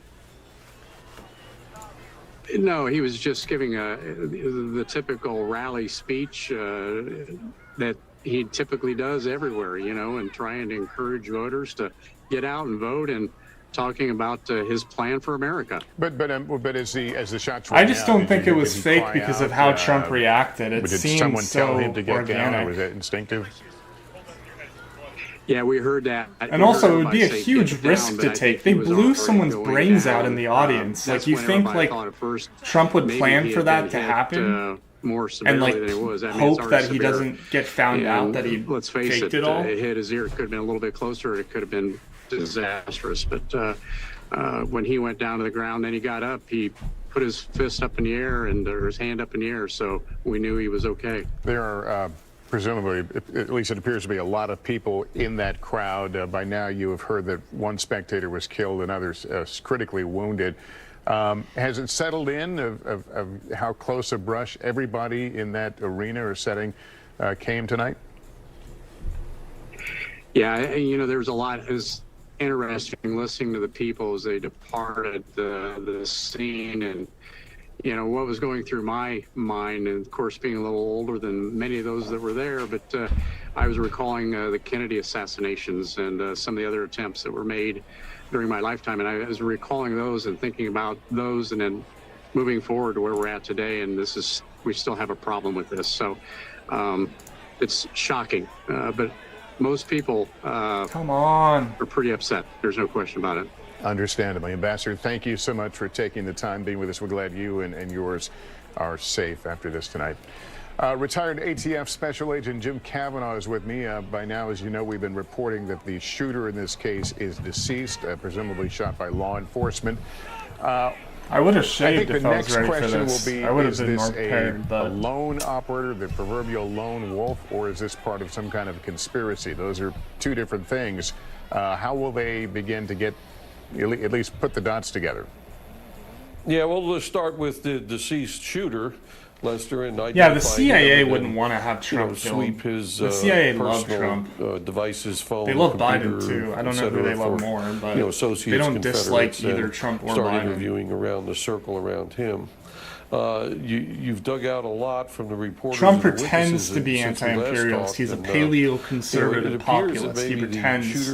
No, he was just giving the typical rally speech that he typically does everywhere, and trying to encourage voters to get out and vote and talking about his plan for America. But as the shots I just don't think it was fake because of how Trump reacted. It did seemed someone so tell him to get down, or organic. was it instinctive? Yeah, we heard that. And also, it would be a huge risk to take. They blew someone's brains out in the audience. Like, you think, like, Trump would plan for that to happen? More and, severely like, than it was. I mean, hope that he doesn't get found out that he let's face faked it, it all? it hit his ear. It could have been a little bit closer. It could have been disastrous. But when he went down to the ground, then he got up. He put his fist up in the air or his hand up in the air, so we knew he was okay. There are presumably, at least it appears to be, a lot of people in that crowd. By now, you have heard that one spectator was killed and others critically wounded. Has it settled in of how close a brush everybody in that arena or setting came tonight? Yeah, there was a lot. It was interesting listening to the people as they departed the scene, and what was going through my mind, and of course being a little older than many of those that were there, but I was recalling the Kennedy assassinations and some of the other attempts that were made during my lifetime, and I was recalling those and thinking about those, and then moving forward to where we're at today, and we still have a problem with this. So it's shocking, but most people come on, are pretty upset. There's no question about it. Understandably. Ambassador, thank you so much for taking the time being with us. We're glad you and yours are safe after this tonight. Retired ATF Special Agent Jim Kavanaugh is with me. By now, as you know, we've been reporting that the shooter in this case is deceased, presumably shot by law enforcement. I would have shaved I think if the I next was ready for question this. will be, I would have is been this more prepared, a lone operator, the proverbial lone wolf, or is this part of some kind of conspiracy? Those are two different things. How will they begin to get, at least put the dots together? Yeah, well, let's start with the deceased shooter, Lester, and yeah, the CIA wouldn't want to have Trump sweep his the CIA loved personal Trump. Devices, phone, they love computer, Biden too. I don't know who they love more, but associates, they don't dislike either Trump or start Biden. interviewing around the circle around him. You've dug out a lot from the reporters. Trump pretends to be anti-imperialist. He's a paleo-conservative populist. He pretends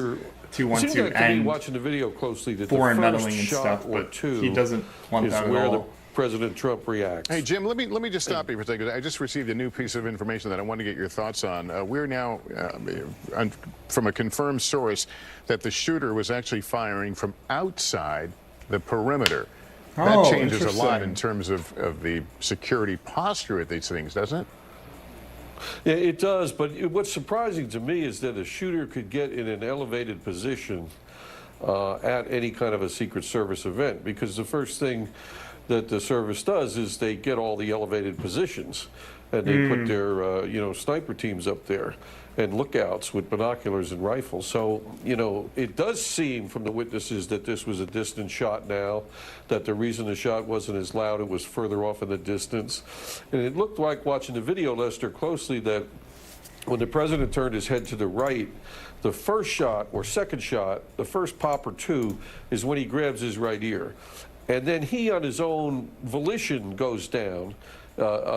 to want to end watching the video closely that foreign the first meddling and shot stuff, or but two he doesn't want is that at where all. President Trump reacts. Hey, Jim, let me just stop you for a second. I just received a new piece of information that I want to get your thoughts on. We're now, from a confirmed source, that the shooter was actually firing from outside the perimeter. That changes a lot in terms of the security posture at these things, doesn't it? Yeah, it does. But what's surprising to me is that a shooter could get in an elevated position at any kind of a Secret Service event, because the first thing that the service does is they get all the elevated positions, and they put their sniper teams up there and lookouts with binoculars and rifles. So it does seem from the witnesses that this was a distant shot now, that the reason the shot wasn't as loud, it was further off in the distance. And it looked like, watching the video, Lester, closely, that when the president turned his head to the right, the first shot or second shot, the first pop or two, is when he grabs his right ear. And then he, on his own volition, goes down,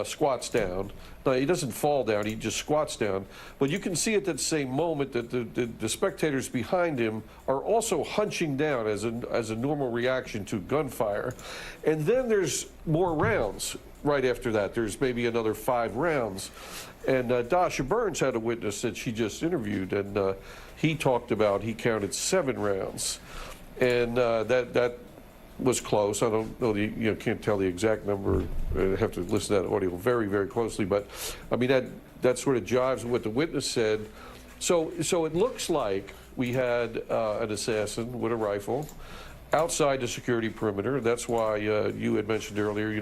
squats down. No, he doesn't fall down, he just squats down. But you can see at that same moment that the spectators behind him are also hunching down as a normal reaction to gunfire. And then there's more rounds right after that. There's maybe another 5 rounds. And Dasha Burns had a witness that she just interviewed, and he talked about he counted 7 rounds. And that was close. I don't know, can't tell the exact number. I have to listen to that audio very, very closely. But I mean, that sort of jives with what the witness said. So it looks like we had an assassin with a rifle outside the security perimeter. That's why you had mentioned earlier,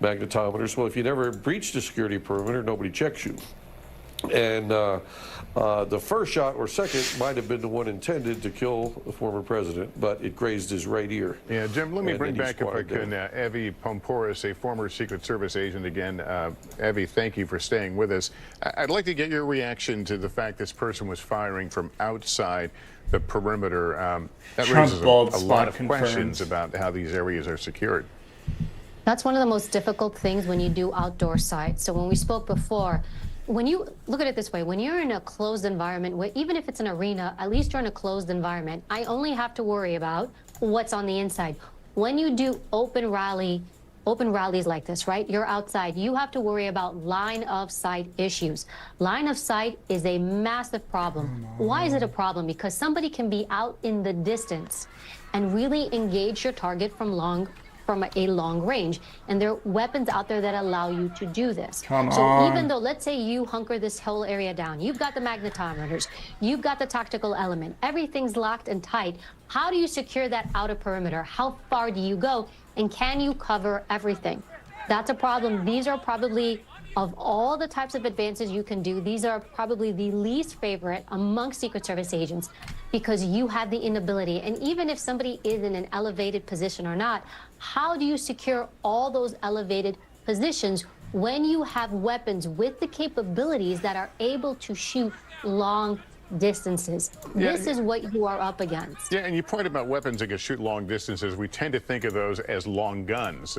magnetometers. Well, if you never breach the security perimeter, nobody checks you. And the first shot or second might have been the one intended to kill the former president, but it grazed his right ear. Yeah, Jim, let me bring back, if I can, can, Evie Poorus, a former Secret Service agent again. Evie, thank you for staying with us. I'd like to get your reaction to the fact this person was firing from outside the perimeter. That raises a lot of questions about how these areas are secured. That's one of the most difficult things when you do outdoor sites. So when we spoke before, when you look at it this way, when you're in a closed environment, where even if it's an arena, at least you're in a closed environment. I only have to worry about what's on the inside. When you do open rallies like this, right? You're outside. You have to worry about line of sight issues. Line of sight is a massive problem. Why is it a problem? Because somebody can be out in the distance and really engage your target from a long range, and there are weapons out there that allow you to do this. So even though, let's say you hunker this whole area down, you've got the magnetometers, you've got the tactical element, everything's locked and tight, how do you secure that outer perimeter? How far do you go, and can you cover everything? That's a problem. These are probably, of all the types of advances you can do, these are probably the least favorite amongst Secret Service agents, because you have the inability. And even if somebody is in an elevated position or not, how do you secure all those elevated positions when you have weapons with the capabilities that are able to shoot long distances? This is what you are up against. Yeah, and you point about weapons that can shoot long distances. We tend to think of those as long guns,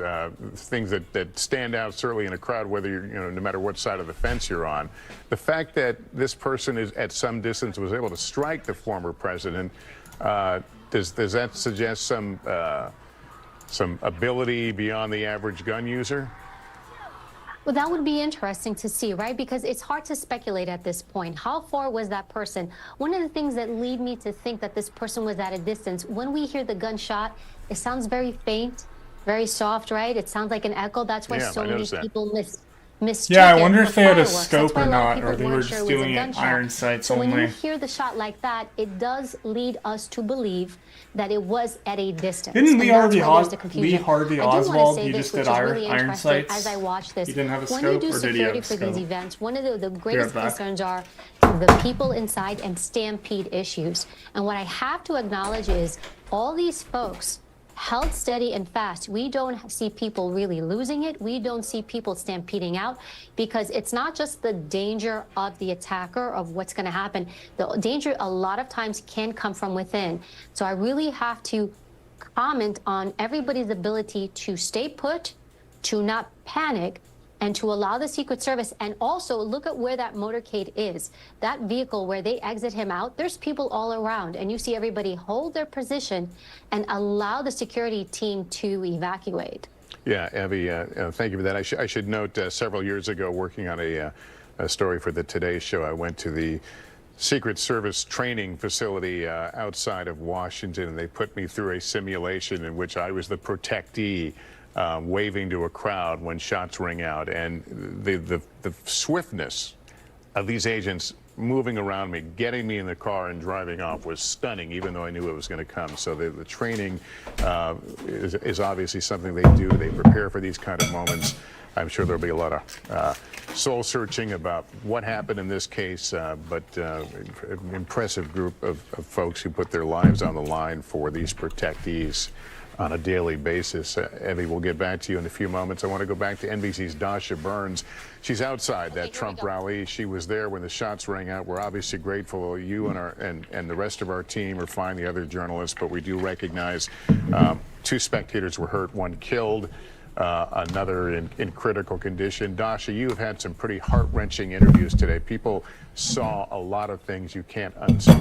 things that stand out certainly in a crowd, whether you're, no matter what side of the fence you're on. The fact that this person is at some distance was able to strike the former president, does that suggest some ability beyond the average gun user? Well, that would be interesting to see, right? Because it's hard to speculate at this point. How far was that person? One of the things that lead me to think that this person was at a distance, when we hear the gunshot, it sounds very faint, very soft, right? It sounds like an echo. That's why so many people mistook I wonder if they had a fireworks. scope or not, or they weren't were sure just it was a doing it gunshot. iron sights So only. when you hear the shot like that, it does lead us to believe that it was at a distance. Didn't Lee Harvey Oswald, he just did iron sights? As I watch this, He didn't have a when scope, you do or did he have security a for these scope? events, one of the greatest concerns are the people inside and stampede issues. And what I have to acknowledge is all these folks held steady and fast. We don't see people really losing it. We don't see people stampeding out, because it's not just the danger of the attacker, of what's going to happen. The danger a lot of times can come from within. So I really have to comment on everybody's ability to stay put, to not panic, and to allow the Secret Service, and also look at where that motorcade is. That vehicle where they exit him out, there's people all around, and you see everybody hold their position and allow the security team to evacuate. Yeah, Evie, thank you for that. I should note, several years ago, working on a story for the Today Show, I went to the Secret Service training facility outside of Washington, and they put me through a simulation in which I was the protectee, waving to a crowd when shots ring out. And the swiftness of these agents moving around me, getting me in the car and driving off was stunning, even though I knew it was going to come. So the training is obviously something they do. They prepare for these kind of moments. I'm sure there'll be a lot of soul searching about what happened in this case, but an impressive group of folks who put their lives on the line for these protectees on a daily basis. Evie, we'll get back to you in a few moments. I want to go back to NBC's Dasha Burns. She's outside that Trump rally. She was there when the shots rang out. We're obviously grateful. You and the rest of our team are fine, the other journalists, but we do recognize 2 spectators were hurt, 1 killed, another in critical condition. Dasha, you have had some pretty heart-wrenching interviews today. People saw a lot of things you can't unsee.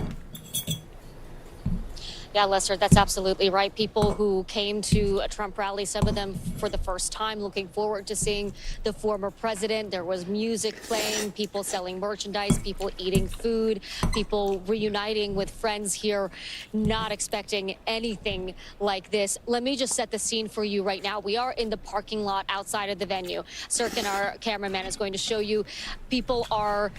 Yeah, Lester, that's absolutely right. People who came to a Trump rally, some of them for the first time, looking forward to seeing the former president. There was music playing, people selling merchandise, people eating food, people reuniting with friends here, not expecting anything like this. Let me just set the scene for you right now. We are in the parking lot outside of the venue. Sirkin, our cameraman, is going to show you. People are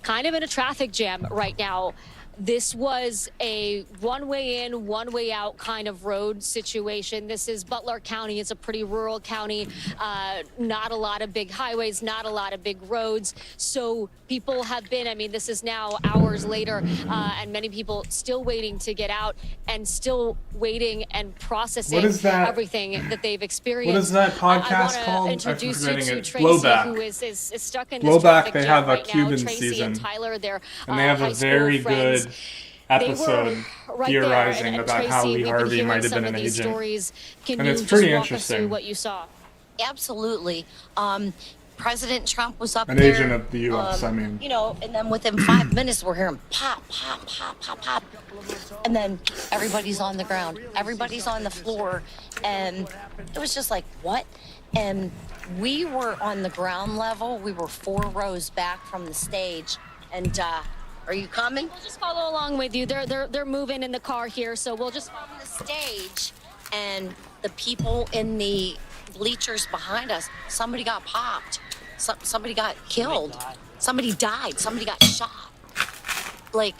kind of in a traffic jam right now. this was a one-way in, one-way out kind of road situation. This is Butler County. It's a pretty rural county. Not a lot of big highways, not a lot of big roads. So people have been, I mean, this is now hours later, and many people still waiting to get out and still waiting and processing everything that they've experienced. What is that podcast I called? Introduce I'm you forgetting to it. Tracy, Blowback. who is stuck in this Blowback, traffic they jam have a right Cuban now. Tracy season. and Tyler, they're And they have high a school very friends. good episode Right theorizing there. about Tracy, how Lee we've been Harvey hearing might have some been of an these agent. stories. Can And you it's just pretty walk us interesting. through what you saw? Absolutely. President Trump was up An there. agent of the U.S., I mean. You know, and then within 5 minutes, we're hearing pop, pop, pop, pop, pop. And then everybody's on the ground. Everybody's on the floor. And it was just like, what? And we were on the ground level. We were 4 rows back from the stage. And are you coming? We'll just follow along with you. They're moving in the car here, so we'll just on the stage. And the people in the bleachers behind us, somebody got popped. Somebody got killed. Somebody died. Somebody got shot. Like,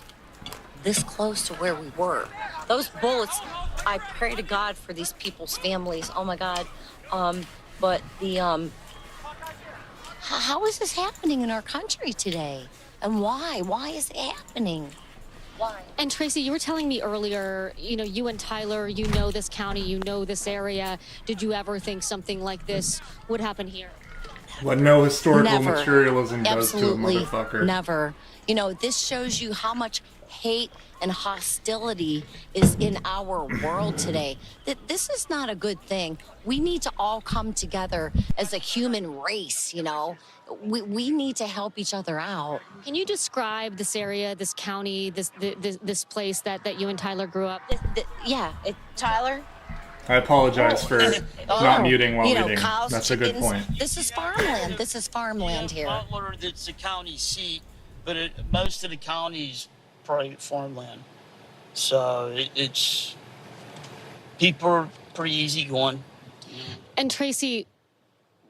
this close to where we were. Those bullets, I pray to God for these people's families. Oh my God. But the, how is this happening in our country today? And why? Why is it happening? Why? And Tracy, you were telling me earlier, you know, you and Tyler, you know this county, you know this area. Did you ever think something like this would happen here? What no historical Never. materialism does Absolutely to a motherfucker. Never. You know, this shows you how much hate and hostility is in our world today. This is not a good thing. We need to all come together as a human race, you know. We need to help each other out. Can you describe this area, this county, this place that you and Tyler grew up? Tyler? I apologize for not muting while you know, eating. cows, That's a good chickens. point. This is farmland. This is farmland here. Butler, it's the county seat, but most of the county's private farmland. So it's people are pretty easygoing. And Tracy,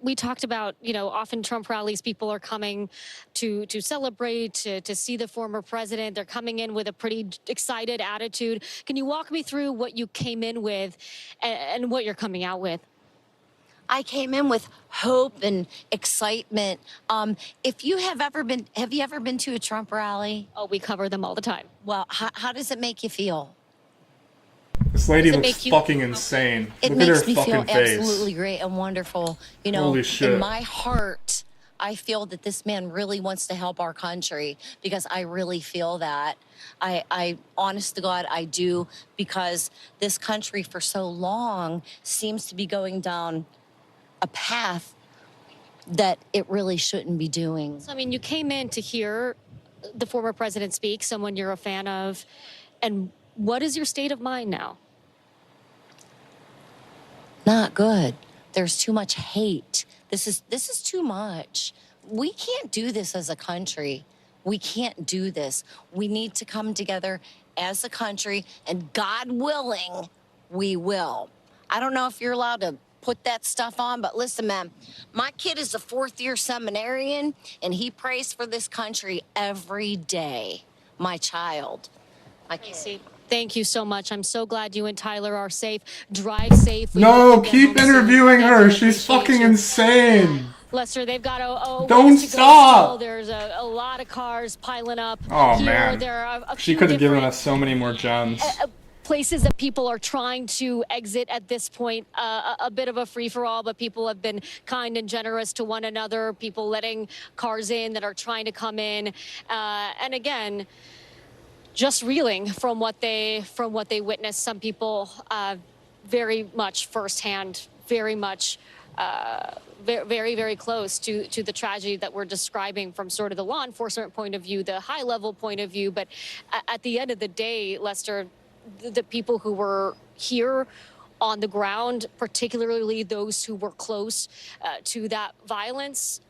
we talked about, you know, often Trump rallies, people are coming to celebrate, to see the former president. They're coming in with a pretty excited attitude. Can you walk me through what you came in with and what you're coming out with? I came in with hope and excitement. If you have you ever been to a Trump rally? Oh, we cover them all the time. Well, how does it make you feel? This lady looks fucking insane. It Look at her makes me feel fucking face. absolutely great and wonderful. You know, Holy shit. in my heart, I feel that this man really wants to help our country because I really feel that. I honest to God, I do, because this country for so long seems to be going down a path that it really shouldn't be doing. So, I mean, you came in to hear the former president speak, someone you're a fan of, and what is your state of mind now? Not good. There's too much hate. This is too much. We can't do this as a country. We can't do this. We need to come together as a country, and God willing, we will. I don't know if you're allowed to put that stuff on, but listen, man, my kid is a 4th-year seminarian, and he prays for this country every day. My child. Thank you so much. I'm so glad you and Tyler are safe. Drive safe. No, keep interviewing her. She's fucking insane. Lester, they've got a Don't ways to stop. Go still. There's a lot of cars piling up. Oh, here. man. There are a She few could have given different us so many more gems. places that people are trying to exit at this point. A bit of a free-for-all, but people have been kind and generous to one another. People letting cars in that are trying to come in. And again, just reeling from what they witnessed. Some people very much firsthand, very much very, very close to the tragedy that we're describing from sort of the law enforcement point of view, the high level point of view. But at the end of the day, Lester, the people who were here on the ground, particularly those who were close to that violence,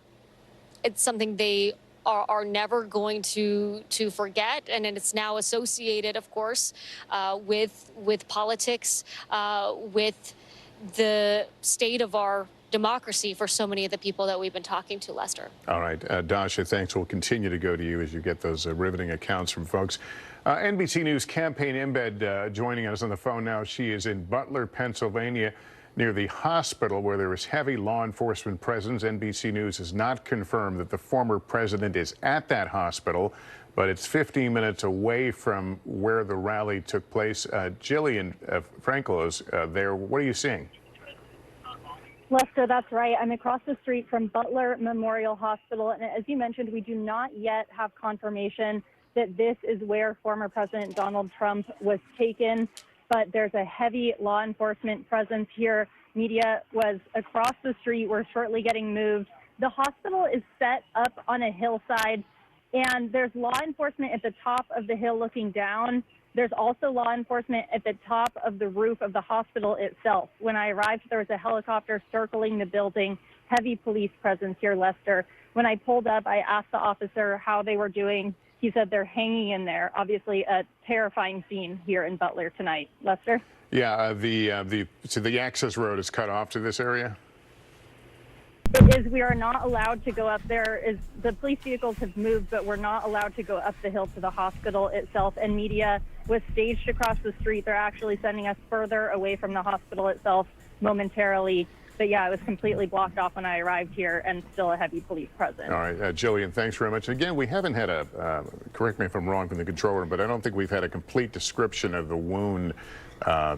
it's something they are never going to forget, and it's now associated, of course, with politics, with the state of our democracy for so many of the people that we've been talking to, Lester. All right, Dasha, thanks. We'll continue to go to you as you get those riveting accounts from folks. NBC News campaign embed joining us on the phone now. She is in Butler, Pennsylvania, near the hospital where there is heavy law enforcement presence. NBC News has not confirmed that the former president is at that hospital, but it's 15 minutes away from where the rally took place. Jillian Frankel is there. What are you seeing? Lester, that's right. I'm across the street from Butler Memorial Hospital. And as you mentioned, we do not yet have confirmation that this is where former President Donald Trump was taken. But there's a heavy law enforcement presence here. Media was across the street. We're shortly getting moved. The hospital is set up on a hillside, and there's law enforcement at the top of the hill looking down. There's also law enforcement at the top of the roof of the hospital itself. When I arrived, there was a helicopter circling the building, heavy police presence here, Lester. When I pulled up, I asked the officer how they were doing. He said they're hanging in there. Obviously, a terrifying scene here in Butler tonight. Lester? Yeah, so the access road is cut off to this area? It is. We are not allowed to go up there. The police vehicles have moved, but we're not allowed to go up the hill to the hospital itself. And media was staged across the street. They're actually sending us further away from the hospital itself momentarily. But yeah, it was completely blocked off when I arrived here, and still a heavy police presence. All right, Jillian, thanks very much. Again, we haven't had correct me if I'm wrong from the control room, but I don't think we've had a complete description of the wound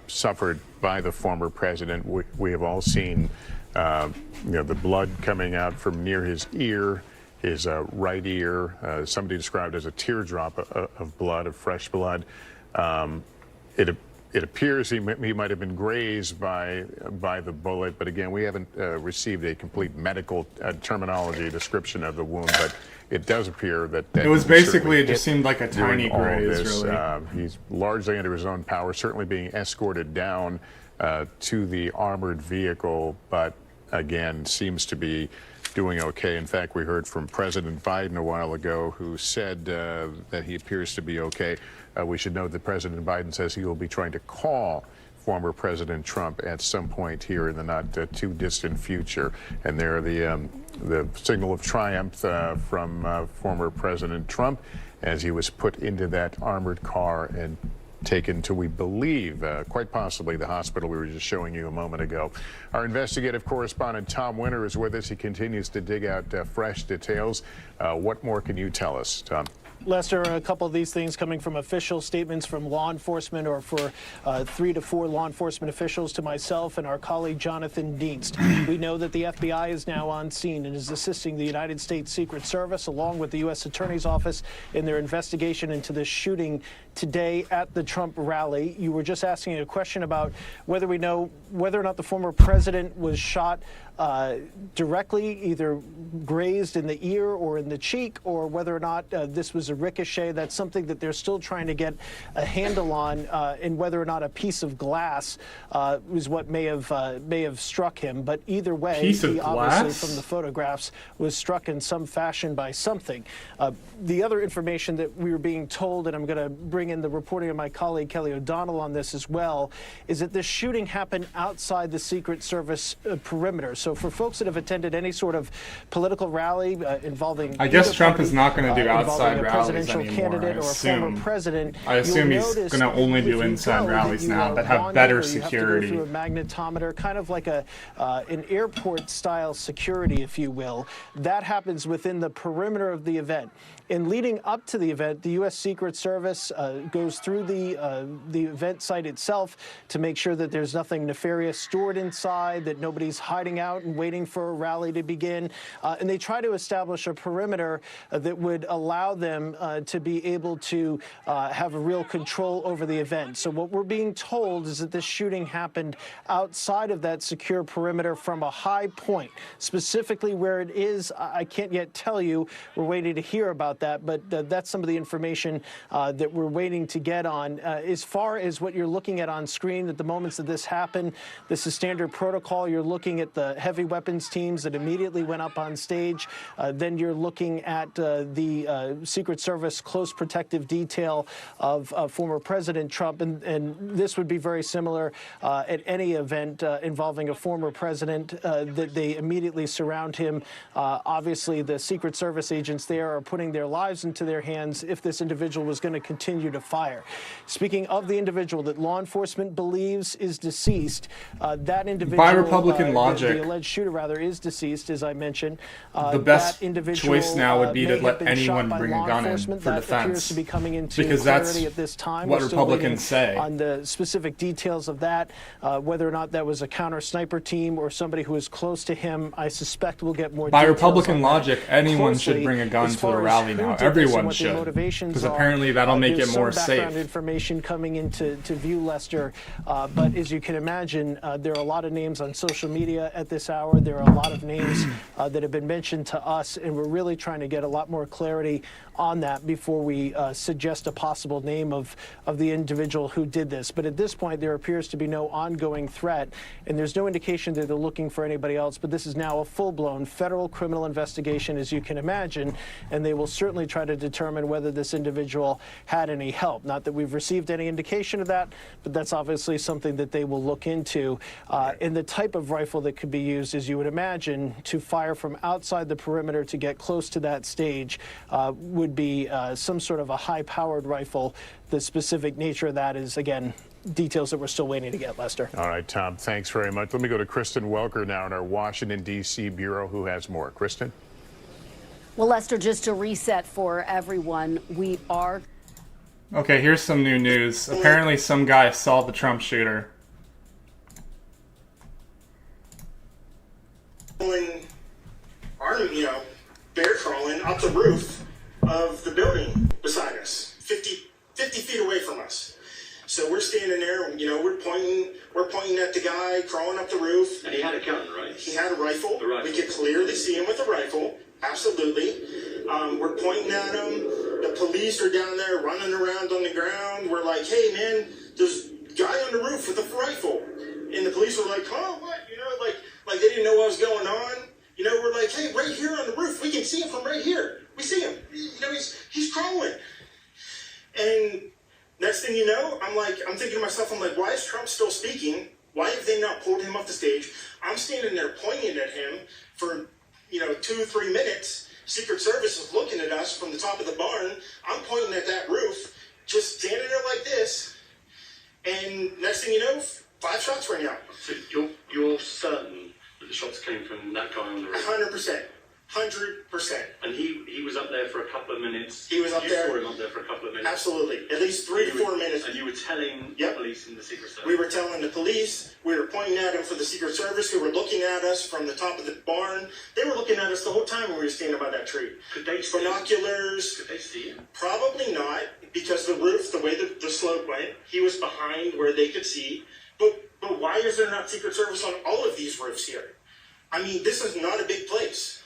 suffered by the former president. We have all seen, the blood coming out from near his ear, his right ear. Somebody described as a teardrop of blood, of fresh blood. It appears he might have been grazed by the bullet, but again, we haven't received a complete medical terminology description of the wound, but it does appear that it was basically, it just seemed like a tiny graze, really. He's largely under his own power, certainly being escorted down to the armored vehicle, but again, seems to be doing okay. In fact, we heard from President Biden a while ago, who said that he appears to be okay. We should note that President Biden says he will be trying to call former President Trump at some point here in the not too distant future. And there are the signal of triumph from former President Trump as he was put into that armored car and taken to, we believe, quite possibly the hospital we were just showing you a moment ago. Our investigative correspondent Tom Winter is with us. He continues to dig out fresh details. What more can you tell us, Tom? Lester, a couple of these things coming from official statements from law enforcement, or for 3 to 4 law enforcement officials, to myself and our colleague Jonathan Dienst. We know that the FBI is now on scene and is assisting the United States Secret Service along with the U.S. Attorney's Office in their investigation into this shooting today at the Trump rally. You were just asking a question about whether we know whether or not the former president was shot directly, either grazed in the ear or in the cheek, or whether or not this was a ricochet. That's something that they're still trying to get a handle on, and whether or not a piece of glass was what may have struck him. But either way, he obviously, from the photographs, was struck in some fashion by something. The other information that we were being told, and I'm going to bring in the reporting of my colleague Kelly O'Donnell on this as well, is that this shooting happened outside the Secret Service perimeter. So for folks that have attended any sort of political rally involving, I guess Trump is not going to do outside rallies anymore. Candidate or a former president, I assume he's going to only do inside rallies now that have better security. You have to go through a magnetometer, kind of like an airport-style security, if you will. That happens within the perimeter of the event. In leading up to the event, the U.S. Secret Service goes through the event site itself to make sure that there's nothing nefarious stored inside, that nobody's hiding out and waiting for a rally to begin. And they try to establish a perimeter that would allow them to be able to have a real control over the event. So what we're being told is that this shooting happened outside of that secure perimeter from a high point. Specifically where it is, I can't yet tell you. We're waiting to hear about that, but that's some of the information that we're waiting to get on. As far as what you're looking at on screen at the moments that this happened, this is standard protocol. You're looking at the heavy weapons teams that immediately went up on stage. Then you're looking at the Secret Secret Service close protective detail of former President Trump, and this would be very similar at any event involving a former president, that they immediately surround him. Obviously, the Secret Service agents there are putting their lives into their hands if this individual was going to continue to fire. Speaking of the individual that law enforcement believes is deceased, that individual, by Republican logic, the alleged shooter rather, is deceased, as I mentioned. The best choice now would be to let anyone bring a gun in for defense, to be coming into because that's at this time. what Republicans say. On the specific details of that, whether or not that was a counter sniper team or somebody who is close to him, I suspect we'll get more. By Republican logic, anyone should bring a gun to a rally now. Everyone should, because apparently that'll make it more safe. Background information coming into view, Lester, but as you can imagine, there are a lot of names on social media at this hour. There are a lot of names that have been mentioned to us, and we're really trying to get a lot more clarity on that before we suggest a possible name of the individual who did this. But at this point, there appears to be no ongoing threat, and there's no indication that they're looking for anybody else. But this is now a full-blown federal criminal investigation, as you can imagine, and they will certainly try to determine whether this individual had any help. Not that we've received any indication of that, but that's obviously something that they will look into. And the type of rifle that could be used, as you would imagine, to fire from outside the perimeter to get close to that stage would be some sort of a high-powered rifle. The specific nature of that is, again, details that we're still waiting to get, Lester. All right, Tom, thanks very much. Let me go to Kristen Welker now in our Washington, D.C. bureau, who has more. Kristen? Well, Lester, just to reset for everyone, we are... Okay, here's some new news. Apparently some guy saw the Trump shooter. Bear crawling up the roof of the building beside us, 50 feet away from us. So we're standing there, we're pointing at the guy crawling up the roof. And he had a gun, right? He had a rifle. We could clearly see him with a rifle, absolutely. We're pointing at him. The police are down there running around on the ground. We're like, hey man, there's a guy on the roof with a rifle. And the police were like, oh, what? Like they didn't know what was going on. We're like, hey, right here on the roof, we can see him from right here. We see him. He's crawling. And next thing you know, I'm thinking to myself, why is Trump still speaking? Why have they not pulled him off the stage? I'm standing there pointing at him for, 2-3 minutes. Secret Service is looking at us from the top of the barn. I'm pointing at that roof, just standing there like this. And next thing you know, 5 shots rang out. So you're certain that the shots came from that guy on the roof? 100%. 100%. And he was up there for a couple of minutes? He was up there. You saw him up there for a couple of minutes? Absolutely. At least 3 to 4 minutes. And you were telling the police and the Secret Service? We were telling the police. We were pointing at him for the Secret Service, who were looking at us from the top of the barn. They were looking at us the whole time when we were standing by that tree. Could they see binoculars? Could they see him? Probably not, because the roof, the way the slope went, he was behind where they could see. But why is there not Secret Service on all of these roofs here? This is not a big place.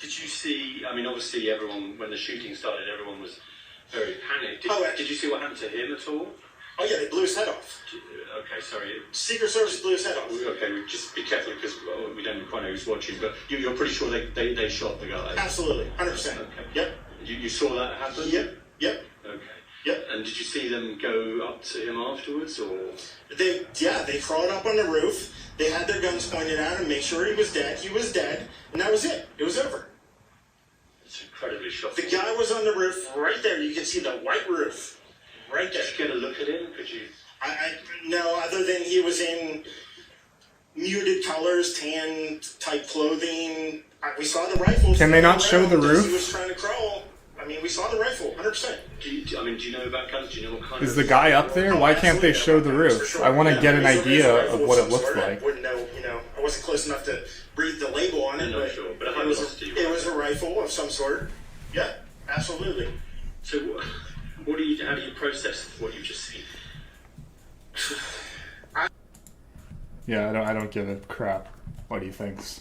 Did you see, obviously everyone, when the shooting started, everyone was very panicked. Did you see what happened to him at all? Oh yeah, they blew his head off. Okay, sorry. Secret Service blew his head off. Okay, just be careful because we don't quite know who's watching, but you're pretty sure they shot the guy? Absolutely, 100%. Okay. Yep. You saw that happen? Yep. Okay. Yep. And did you see them go up to him afterwards, or? They crawled up on the roof. They had their guns pointed at him, make sure he was dead. He was dead, and that was it. It was over. It's incredibly shocking. The guy was on the roof right there. You can see the white roof right there. Did you get a look at him? Could you? No, other than he was in muted colors, tan type clothing. We saw the rifle. Can they not show the roof? He was trying to crawl. We saw the rifle, 100%. Do you know about guns? Do you know what kind Is the guy up there? Why can't they show the roof? Sure. I want to get an idea of what it looks sort. like. I wouldn't know, I wasn't close enough to read the label on it, but it was a rifle of some sort. Yeah, absolutely. So, how do you process what you've just seen? Yeah, I don't give a crap what he thinks.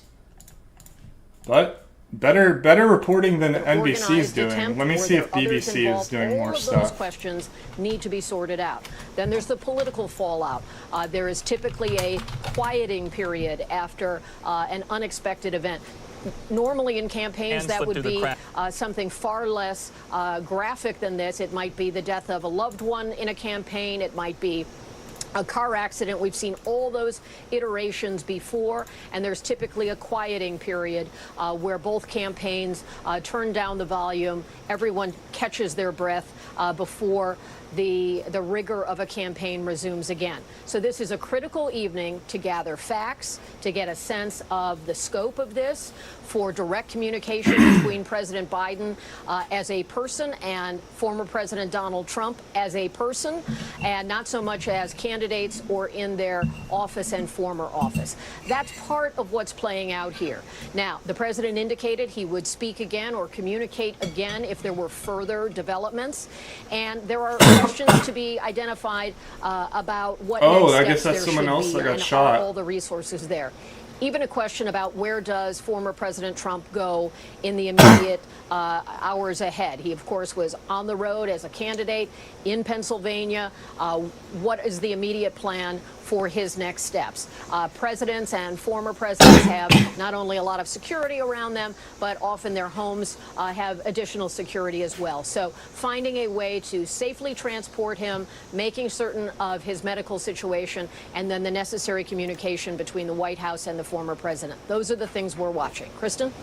But better reporting than NBC is doing. Let me see if BBC is doing more stuff. All of those questions need to be sorted out. Then there's the political fallout. There is typically a quieting period after an unexpected event. Normally in campaigns, Hands that slip would through the be something far less graphic than this. It might be the death of a loved one in a campaign. It might be a car accident. We've seen all those iterations before, and there's typically a quieting period where both campaigns turn down the volume, everyone catches their breath before the rigor of a campaign resumes again. So this is a critical evening to gather facts, to get a sense of the scope of this, for direct communication between President Biden as a person and former President Donald Trump as a person, and not so much as candidates or in their office and former office. That's part of what's playing out here. Now, the president indicated he would speak again or communicate again if there were further developments, and there are questions to be identified about what next I guess steps that's there someone should else be, that got and shot. are all the resources there. Even a question about where does former President Trump go in the immediate hours ahead. He, of course, was on the road as a candidate in Pennsylvania. What is the immediate plan for his next steps? Presidents and former presidents have not only a lot of security around them, but often their homes have additional security as well. So finding a way to safely transport him, making certain of his medical situation, and then the necessary communication between the White House and the former president. Those are the things we're watching. Kristen?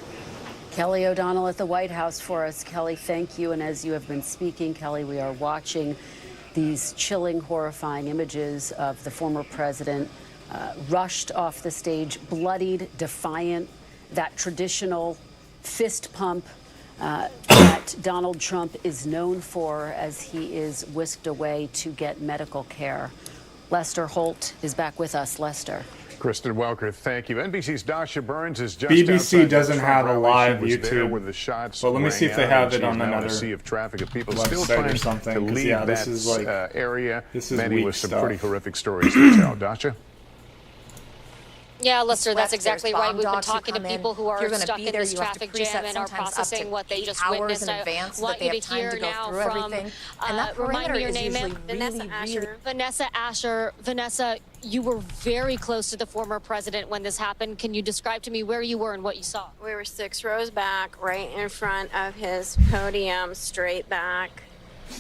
Kelly O'Donnell at the White House for us. Kelly, thank you. And as you have been speaking, Kelly, we are watching these chilling, horrifying images of the former president rushed off the stage, bloodied, defiant, that traditional fist pump that Donald Trump is known for as he is whisked away to get medical care. Lester Holt is back with us. Lester. Kristen Welker, thank you. NBC's Dasha Burns is just BBC doesn't have a rally. live She was there YouTube. when the shots But let me see if they rang out, have and it on she's now in a another sea of traffic of people website still or trying something, to 'cause, leave yeah, this that is like- area. this is Many weak with some stuff. pretty horrific stories to tell. Dasha? Yeah, Lester, that's Swept, exactly there's right. bomb We've been dogs who talking to come in. people who are If you're gonna stuck be in there, this you have to traffic preset jam and are sometimes up processing to what they 8 just hours witnessed. in advance so want that you they to have time hear to go now through from, everything. And that remind perimeter me your is name, usually ma'am? Vanessa Asher. Vanessa, you were very close to the former president when this happened. Can you describe to me where you were and what you saw? We were 6 rows back, right in front of his podium, straight back.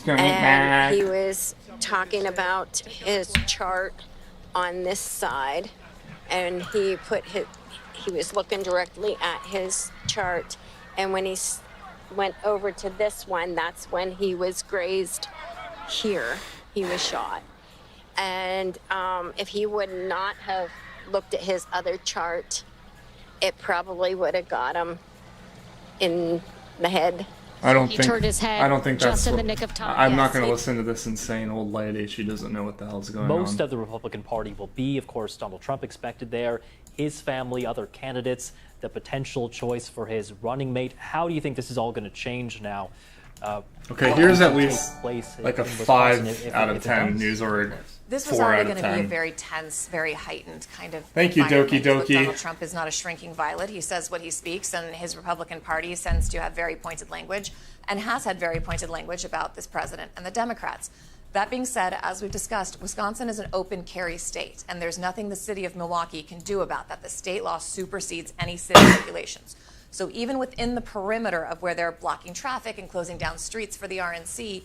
And he was talking about his chart on this side, and he was looking directly at his chart. And when he went over to this one, that's when he was grazed here. He was shot. And if he would not have looked at his other chart, it probably would have got him in the head. I don't He think. turned his head I don't think just that's in what, the nick of time. I'm not Yes, going to he- listen to this insane old lady. She doesn't know what the hell's going on. Most of the Republican Party will be, of course, Donald Trump expected there, his family, other candidates, the potential choice for his running mate. How do you think this is all going to change now? Okay, what here's will at take least place like a in Wisconsin 5 if out it of 10 does? news org. This was 4 already out of going to be a 10. very tense, very heightened kind of Thank you, Doki environment. Look, Doki. Donald Trump is not a shrinking violet. He says what he speaks, and his Republican Party tends to have very pointed language and has had very pointed language about this president and the Democrats. That being said, as we've discussed, Wisconsin is an open carry state, and there's nothing the city of Milwaukee can do about that. The state law supersedes any city regulations. So even within the perimeter of where they're blocking traffic and closing down streets for the RNC,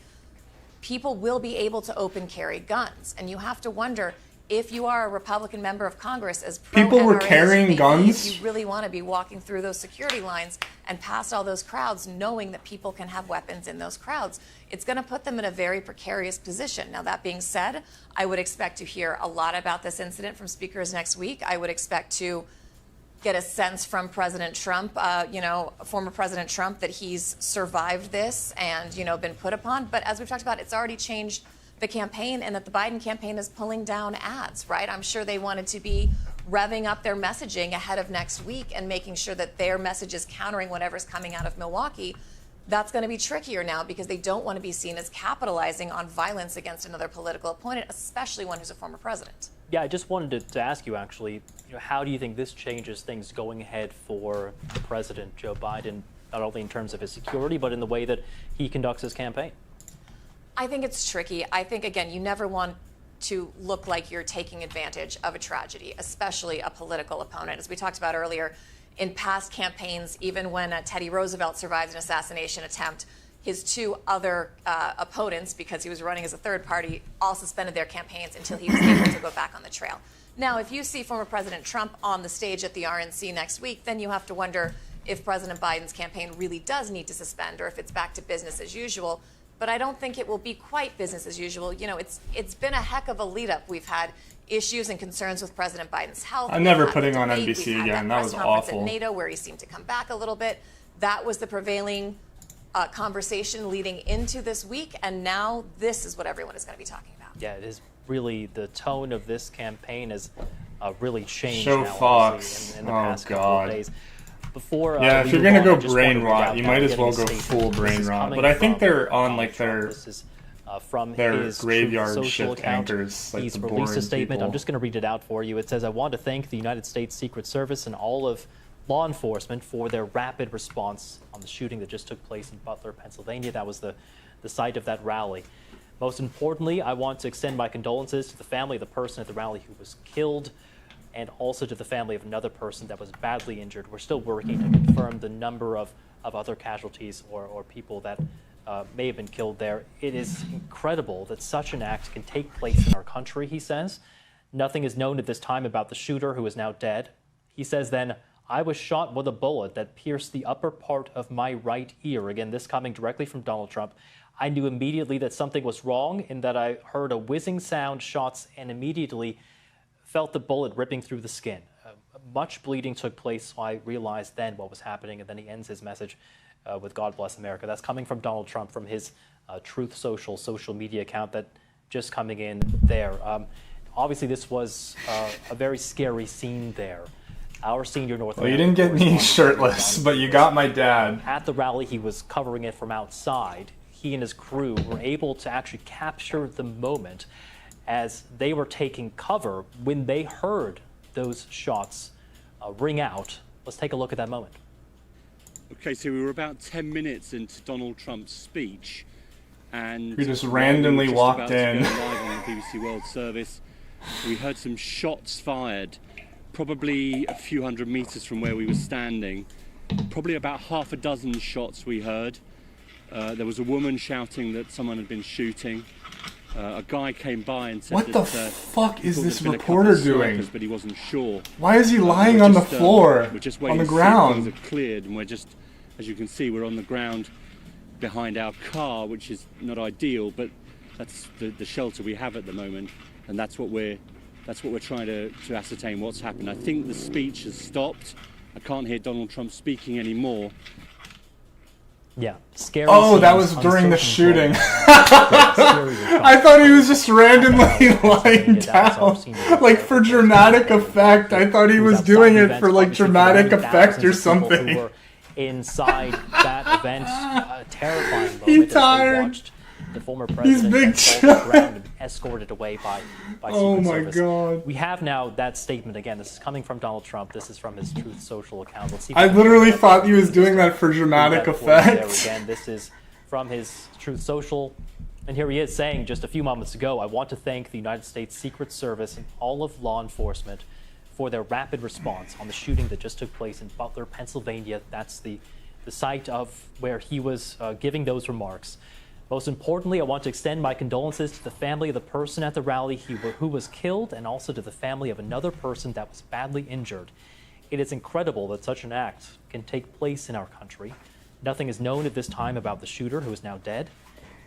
people will be able to open carry guns. And you have to wonder, if you are a Republican member of Congress, as pro People were NRA as carrying you may be, guns? if you really want to be walking through those security lines and past all those crowds, knowing that people can have weapons in those crowds, it's going to put them in a very precarious position. Now, that being said, I would expect to hear a lot about this incident from speakers next week. I would expect to get a sense from President Trump, former President Trump, that he's survived this and, been put upon. But as we've talked about, it's already changed the campaign, and that the Biden campaign is pulling down ads, right? I'm sure they wanted to be revving up their messaging ahead of next week and making sure that their message is countering whatever's coming out of Milwaukee. That's going to be trickier now because they don't want to be seen as capitalizing on violence against another political opponent, especially one who's a former president. Yeah, I just wanted to ask you, actually, how do you think this changes things going ahead for the president, Joe Biden, not only in terms of his security, but in the way that he conducts his campaign? I think it's tricky. I think, again, you never want to look like you're taking advantage of a tragedy, especially a political opponent. As we talked about earlier, in past campaigns, even when Teddy Roosevelt survived an assassination attempt, his two other opponents, because he was running as a third party, all suspended their campaigns until he was able to go back on the trail. Now, if you see former President Trump on the stage at the RNC next week, then you have to wonder if President Biden's campaign really does need to suspend or if it's back to business as usual. But I don't think it will be quite business as usual. You know, it's been a heck of a lead up. We've had issues and concerns with President Biden's health. I'm never putting on NBC again. That was awful. At NATO, where he seemed to come back a little bit. That was the prevailing conversation leading into this week, and now this is what everyone is going to be talking about. Yeah, it is really, the tone of this campaign has really changed Show now, Fox. in the past couple of days. Before, yeah, if you're gonna go brain rot, you might as well go full brain rot. But I think they're on like their graveyard shift anchors, like He's the released a statement. people. I'm just going to read it out for you. It says, "I want to thank the United States Secret Service and all of law enforcement for their rapid response on the shooting that just took place in Butler, Pennsylvania." That was the site of that rally. Most importantly, I want to extend my condolences to the family of the person at the rally who was killed, and also to the family of another person that was badly injured. We're still working to confirm the number of other casualties or people that may have been killed there. It is incredible that such an act can take place in our country, he says. Nothing is known at this time about the shooter, who is now dead. He says then, "I was shot with a bullet that pierced the upper part of my right ear." Again, this coming directly from Donald Trump. "I knew immediately that something was wrong in that I heard a whizzing sound, shots, and immediately felt the bullet ripping through the skin. Much bleeding took place, so I realized then what was happening." And then he ends his message with "God bless America." That's coming from Donald Trump from his Truth social media account that just coming in there. Obviously, this was a very scary scene there. Our senior North Well, you didn't get me shirtless, but you got my dad. At the rally, he was covering it from outside. He and his crew were able to actually capture the moment as they were taking cover when they heard those shots ring out. Let's take a look at that moment. Okay, so we were about 10 minutes into Donald Trump's speech, and We just randomly walked in. Live on the BBC World Service, we heard some shots fired, probably a few hundred meters from where we were standing. Probably about half a dozen shots we heard. There was a woman shouting that someone had been shooting. A guy came by and said, "What that, the fuck is thought this there'd been a couple reporter of doing?" snipers, but he wasn't sure. Why is he lying on the floor, we're just on waiting the to see if ground? things are cleared, and we're just, as you can see, we're on the ground behind our car, which is not ideal, but that's the shelter we have at the moment, and that's what we're trying to ascertain what's happened. I think the speech has stopped. I can't hear Donald Trump speaking anymore. Yeah, scary. Oh, that was during the shooting. I thought he was just randomly lying down, like for dramatic effect. I thought he was doing it for like dramatic effect or something. Inside that event, a terrifying moment. He as they tired. watched the former He's president big fall to the ground and escorted away by Oh Secret my Service. God. We have now that statement again. This is coming from Donald Trump. This is from his Truth Social account. Let's see. If I we can literally get that thought he was doing that for dramatic that for you there effect. again. This is from his Truth Social. And here he is saying just a few moments ago, "I want to thank the United States Secret Service and all of law enforcement for their rapid response on the shooting that just took place in Butler, Pennsylvania." That's the site of where he was giving those remarks. "Most importantly, I want to extend my condolences to the family of the person at the rally who was killed, and also to the family of another person that was badly injured. It is incredible that such an act can take place in our country. Nothing is known at this time about the shooter, who is now dead."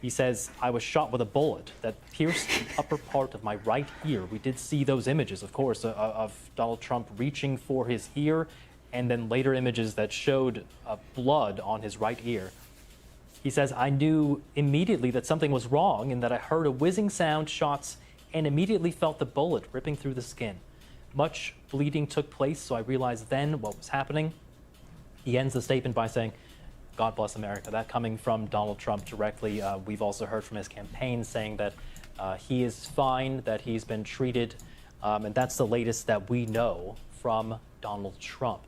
He says, "I was shot with a bullet that pierced the upper part of my right ear." We did see those images, of course, of Donald Trump reaching for his ear, and then later images that showed blood on his right ear. He says, "I knew immediately that something was wrong and that I heard a whizzing sound, shots, and immediately felt the bullet ripping through the skin. Much bleeding took place, so I realized then what was happening." He ends the statement by saying, "God bless America." That coming from Donald Trump directly. We've also heard from his campaign saying that he is fine, that he's been treated, and that's the latest that we know from Donald Trump.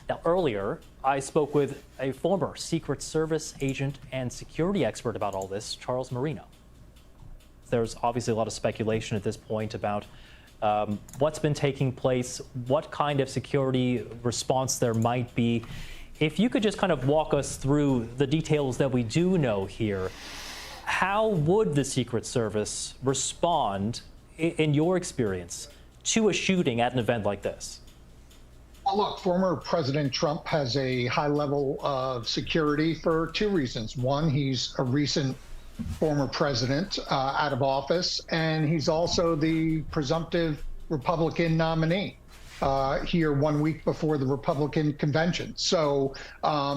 Now, earlier, I spoke with a former Secret Service agent and security expert about all this, Charles Marino. There's obviously a lot of speculation at this point about what's been taking place, what kind of security response there might be. If you could just kind of walk us through the details that we do know here, how would the Secret Service respond, in your experience, to a shooting at an event like this? Well, look, former President Trump has a high level of security for two reasons. One, he's a recent former president out of office, and he's also the presumptive Republican nominee here 1 week before the Republican convention. So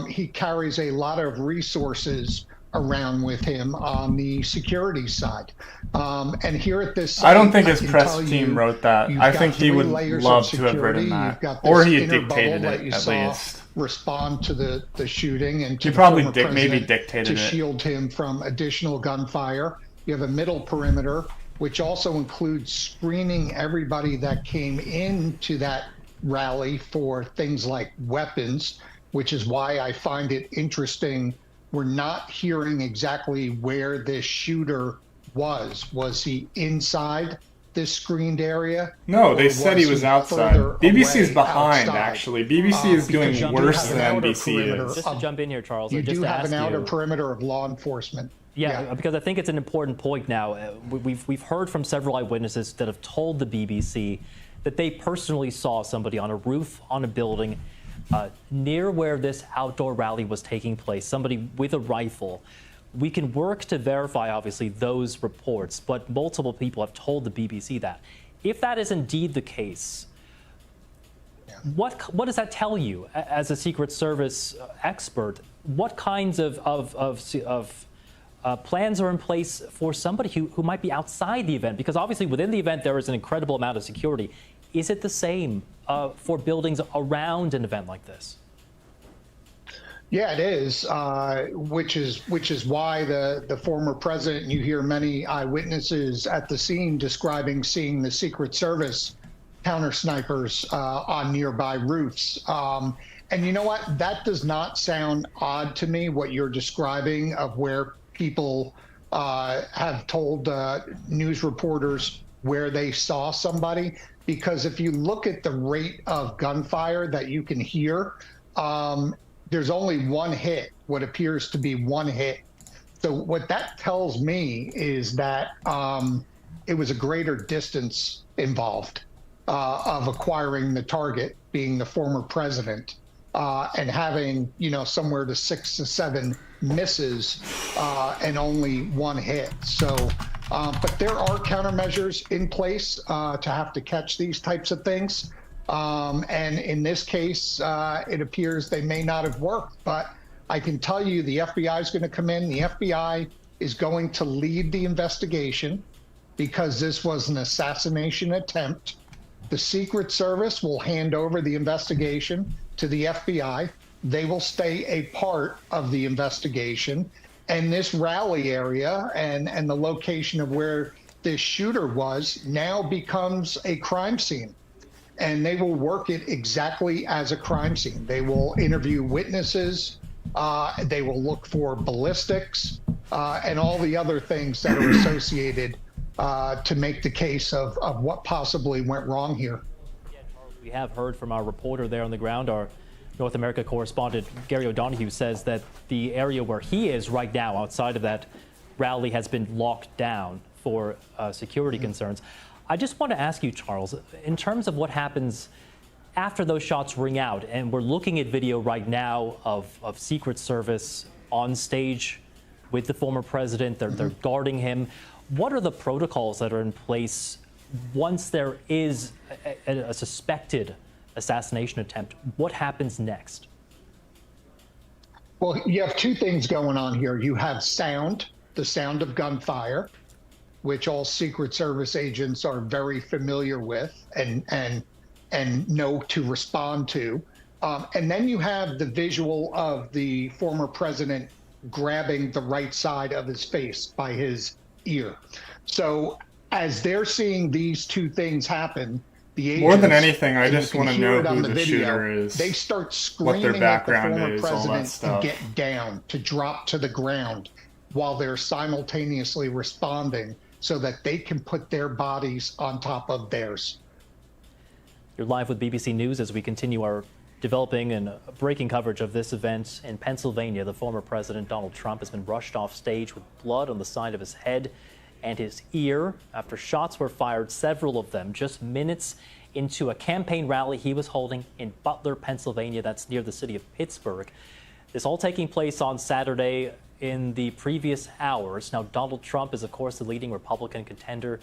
he carries a lot of resources around with him on the security side. And here at this site, I don't think his press team wrote that. I think he would love to have written that. Or he dictated it, at least. Respond to the shooting and to he probably maybe dictated to it. shield him from additional gunfire. You have a middle perimeter, which also includes screening everybody that came into that rally for things like weapons, which is why I find it interesting. We're not hearing exactly where this shooter was. Was he inside this screened area? No, they said he was outside. BBC is behind, actually. BBC is doing worse than NBC is. Just to jump in here, Charles, You just do to have ask an outer you, perimeter of law enforcement. Yeah, because I think it's an important point now. We've heard from several eyewitnesses that have told the BBC that they personally saw somebody on a roof on a building near where this outdoor rally was taking place, somebody with a rifle. We can work to verify, obviously, those reports, but multiple people have told the BBC that. If that is indeed the case, what does that tell you as a Secret Service expert? What kinds of plans are in place for somebody who might be outside the event? Because obviously within the event there is an incredible amount of security. Is it the same for buildings around an event like this? Yeah, it is, which is why the former president, and you hear many eyewitnesses at the scene describing seeing the Secret Service counter snipers on nearby roofs. And you know what? That does not sound odd to me, what you're describing of where people have told news reporters where they saw somebody. Because if you look at the rate of gunfire that you can hear, there's only one hit, what appears to be one hit. So what that tells me is that it was a greater distance involved of acquiring the target, being the former president, and having, somewhere to 6 to 7 misses and only one hit. So, but there are countermeasures in place to have to catch these types of things. And in this case, it appears they may not have worked, but I can tell you the FBI is going to come in. The FBI is going to lead the investigation because this was an assassination attempt. The Secret Service will hand over the investigation to the FBI. They will stay a part of the investigation. And this rally area and the location of where this shooter was now becomes a crime scene. And they will work it exactly as a crime scene. They will interview witnesses. They will look for ballistics and all the other things that are associated to make the case of what possibly went wrong here. We have heard from our reporter there on the ground, our North America correspondent, Gary O'Donoghue, says that the area where he is right now, outside of that rally, has been locked down for security concerns. I just want to ask you, Charles, in terms of what happens after those shots ring out, and we're looking at video right now of Secret Service on stage with the former president, they're guarding him. What are the protocols that are in place once there is a suspected assassination attempt? What happens next? Well, you have two things going on here. You have sound, the sound of gunfire, which all Secret Service agents are very familiar with and know to respond to. And then you have the visual of the former president grabbing the right side of his face by his ear. So as they're seeing these two things happen, the agents, more than anything, I just want to know who the video, shooter is, they start what their screaming background at the former is, all that president stuff. to get down, to drop to the ground, while they're simultaneously responding so that they can put their bodies on top of theirs. You're live with BBC News as we continue our developing and breaking coverage of this event in Pennsylvania. The former President Donald Trump has been rushed off stage with blood on the side of his head and his ear after shots were fired, several of them just minutes into a campaign rally he was holding in Butler, Pennsylvania. That's near the city of Pittsburgh. This all taking place on Saturday in the previous hours. Now, Donald Trump is, of course, the leading Republican contender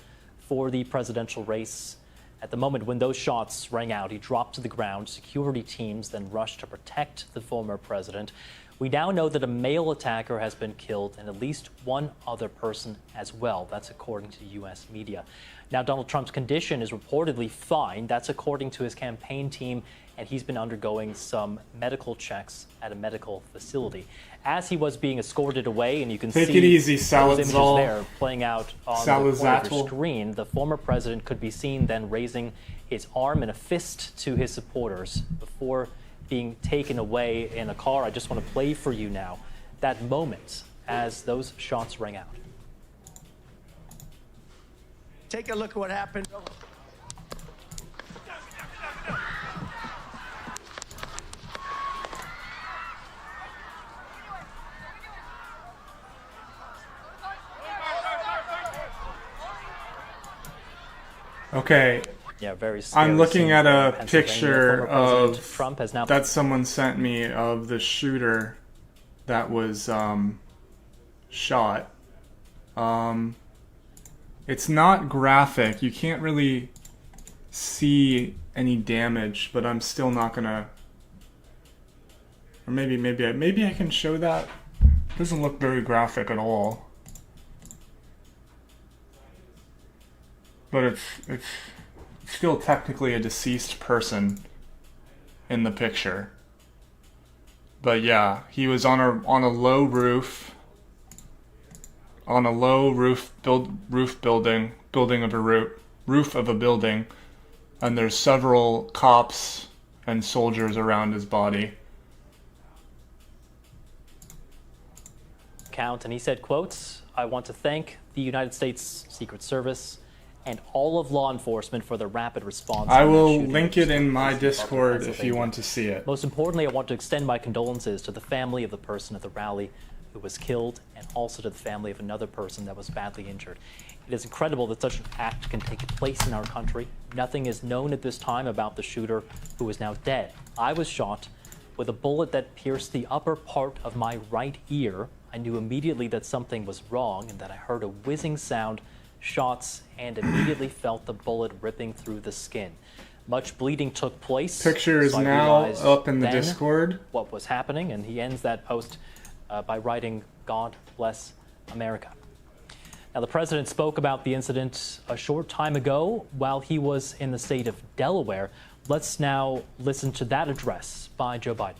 for the presidential race. At the moment when those shots rang out, he dropped to the ground. Security teams then rushed to protect the former president. We now know that a male attacker has been killed and at least one other person as well. That's according to U.S. media. Now, Donald Trump's condition is reportedly fine. That's according to his campaign team, and he's been undergoing some medical checks at a medical facility. As he was being escorted away, and you can see it easy, those images Salazar. there playing out on the corner of your screen, the former president could be seen then raising his arm in a fist to his supporters before being taken away in a car. I just want to play for you now that moment as those shots rang out. Take a look at what happened. Okay. Yeah, very scary. I'm looking at a Pennsylvania. picture Former of President Trump has now that someone sent me of the shooter that was shot. It's not graphic. You can't really see any damage, but I'm still not gonna. Or maybe I can show that. It doesn't look very graphic at all. But it's still technically a deceased person in the picture. But yeah, he was on a low roof. On a low roof building of a building, and there's several cops and soldiers around his body. Count, and he said, quotes, "I want to thank the United States Secret Service and all of law enforcement for their rapid response." I will link it in my Discord if you want to see it. Most importantly, I want to extend my condolences to the family of the person at the rally who was killed, and also to the family of another person that was badly injured. It is incredible that such an act can take place in our country. Nothing is known at this time about the shooter, who is now dead. I was shot with a bullet that pierced the upper part of my right ear. I knew immediately that something was wrong and that I heard a whizzing sound, shots, and immediately felt the bullet ripping through the skin. Much bleeding took place. Picture is so I now realized up in the then Discord. what was happening, and he ends that post by writing, "God bless America." Now, the president spoke about the incident a short time ago while he was in the state of Delaware. Let's now listen to that address by Joe Biden.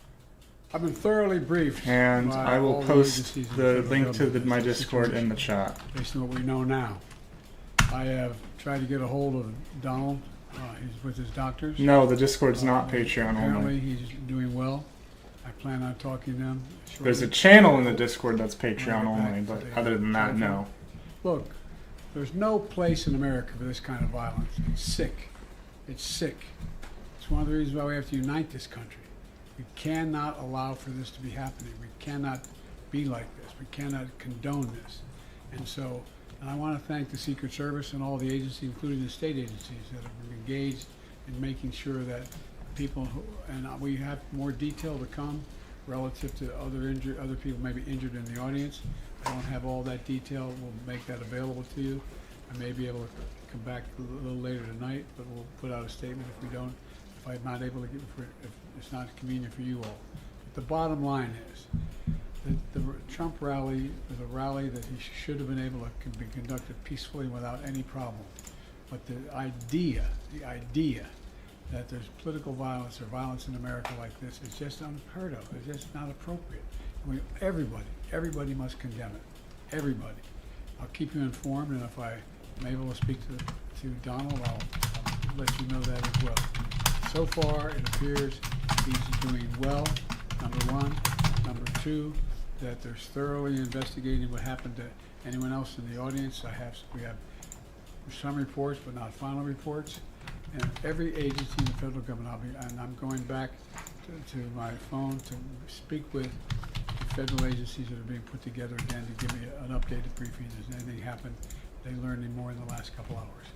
I've been thoroughly briefed. And by I will all post agencies in the federal link to government my on this Discord situation, in the chat. based on what we know now. I have tried to get a hold of Donald. He's with his doctors. No, the Discord's not Patreon Apparently, only. he's doing well. I plan on talking to them shortly. There's a channel in the Discord that's Patreon only, but other than that, no. Look, there's no place in America for this kind of violence. It's sick. It's sick. It's one of the reasons why we have to unite this country. We cannot allow for this to be happening. We cannot be like this. We cannot condone this. And I want to thank the Secret Service and all the agencies, including the state agencies, that have been engaged in making sure that people and we have more detail to come relative to other people maybe injured in the audience. I don't have all that detail. We'll make that available to you. I may be able to come back a little later tonight, but we'll put out a statement if I'm not able to if it's not convenient for you all. But the bottom line is that the Trump rally was a rally that he should have been able to be conducted peacefully without any problem. But the idea that there's political violence or violence in America like this is just unheard of. It's just not appropriate. Everybody must condemn it. Everybody. I'll keep you informed, and if I'm able to speak to Donald, I'll let you know that as well. So far, it appears he's doing well, number one. Number two, that they're thoroughly investigating what happened to anyone else in the audience. We have some reports, but not final reports. And every agency in the federal government, I'm going back to my phone to speak with the federal agencies that are being put together again to give me an updated briefing. Has anything happened? They learned any more in the last couple hours.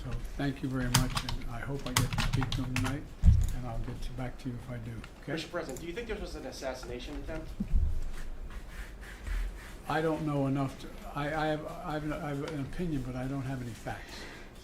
So thank you very much, and I hope I get to speak to them tonight, and I'll get back to you if I do. Okay? Mr. President, do you think this was an assassination attempt? I don't know enough to. I have an opinion, but I don't have any facts.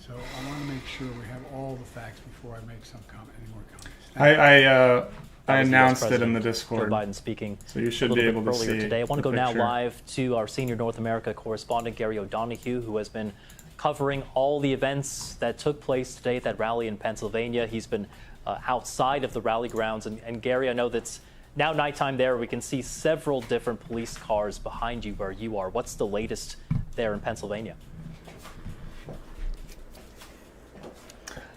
So I want to make sure we have all the facts before I make any more comments. I announced it in the Discord. Joe Biden speaking. So you should be able to see it today. I want to go now live to our senior North America correspondent, Gary O'Donoghue, who has been covering all the events that took place today at that rally in Pennsylvania. He's been outside of the rally grounds. And Gary, I know that's now nighttime there. We can see several different police cars behind you where you are. What's the latest there in Pennsylvania?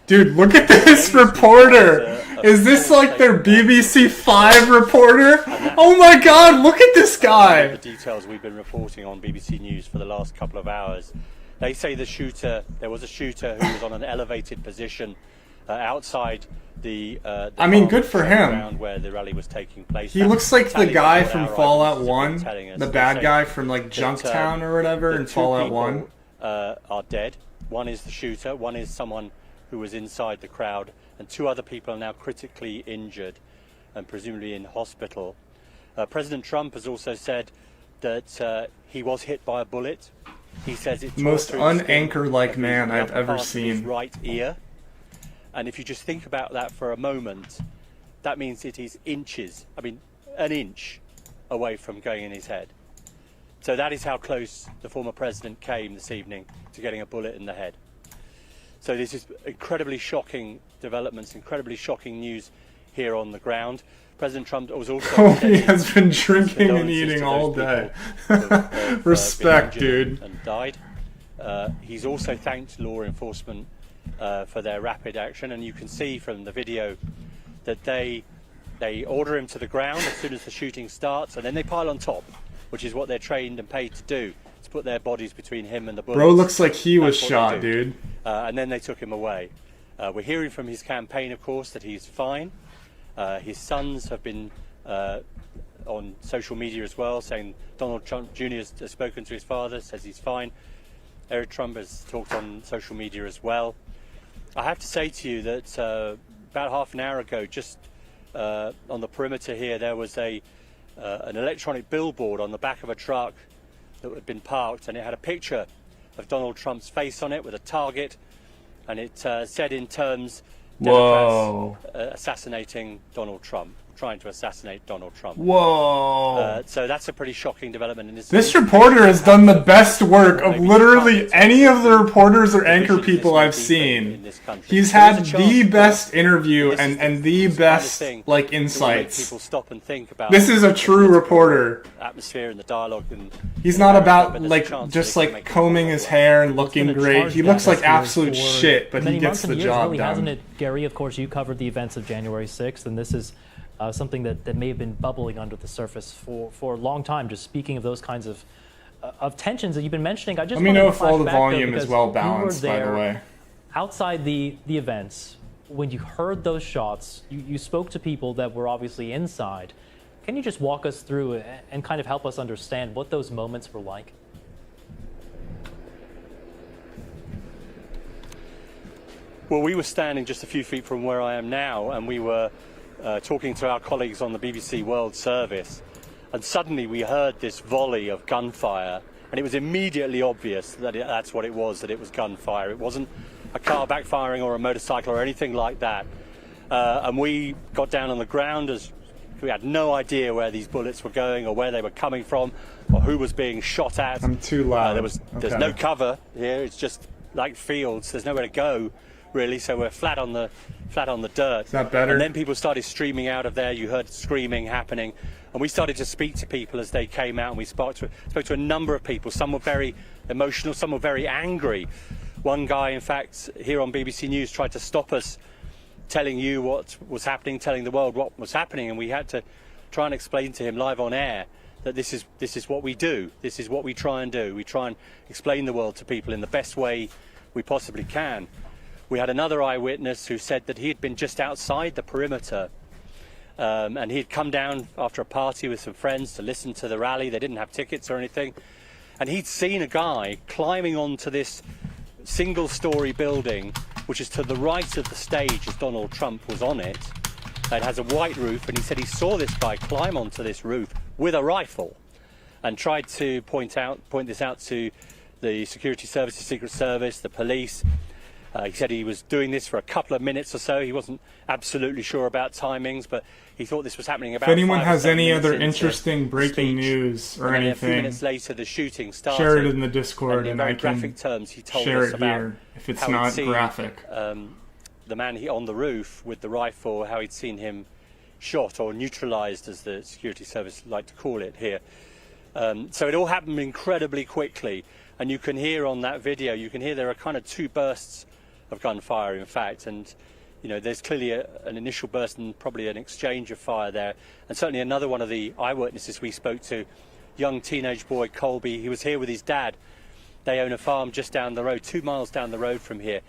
Dude, look at this reporter. Is this like their BBC 5 reporter? Oh my God, look at this guy. The details we've been reporting on BBC News for the last couple of hours. They say there was a shooter who was on an elevated position outside the I mean, good for him. Ground where the rally was taking place. He looks like the guy from Fallout 1, the bad guy from like Junktown or whatever in Fallout 1. Are dead. One is the shooter, one is someone who was inside the crowd, and 2 other people are now critically injured and presumably in hospital. President Trump has also said that he was hit by a bullet. He says it's most un-anchor-like man I've ever seen. His right ear. And if you just think about that for a moment, that means it is inches, an inch away from going in his head. So that is how close the former president came this evening to getting a bullet in the head. So this is incredibly shocking developments, incredibly shocking news here on the ground. President Trump was also... he has been drinking and eating all day. Respect, dude. And died. He's also thanked law enforcement for their rapid action, and you can see from the video that they order him to the ground as soon as the shooting starts, and then they pile on top, which is what they're trained and paid to do, to put their bodies between him and the bullets. Bro looks like he was shot, dude. And then they took him away. We're hearing from his campaign, of course, that he's fine. His sons have been on social media as well, saying Donald Trump Jr. has spoken to his father, says he's fine. Eric Trump has talked on social media as well. I have to say to you that about half an hour ago, just on the perimeter here, there was an electronic billboard on the back of a truck that had been parked, and it had a picture of Donald Trump's face on it with a target, and it said in terms, Democrats assassinating Donald Trump, trying to assassinate Donald Trump. Whoa. So that's a pretty shocking development. And this reporter has done the best work of literally any of the reporters or anchor people I've seen. He's had the best interview and the best like insights. People stop and think about this is a true reporter. Atmosphere and the dialogue. And he's not about like just like combing his hair and looking great. He looks like absolute shit, but he gets the job really, done. hasn't it, Gary? Of course, you covered the events of January 6th, and this is something that may have been bubbling under the surface for a long time. Just speaking of those kinds of tensions that you've been mentioning, I just let me know if all the volume is well balanced. By the way, outside the events, when you heard those shots, you spoke to people that were obviously inside. Can you just walk us through and kind of help us understand what those moments were like? Well, we were standing just a few feet from where I am now, and we were talking to our colleagues on the BBC World Service, and suddenly we heard this volley of gunfire, and it was immediately obvious that that's what it was, that it was gunfire. It wasn't a car backfiring or a motorcycle or anything like that. And we got down on the ground as we had no idea where these bullets were going or where they were coming from or who was being shot at. I'm too loud. There's no cover here. It's just like fields. There's nowhere to go, really, so we're flat on the dirt. Is that better? And then people started streaming out of there. You heard screaming happening, and we started to speak to people as they came out, and we spoke to a number of people. Some were very emotional, some were very angry. One guy, in fact, here on BBC News tried to stop us telling you what was happening, telling the world what was happening, and we had to try and explain to him live on air that this is what we do. This is what we try and do. We try and explain the world to people in the best way we possibly can. We had another eyewitness who said that he had been just outside the perimeter, and he'd come down after a party with some friends to listen to the rally. They didn't have tickets or anything, and he'd seen a guy climbing onto this single-story building, which is to the right of the stage as Donald Trump was on it. It has a white roof, and he said he saw this guy climb onto this roof with a rifle and tried to point this out to the security services, Secret Service, the police. He said he was doing this for a couple of minutes or so. He wasn't absolutely sure about timings, but he thought this was happening about 5 If anyone has any other into interesting breaking news or anything, a few minutes later, the shooting started. Share it in the Discord, and I can graphic terms, he told share us it about here if it's how he'd not seen, graphic. The man on the roof with the rifle, how he'd seen him shot or neutralised, as the security service like to call it here. So it all happened incredibly quickly, and you can hear on that video, you can hear there are kind of 2 bursts of gunfire, in fact, and you know there's clearly an initial burst and probably an exchange of fire there, and certainly another one of the eyewitnesses we spoke to, young teenage boy Colby, he was here with his dad. They own a farm just down the road, 2 miles down the road from here,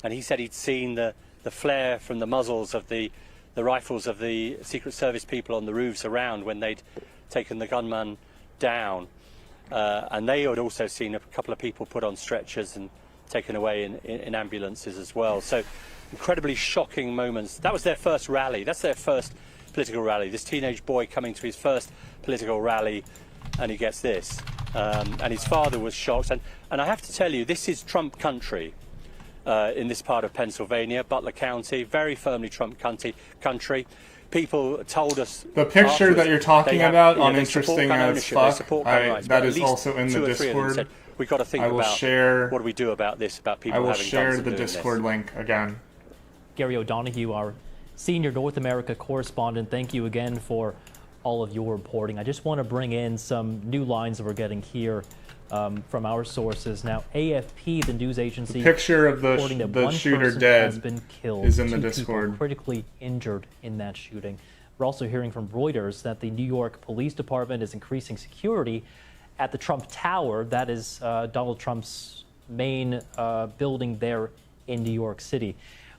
and he said he'd seen the flare from the muzzles of the rifles of the Secret Service people on the roofs around when they'd taken the gunman down, and they had also seen a couple of people put on stretchers and taken away in ambulances as well. So incredibly shocking moments. That was their first rally. That's their first political rally. This teenage boy coming to his first political rally, and he gets this. And his father was shocked. And I have to tell you, this is Trump country in this part of Pennsylvania, Butler County, very firmly Trump country. People told us the picture that you're talking about on Interesting as Fuck, that is at also in the 2 or 3 of them Discord. said, we've got to think I will about share, what do we do about this, about people I will having share guns and the doing Discord this. link again. Gary O'Donoghue, our senior North America correspondent, thank you again for all of your reporting. I just want to bring in some new lines that we're getting here from our sources. Now, AFP, the news agency, The picture of the reporting that the one shooter person dead has been killed, is in the 2 Discord. people critically injured in that shooting. We're also hearing from Reuters that the New York Police Department is increasing security at the Trump Tower. That is Donald Trump's main building there in New York City.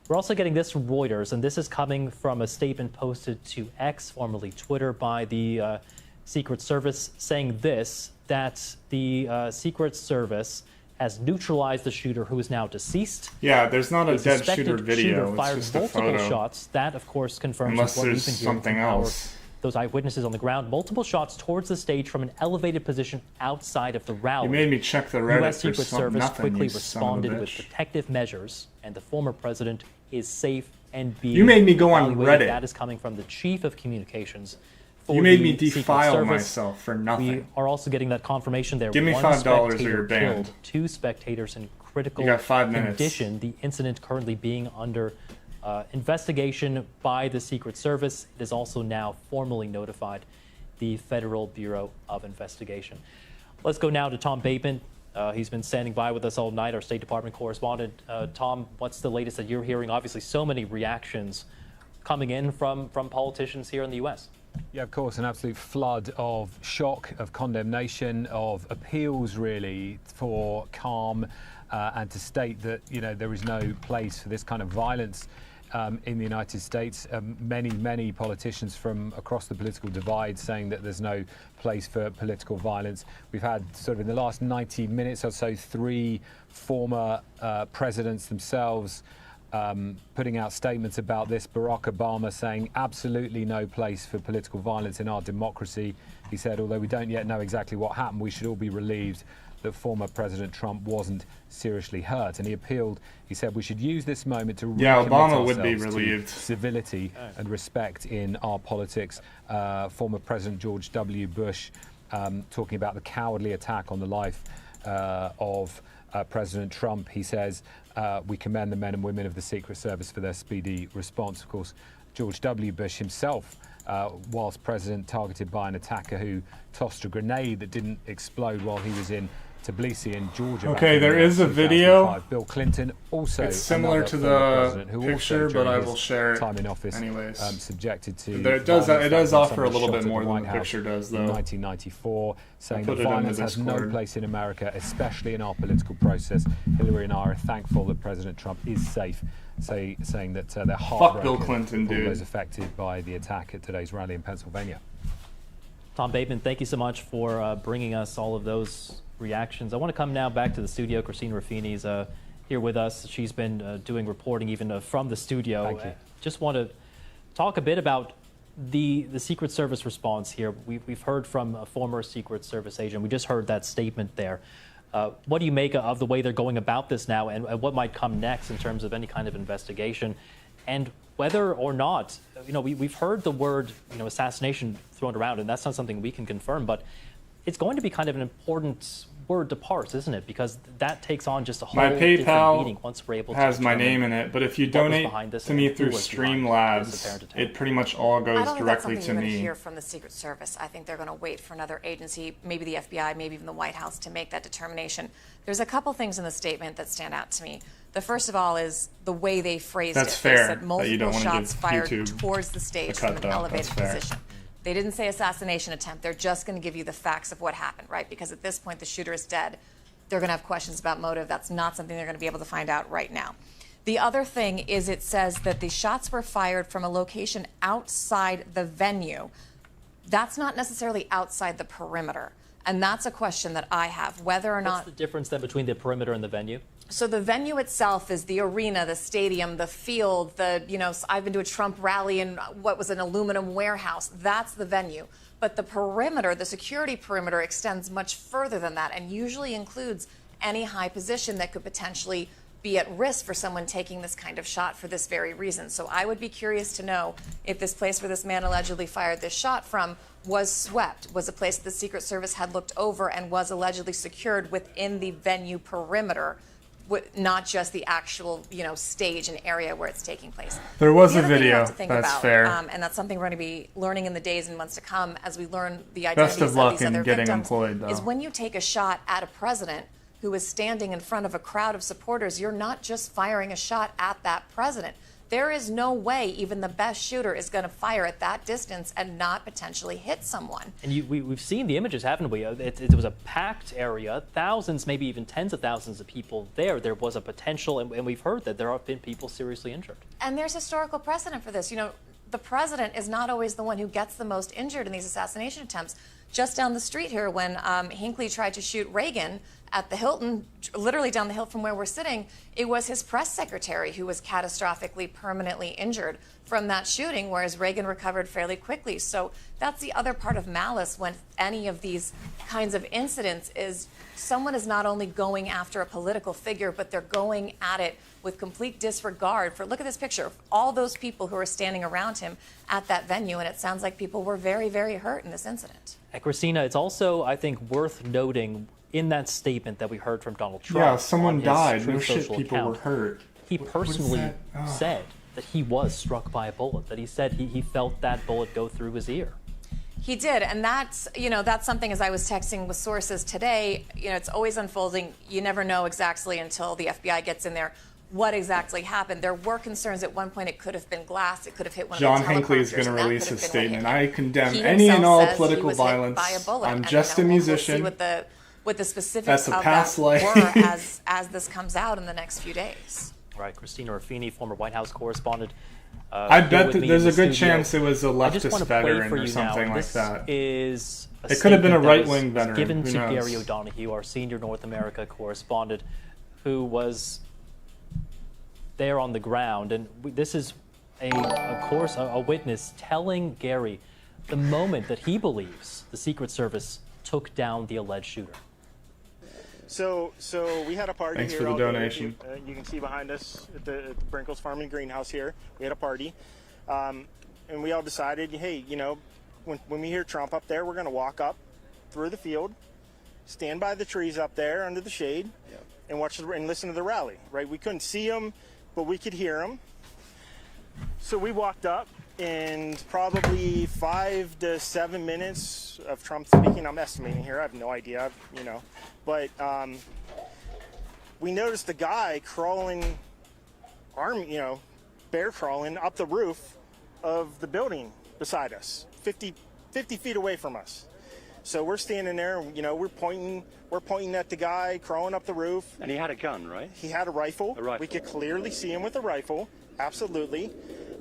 We're also getting this from Reuters, and this is coming from a statement posted to X, formerly Twitter, by the Secret Service, saying this, that the Secret Service has neutralized the shooter, who is now deceased. Yeah, there's not a The dead suspected shooter video. It's fired just a multiple photo. shots. That, of course, confirms Unless what we've there's been hearing something from else. those eyewitnesses on the ground. Multiple shots towards the stage from an elevated position outside of the rally. You made me check the Reddit U.S. for Secret Service nothing, quickly you son of a responded with bitch. protective measures, and the former president is safe and being You made me go on evaluated. Reddit. That is coming from the chief of communications for You made the me Secret defile Service. myself for nothing. We are also getting that confirmation there. Give me One $5 or spectator you're banned. killed, 2 spectators in critical You got 5 minutes. condition. The incident currently being under investigation by the Secret Service. It is also now formally notified the Federal Bureau of Investigation. Let's go now to Tom Bateman. He's been standing by with us all night, our State Department correspondent. Tom, what's the latest that you're hearing? Obviously, so many reactions coming in from politicians here in the U.S. Yeah, of course, an absolute flood of shock, of condemnation, of appeals, really, for calm and to state that, you know, there is no place for this kind of violence in the United States. Many politicians from across the political divide saying that there's no place for political violence. We've had sort of in the last 90 minutes or so 3 former presidents themselves putting out statements about this. Barack Obama saying absolutely no place for political violence in our democracy. He said, although we don't yet know exactly what happened, we should all be relieved that former President Trump wasn't seriously hurt. And he appealed, he said, we should use this moment to recommit Obama would be ourselves relieved. to civility and respect in our politics. Former President George W. Bush talking about the cowardly attack on the life of President Trump. He says, we commend the men and women of the Secret Service for their speedy response. Of course, George W. Bush himself, whilst president, targeted by an attacker who tossed a grenade that didn't explode while he was in Tbilisi in Georgia. Okay, there is a video. Bill Clinton, also it's similar to the picture, but I will share it time in office, anyways. Subjected to it does offer a little bit more than the picture does, though. In 1994, saying that violence has no place in America, especially in our political process. Hillary and I are thankful that President Trump is safe, saying that they're heartbroken. Fuck Bill Clinton, for dude. those affected by the attack at today's rally in Pennsylvania. Tom Bateman, thank you so much for bringing us all of those reactions. I want to come now back to the studio. Christina Ruffini's here with us. She's been doing reporting even from the studio. Thank you. Just want to talk a bit about the Secret Service response here. We've heard from a former Secret Service agent. We just heard that statement there. What do you make of the way they're going about this now, and what might come next in terms of any kind of investigation? And whether or not, we've heard the word, assassination thrown around, and that's not something we can confirm, but it's going to be kind of an important word to parse, isn't it? Because that takes on just a whole different meaning once we're able to has my name in it, but if you donate to me through Streamlabs, it pretty much all goes directly to me. I don't think that's something you're going to hear from the Secret Service. I think they're going to wait for another agency, maybe the FBI, maybe even the White House, to make that determination. There's a couple things in the statement that stand out to me. The first of all is the way they phrased it. Fair, they said multiple shots fired towards the stage from an elevated position. They didn't say assassination attempt. They're just going to give you the facts of what happened, right? Because at this point, the shooter is dead. They're going to have questions about motive. That's not something they're going to be able to find out right now. The other thing is it says that the shots were fired from a location outside the venue. That's not necessarily outside the perimeter. And that's a question that I have, whether or not... What's the difference then between the perimeter and the venue? So the venue itself is the arena, the stadium, the field, I've been to a Trump rally in what was an aluminum warehouse. That's the venue. But the perimeter, the security perimeter, extends much further than that and usually includes any high position that could potentially be at risk for someone taking this kind of shot for this very reason. So I would be curious to know if this place where this man allegedly fired this shot from was swept, was a place the Secret Service had looked over and was allegedly secured within the venue perimeter, not just the actual, stage and area where it's taking place. There was a video. That's fair. And that's something we're going to be learning in the days and months to come as we learn the identities of these other victims. Best of luck in getting employed, though. Is when you take a shot at a president who is standing in front of a crowd of supporters, you're not just firing a shot at that president. There is no way even the best shooter is going to fire at that distance and not potentially hit someone. And we've seen the images, haven't we? It was a packed area, thousands, maybe even tens of thousands of people there. There was a potential, and we've heard that there have been people seriously injured. And there's historical precedent for this. The president is not always the one who gets the most injured in these assassination attempts. Just down the street here, when Hinckley tried to shoot Reagan at the Hilton, literally down the hill from where we're sitting, it was his press secretary who was catastrophically, permanently injured from that shooting, whereas Reagan recovered fairly quickly. So that's the other part of malice when any of these kinds of incidents is someone is not only going after a political figure, but they're going at it with complete disregard for, look at this picture, of all those people who are standing around him at that venue, and it sounds like people were very, very hurt in this incident. Christina, it's also, I think, worth noting in that statement that we heard from Donald Trump. Yeah, someone died. No shit, people were hurt. He personally said that he was struck by a bullet, that he said he felt that bullet go through his ear. He did, and that's something, as I was texting with sources today, it's always unfolding. You never know exactly until the FBI gets in there what exactly happened. There were concerns at one point it could have been glass, it could have hit one of the teleprompters. John Hinckley is going to release a statement. I condemn any and all political violence. I'm just a musician. We'll see what the specifics of that were as this comes out in the next few days. Right, Christina Ruffini, former White House correspondent. I bet that there's a good chance it was a leftist veteran or something like that. It could have been a right-wing veteran. Given to Gary O'Donoghue, our senior North America correspondent, who was there on the ground, and this is a witness telling Gary the moment that he believes the Secret Service took down the alleged shooter. So we had a party Thanks here. For the donation. You can see behind us at the Brinkles Farm and Greenhouse here. We had a party, and we all decided, hey, when we hear Trump up there, we're going to walk up through the field, stand by the trees up there under the shade, and watch and listen to the rally. Right? We couldn't see him, but we could hear him. So we walked up, in probably 5 to 7 minutes of Trump speaking. I'm estimating here. I have no idea, you know. But we noticed the guy crawling, bear crawling up the roof of the building beside us, 50 feet away from us. So we're standing there, you know, we're pointing at the guy crawling up the roof. And he had a gun, right? He had a rifle. A rifle. We could clearly see him with a rifle. Absolutely.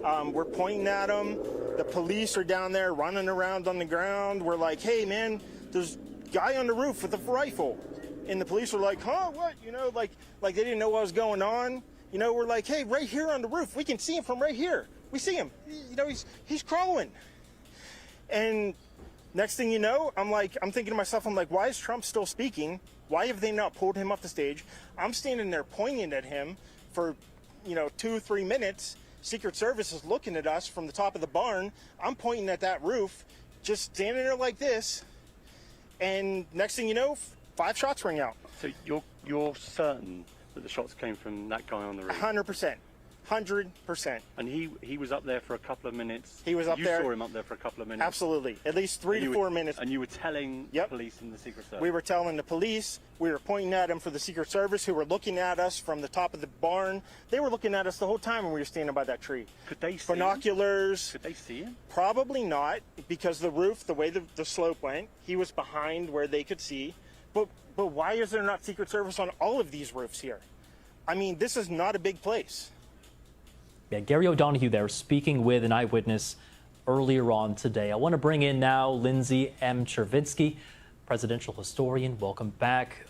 We're pointing at him. The police are down there running around on the ground. We're like, hey, man, there's a guy on the roof with a rifle. And the police were like, huh, what? You know, like they didn't know what was going on. You know, we're like, hey, right here on the roof. We can see him from right here. We see him. You know, he's crawling. And next thing you know, I'm thinking to myself, why is Trump still speaking? Why have they not pulled him off the stage? I'm standing there pointing at him for, 2-3 minutes. Secret Service is looking at us from the top of the barn. I'm pointing at that roof, just standing there like this. And next thing you know, 5 shots ring out. So you're certain that the shots came from that guy on the roof? 100%. 100%. And he was up there for a couple of minutes? He was up there. You saw him up there for a couple of minutes? Absolutely. At least 3 to 4 minutes. And you were telling the police and the Secret Service? We were telling the police. We were pointing at him for the Secret Service, who were looking at us from the top of the barn. They were looking at us the whole time when we were standing by that tree. Could they see binoculars? Could they see him? Probably not, because the roof, the way the slope went, he was behind where they could see. But why is there not Secret Service on all of these roofs here? I mean, this is not a big place. Yeah, Gary O'Donoghue there speaking with an eyewitness earlier on today. I want to bring in now Lindsay M. Chervinsky, presidential historian. Welcome back.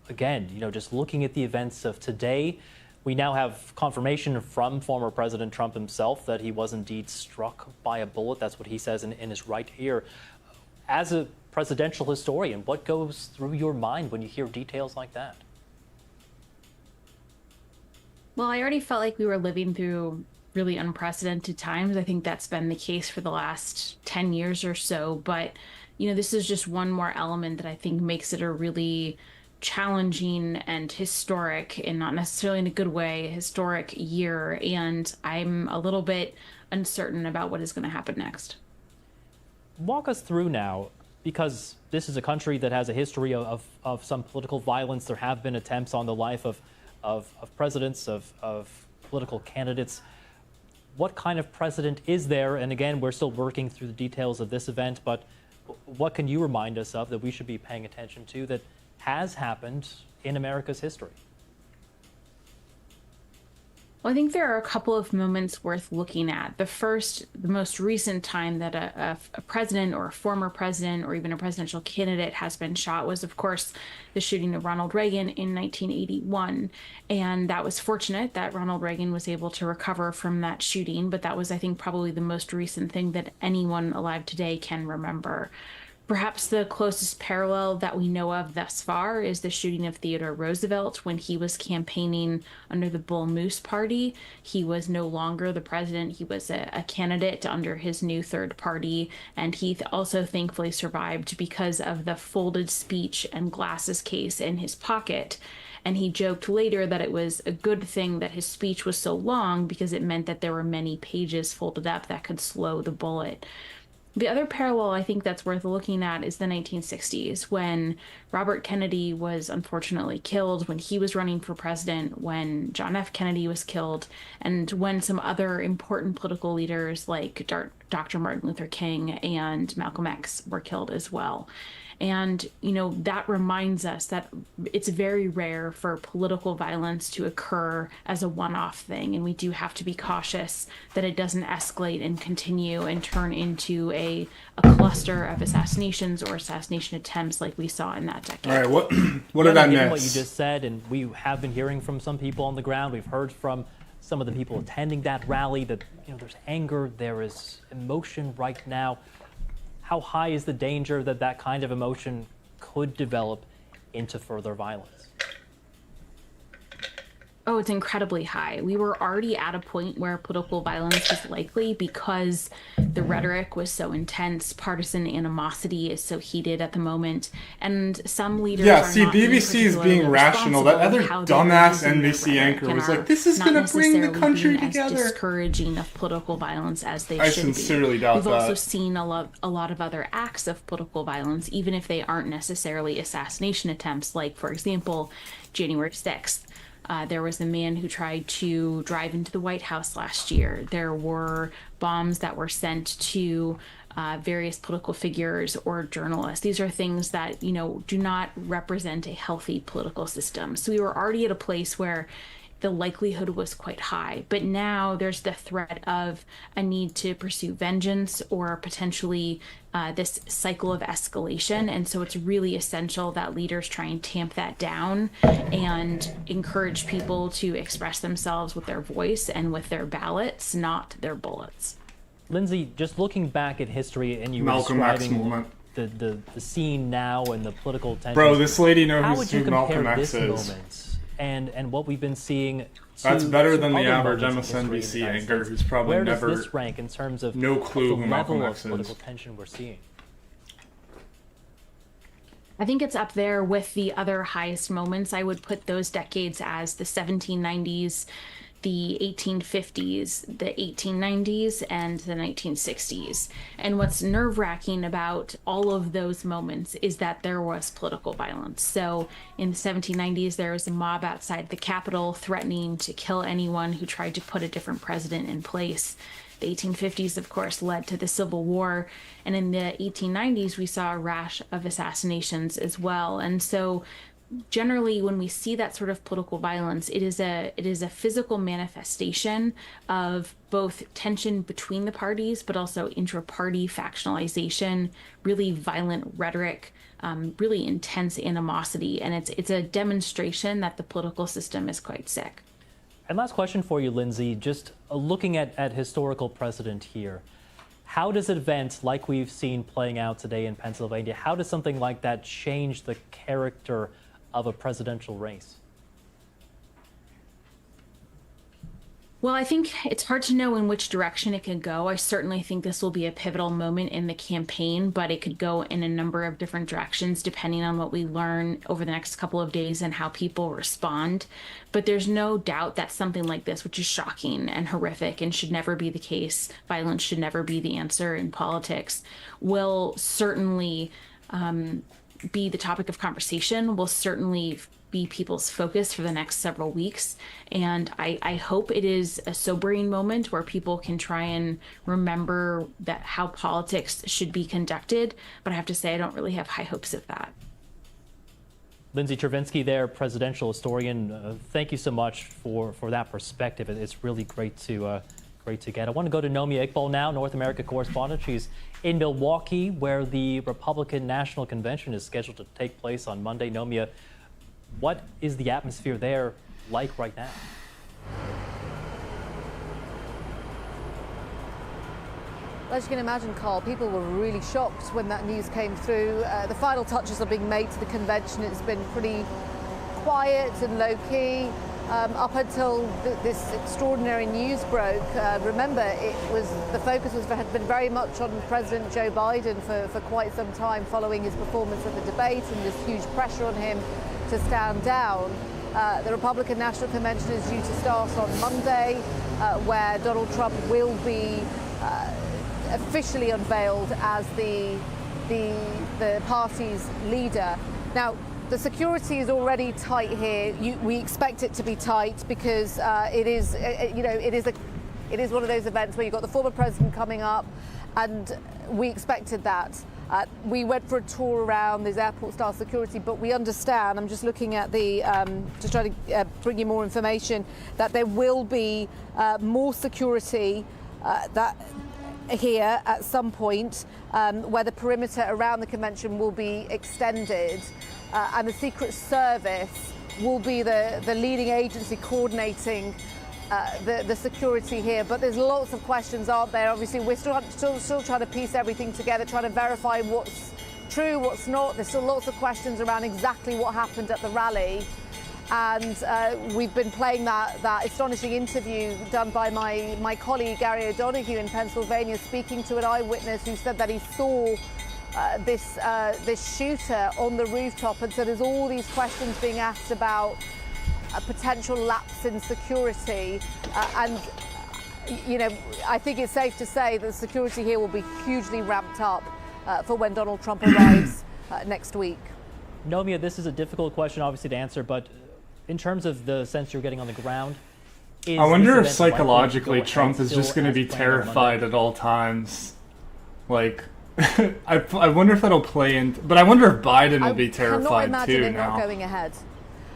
Again, just looking at the events of today, we now have confirmation from former President Trump himself that he was indeed struck by a bullet. That's what he says in his right ear. As a presidential historian, what goes through your mind when you hear details like that? Well, I already felt like we were living through really unprecedented times. I think that's been the case for the last 10 years or so. But, this is just one more element that I think makes it a really challenging and historic, and not necessarily in a good way, historic year. And I'm a little bit uncertain about what is going to happen next. Walk us through now, because this is a country that has a history of some political violence. There have been attempts on the life of presidents, of political candidates. What kind of precedent is there? And again, we're still working through the details of this event, but what can you remind us of that we should be paying attention to that has happened in America's history? Well, I think there are a couple of moments worth looking at. The most recent time that a president or a former president or even a presidential candidate has been shot was, of course, the shooting of Ronald Reagan in 1981. And that was fortunate that Ronald Reagan was able to recover from that shooting. But that was, I think, probably the most recent thing that anyone alive today can remember. Perhaps the closest parallel that we know of thus far is the shooting of Theodore Roosevelt when he was campaigning under the Bull Moose Party. He was no longer the president. He was a candidate under his new third party. And he also thankfully survived because of the folded speech and glasses case in his pocket. And he joked later that it was a good thing that his speech was so long because it meant that there were many pages folded up that could slow the bullet. The other parallel I think that's worth looking at is the 1960s, when Robert Kennedy was unfortunately killed, when he was running for president, when John F. Kennedy was killed, and when some other important political leaders like Dr. Martin Luther King and Malcolm X were killed as well. And, that reminds us that it's very rare for political violence to occur as a one-off thing. And we do have to be cautious that it doesn't escalate and continue and turn into a cluster of assassinations or assassination attempts like we saw in that decade. All right, what did I miss? What you just said, and we have been hearing from some people on the ground. We've heard from some of the people attending that rally that, there's anger, there is emotion right now. How high is the danger that that kind of emotion could develop into further violence? Oh, it's incredibly high. We were already at a point where political violence was likely because the rhetoric was so intense, partisan animosity is so heated at the moment, and some leaders Yeah, are see, not being BBC is being particularly rational. That other responsible how they're dumbass using their NBC anchor rhetoric was and like, this is are going not to bring the necessarily country being as together. discouraging of political violence as they I should be. sincerely doubt We've also that. seen a lot of other acts of political violence, even if they aren't necessarily assassination attempts, like, for example, January 6th. There was a man who tried to drive into the White House last year. There were bombs that were sent to various political figures or journalists. These are things that, do not represent a healthy political system. So we were already at a place where the likelihood was quite high. But now there's the threat of a need to pursue vengeance or potentially this cycle of escalation. And so it's really essential that leaders try and tamp that down and encourage people to express themselves with their voice and with their ballots, not their bullets. Lindsay, just looking back at history, and you were Malcolm X describing moment. the scene now and the political tensions. Bro, this lady knows how would you who compare Malcolm X this is. moment and what we've been seeing? That's better than the other average moments in history in the MSNBC United anchor States. who's probably Where never does this rank in terms of no clue the who Malcolm level X of is. political tension we're seeing? I think it's up there with the other highest moments. I would put those decades as the 1790s, the 1850s, the 1890s, and the 1960s. And what's nerve-wracking about all of those moments is that there was political violence. So in the 1790s, there was a mob outside the Capitol threatening to kill anyone who tried to put a different president in place. The 1850s, of course, led to the Civil War. And in the 1890s, we saw a rash of assassinations as well. And so generally, when we see that sort of political violence, it is a physical manifestation of both tension between the parties, but also intra-party factionalization, really violent rhetoric, really intense animosity. And it's a demonstration that the political system is quite sick. And last question for you, Lindsay, just looking at historical precedent here, how does an event like we've seen playing out today in Pennsylvania, how does something like that change the character of a presidential race? Well, I think it's hard to know in which direction it could go. I certainly think this will be a pivotal moment in the campaign, but it could go in a number of different directions depending on what we learn over the next couple of days and how people respond. But there's no doubt that something like this, which is shocking and horrific and should never be the case, violence should never be the answer in politics, will certainly be the topic of conversation, will certainly be people's focus for the next several weeks. And I hope it is a sobering moment where people can try and remember that how politics should be conducted. But I have to say, I don't really have high hopes of that. Lindsay Chervinsky there, presidential historian. Thank you so much for that perspective. It's really great to get. I want to go to Nomia Iqbal now, North America correspondent. She's in Milwaukee, where the Republican National Convention is scheduled to take place on Monday. Nomia, what is the atmosphere there like right now? As you can imagine, Carl, people were really shocked when that news came through. The final touches are being made to the convention. It's been pretty quiet and low-key up until this extraordinary news broke. Remember, the focus had been very much on President Joe Biden for quite some time following his performance at the debate and this huge pressure on him to stand down. The Republican National Convention is due to start on Monday, where Donald Trump will be officially unveiled as the party's leader. Now, the security is already tight here. We expect it to be tight because it is one of those events where you've got the former president coming up, and we expected that. We went for a tour around this airport-style security, but we understand, I'm just looking at just trying to bring you more information, that there will be more security here at some point, where the perimeter around the convention will be extended, and the Secret Service will be the leading agency coordinating the security here. But there's lots of questions, aren't there? Obviously, we're still trying to piece everything together, trying to verify what's true, what's not. There's still lots of questions around exactly what happened at the rally. And we've been playing that astonishing interview done by my colleague Gary O'Donoghue in Pennsylvania, speaking to an eyewitness who said that he saw this shooter on the rooftop. And so there's all these questions being asked about a potential lapse in security. And, you know, I think it's safe to say that security here will be hugely ramped up for when Donald Trump arrives next week. Nomia, this is a difficult question, obviously, to answer, but in terms of the sense you're getting on the ground, I wonder if psychologically Trump is just going to be terrified at all times. Like, I wonder if that'll play in, but I wonder if Biden will be terrified too now. I cannot imagine it not going ahead.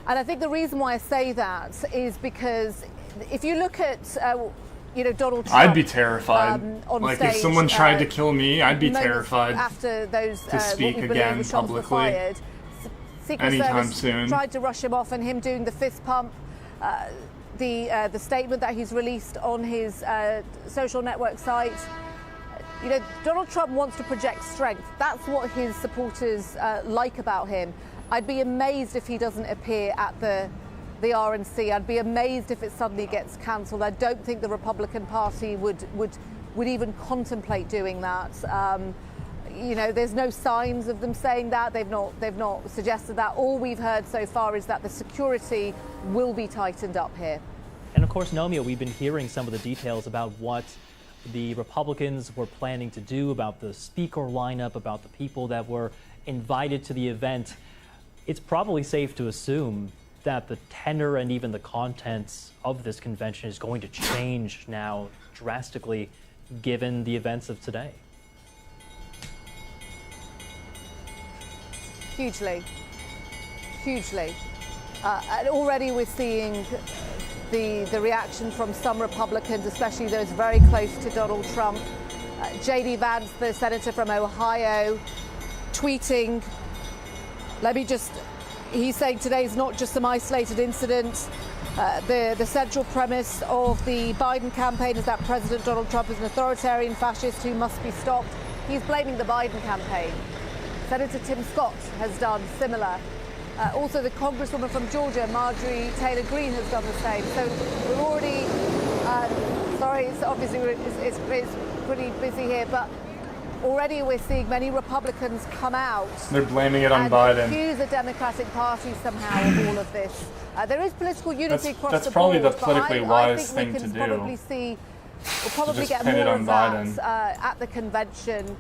And I think the reason why I say that is because if you look at, you know, Donald Trump, I'd be terrified. On like stage, if someone tried to kill me, I'd be terrified after those to speak again publicly. Secret anytime Service soon. Tried to rush him off, and him doing the fist pump, the statement that he's released on his social network site. You know, Donald Trump wants to project strength. That's what his supporters like about him. I'd be amazed if he doesn't appear at the RNC. I'd be amazed if it suddenly gets cancelled. I don't think the Republican Party would even contemplate doing that. You know, there's no signs of them saying that. They've not suggested that. All we've heard so far is that the security will be tightened up here. And of course, Nomia, we've been hearing some of the details about what the Republicans were planning to do, about the speaker lineup, about the people that were invited to the event. It's probably safe to assume that the tenor and even the contents of this convention is going to change now drastically, given the events of today. Hugely. And already we're seeing the reaction from some Republicans, especially those very close to Donald Trump. J.D. Vance, the senator from Ohio, tweeting, he's saying today is not just some isolated incident. The central premise of the Biden campaign is that President Donald Trump is an authoritarian fascist who must be stopped. He's blaming the Biden campaign. Senator Tim Scott has done similar. Also, the Congresswoman from Georgia, Marjorie Taylor Greene, has done the same. So we're already, it's obviously it's pretty busy here, but already we're seeing many Republicans come out. They're blaming it on and Biden. Accuse the Democratic Party somehow of all of this. There is political unity across the board. That's probably the politically wise thing to do. We'll probably get more of that at the convention.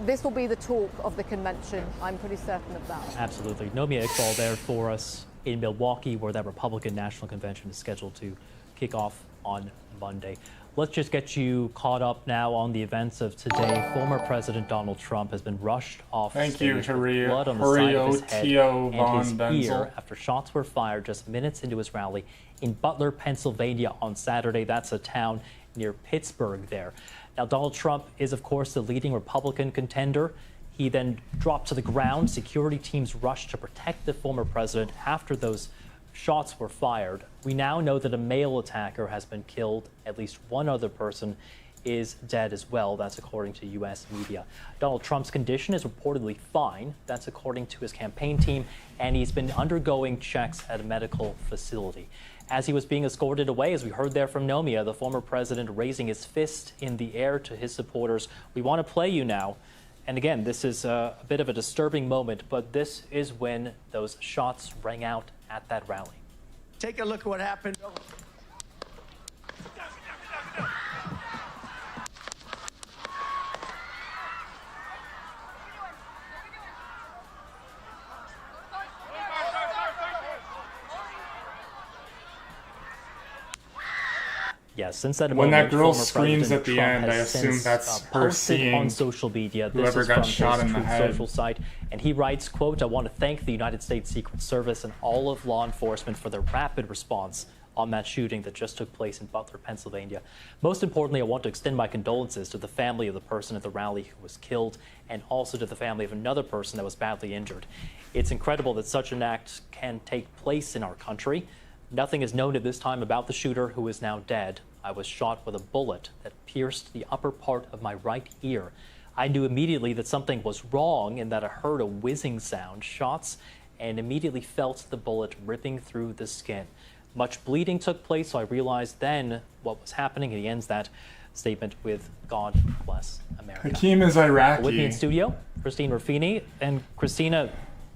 This will be the talk of the convention. I'm pretty certain of that. Absolutely. Nomia Iqbal there for us in Milwaukee, where that Republican National Convention is scheduled to kick off on Monday. Let's just get you caught up now on the events of today. Former President Donald Trump has been rushed off stage with blood on the side of his head and his ear after shots were fired just minutes into his rally in Butler, Pennsylvania on Saturday. That's a town near Pittsburgh there. Now, Donald Trump is, of course, the leading Republican contender. He then dropped to the ground. Security teams rushed to protect the former president after those shots were fired. We now know that a male attacker has been killed. At least one other person is dead as well. That's according to U.S. media. Donald Trump's condition is reportedly fine. That's according to his campaign team, and he's been undergoing checks at a medical facility. As he was being escorted away, as we heard there from Nomia, the former president raising his fist in the air to his supporters. We want to play you now. And again, this is a bit of a disturbing moment, but this is when those shots rang out at that rally. Take a look at what happened. Yes, since that when moment, that girl screams at the end, I assume that's her seeing on social media. Whoever got shot in the head. Social site, and he writes, "Quote: I want to thank the United States Secret Service and all of law enforcement for their rapid response on that shooting that just took place in Butler, Pennsylvania. Most importantly, I want to extend my condolences to the family of the person at the rally who was killed, and also to the family of another person that was badly injured. It's incredible that such an act can take place in our country. Nothing is known at this time about the shooter, who is now dead. I was shot with a bullet that pierced the upper part of my right ear. I knew immediately that something was wrong and that I heard a whizzing sound. Shots and immediately felt the bullet ripping through the skin. Much bleeding took place, so I realized then what was happening. And he ends that statement with "God bless America." Hakeem is Iraqi. With me in studio, Christine Ruffini. And Christina,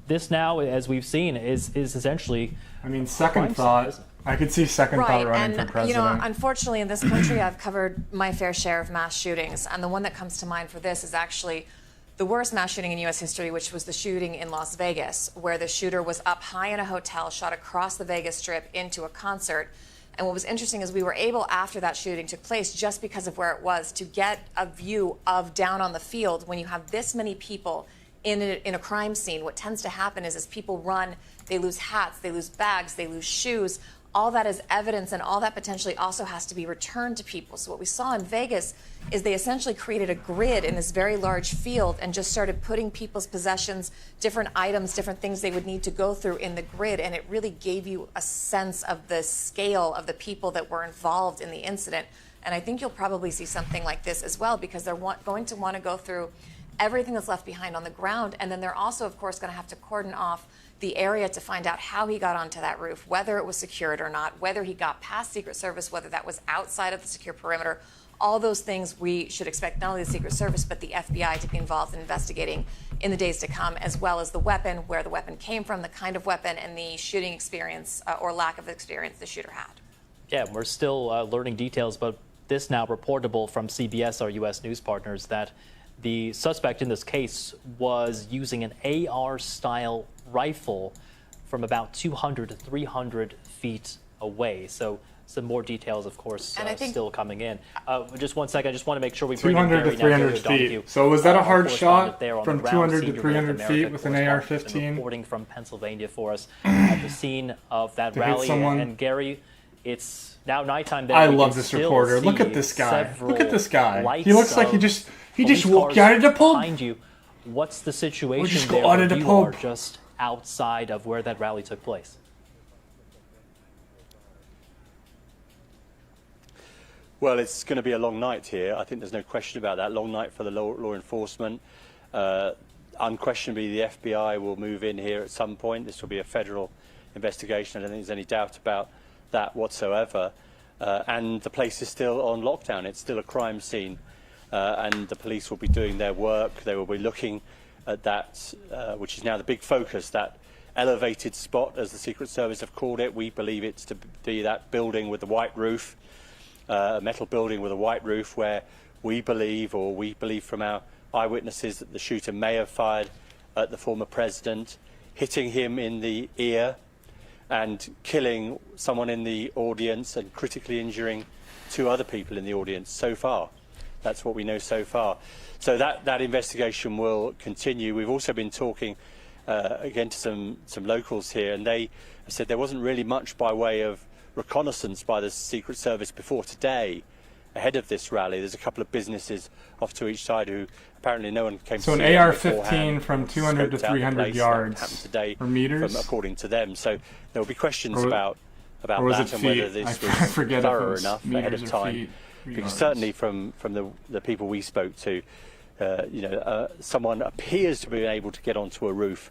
this now, as we've seen, is essentially... I mean, second thought, I could see second thought running for president. You know, unfortunately, in this country, I've covered my fair share of mass shootings. And the one that comes to mind for this is actually the worst mass shooting in U.S. history, which was the shooting in Las Vegas, where the shooter was up high in a hotel, shot across the Vegas Strip into a concert. And what was interesting is we were able, after that shooting took place, just because of where it was, to get a view of down on the field. When you have this many people in a crime scene, what tends to happen is as people run, they lose hats, they lose bags, they lose shoes. All that is evidence, and all that potentially also has to be returned to people. So what we saw in Vegas is they essentially created a grid in this very large field and just started putting people's possessions, different items, different things they would need to go through in the grid. And it really gave you a sense of the scale of the people that were involved in the incident. And I think you'll probably see something like this as well, because they're going to want to go through everything that's left behind on the ground. And then they're also, of course, going to have to cordon off the area to find out how he got onto that roof, whether it was secured or not, whether he got past Secret Service, whether that was outside of the secure perimeter. All those things we should expect not only the Secret Service, but the FBI to be involved in investigating in the days to come, as well as the weapon, where the weapon came from, the kind of weapon, and the shooting experience or lack of experience the shooter had. Yeah, we're still learning details, but this now reportable from CBS, our U.S. news partners, that the suspect in this case was using an AR-style rifle from about 200 to 300 feet away. So some more details, of course, still coming in. Just 1 second. I just want to make sure we bring 200 to 300 feet. So was that a hard shot from 200 to 300 feet with an AR-15? Reporting from Pennsylvania for us at the scene of that rally. And Gary, it's now nighttime there. I love this reporter. Look at this guy. Look at this guy. He looks like he just walked out of the pub. Behind you. What's the situation just there? go out of the you pub. are just outside of where that rally took place. Well, it's going to be a long night here. I think there's no question about that. Long night for the law enforcement. Unquestionably, the FBI will move in here at some point. This will be a federal investigation. I don't think there's any doubt about that whatsoever. And the place is still on lockdown. It's still a crime scene. And the police will be doing their work. They will be looking at that, which is now the big focus, that elevated spot, as the Secret Service have called it. We believe it's to be that building with the white roof, a metal building with a white roof, where we believe from our eyewitnesses that the shooter may have fired at the former president, hitting him in the ear and killing someone in the audience and critically injuring 2 other people in the audience so far. That's what we know so far. So that investigation will continue. We've also been talking again to some locals here, and they said there wasn't really much by way of reconnaissance by the Secret Service before today, ahead of this rally. There's a couple of businesses off to each side who apparently no one came to see. So an AR-15 from 200 to 300 yards today, or meters, according to them. So there will be questions about that and whether this was thorough enough ahead of time. Because certainly from the people we spoke to, someone appears to be able to get onto a roof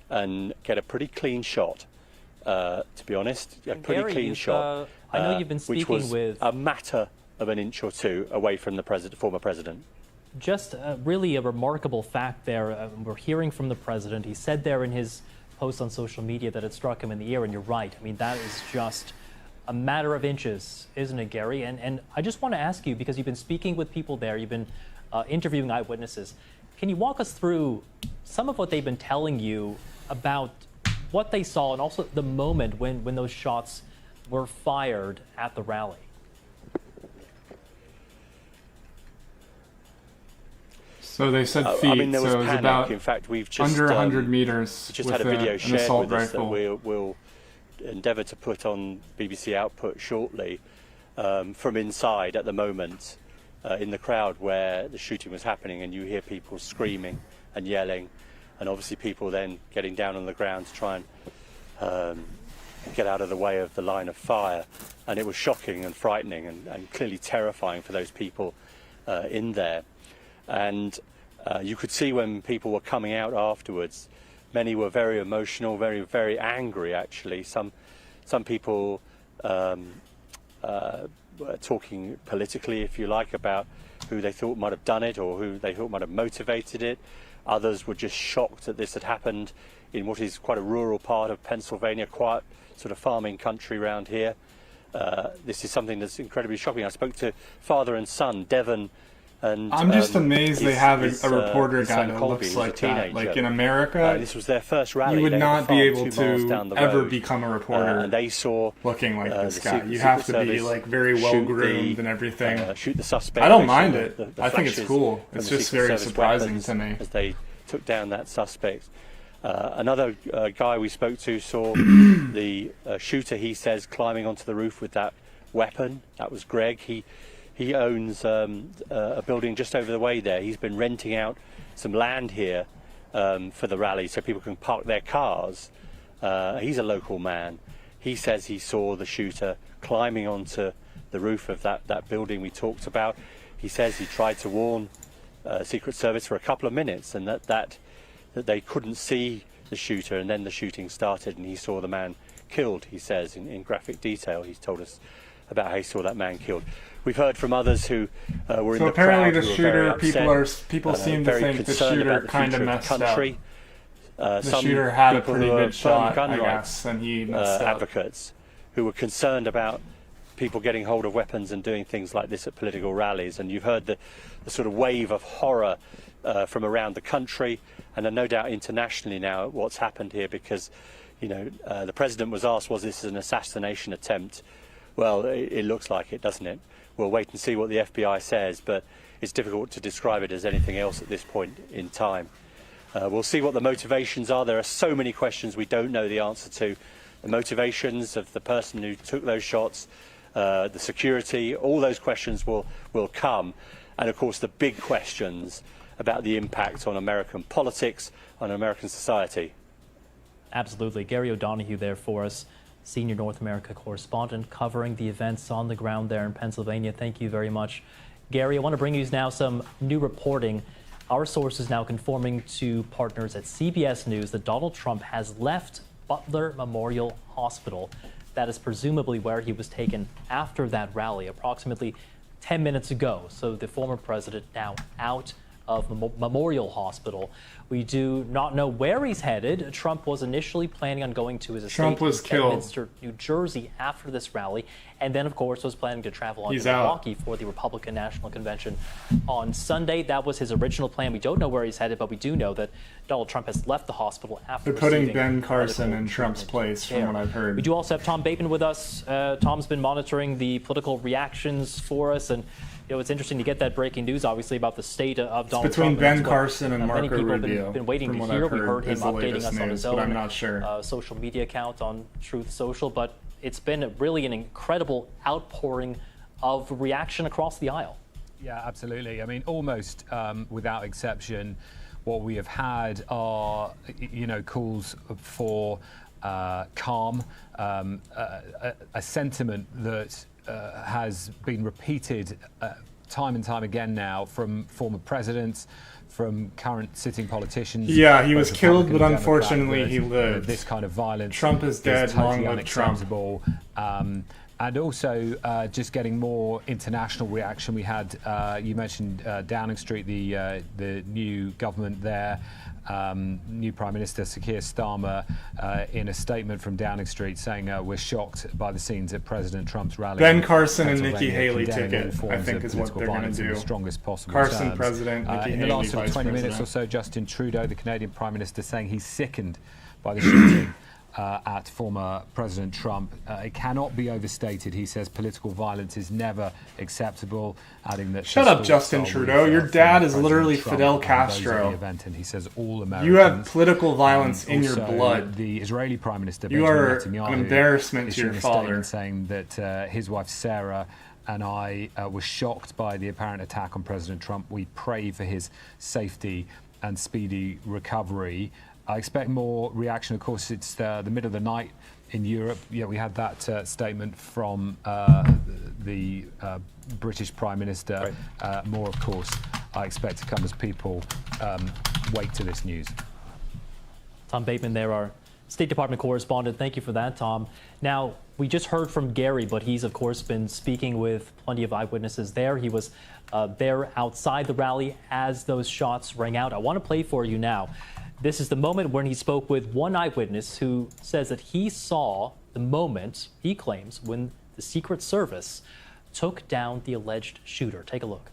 and get a pretty clean shot. To be honest, a pretty clean shot. I know you've been speaking which was with a matter of an inch or two away from the former president. Just really a remarkable fact there. We're hearing from the president. He said there in his post on social media that it struck him in the ear, and you're right. I mean, that is just a matter of inches, isn't it, Gary? And I just want to ask you, because you've been speaking with people there, you've been interviewing eyewitnesses. Can you walk us through some of what they've been telling you about what they saw, and also the moment when those shots were fired at the rally? So they said feet, I mean, there was so it was panic. about In fact, we've just under 100 meters just with had a video an shared assault with us that rifle. we'll endeavour to put on BBC Output shortly, from inside at the moment in the crowd where the shooting was happening, and you hear people screaming and yelling, and obviously people then getting down on the ground to try and get out of the way of the line of fire. And it was shocking and frightening and clearly terrifying for those people in there. And you could see when people were coming out afterwards Many were very emotional, very, very angry, actually. Some people were talking politically, if you like, about who they thought might have done it or who they thought might have motivated it. Others were just shocked that this had happened in what is quite a rural part of Pennsylvania, quiet sort of farming country around here. This is something that's incredibly shocking. I spoke to father and son, Devon, and I'm just amazed they have a reporter guy that looks like that. Like in America, this was their first rally. You would not be able 2 miles to down the ever road. become a reporter And they saw looking like this the guy. You have to be like very well groomed and everything. Shoot the suspect. I don't They mind saw it. the I think it's flashes cool. from It's the just Secret very Service surprising weapons to me. as they took down that suspect. Another guy we spoke to saw the shooter, he says, climbing onto the roof with that weapon. That was Greg. He owns a building just over the way there. He's been renting out some land here for the rally so people can park their cars. He's a local man. He says he saw the shooter climbing onto the roof of that building we talked about. He says he tried to warn Secret Service for a couple of minutes and that they couldn't see the shooter, and then the shooting started and he saw the man killed, he says, in graphic detail. He's told us about how he saw that man killed. We've heard from others who were in the crowd. So apparently the who were very shooter, upset, people seem to very think the concerned shooter about the kind of future messed the country. up. The Some shooter had a people pretty who are good shot, gun I rights guess, and he messed up. advocates who were concerned about people getting hold of weapons and doing things like this at political rallies. And you've heard the sort of wave of horror from around the country and no doubt internationally now at what's happened here, because the president was asked, was this an assassination attempt? Well, it looks like it, doesn't it? We'll wait and see what the FBI says, but it's difficult to describe it as anything else at this point in time. We'll see what the motivations are. There are so many questions we don't know the answer to. The motivations of the person who took those shots, the security, all those questions will come. And of course the big questions about the impact on American politics, on American society. Absolutely. Gary O'Donoghue there for us, senior North America correspondent covering the events on the ground there in Pennsylvania. Thank you very much, Gary. I want to bring you now some new reporting. Our sources now conforming to partners at CBS News that Donald Trump has left Butler Memorial Hospital. That is presumably where he was taken after that rally approximately 10 minutes ago. So the former president now out of Memorial Hospital. We do not know where he's headed. Trump was initially planning on going to his estate in Bedminster, New Jersey after this rally, and then of course was planning to travel on to Milwaukee for the Republican National Convention on Sunday. That was his original plan. We don't know where he's headed, but we do know that Donald Trump has left the hospital after They're putting Ben Carson in Trump's place, from what I've heard. We do also have Tom Bateman with us. Tom's been monitoring the political reactions for us, and it's interesting to get that breaking news, obviously, about the state of Donald Trump. Between Ben Carson and Marco Rubio. Many people have been waiting to hear. We heard him updating us on his own social media account on Truth Social, but it's been really an incredible outpouring of reaction across the aisle. Yeah, absolutely. I mean, almost without exception, what we have had are, calls for calm, a sentiment that has been repeated time and time again now from former presidents, from current sitting politicians. Yeah, he was killed, but unfortunately he lived. This kind of violence. Trump is dead, totally long live Trump. And also just getting more international reaction. We had, you mentioned Downing Street, the new government there, new Prime Minister Sir Keir Starmer, in a statement from Downing Street saying we're shocked by the scenes at President Trump's rally. Ben Carson and Nikki Haley took it, I think is what they're going to do. The strongest possible Carson terms. president, Nikki Haley in the last vice 20 minutes president. or so, Justin Trudeau, the Canadian Prime Minister, saying he's sickened by the shooting at former President Trump. It cannot be overstated. He says political violence is never acceptable, adding that... Shut up, Justin Trudeau. Your dad is literally Fidel Castro. And he says all Americans... You have political violence in your blood. The Israeli Prime Minister, you Benjamin are Netanyahu, an embarrassment to your father. Saying that his wife Sarah and I were shocked by the apparent attack on President Trump. We pray for his safety and speedy recovery. I expect more reaction. Of course, it's the middle of the night in Europe. Yeah, we had that statement from the British Prime Minister. Right. More, of course, I expect to come as people wake to this news. Tom Bateman there, our State Department correspondent. Thank you for that, Tom. Now, we just heard from Gary, but he's, of course, been speaking with plenty of eyewitnesses there. He was there outside the rally as those shots rang out. I want to play for you now. This is the moment when he spoke with one eyewitness who says that he saw the moment, he claims, when the Secret Service took down the alleged shooter. Take a look.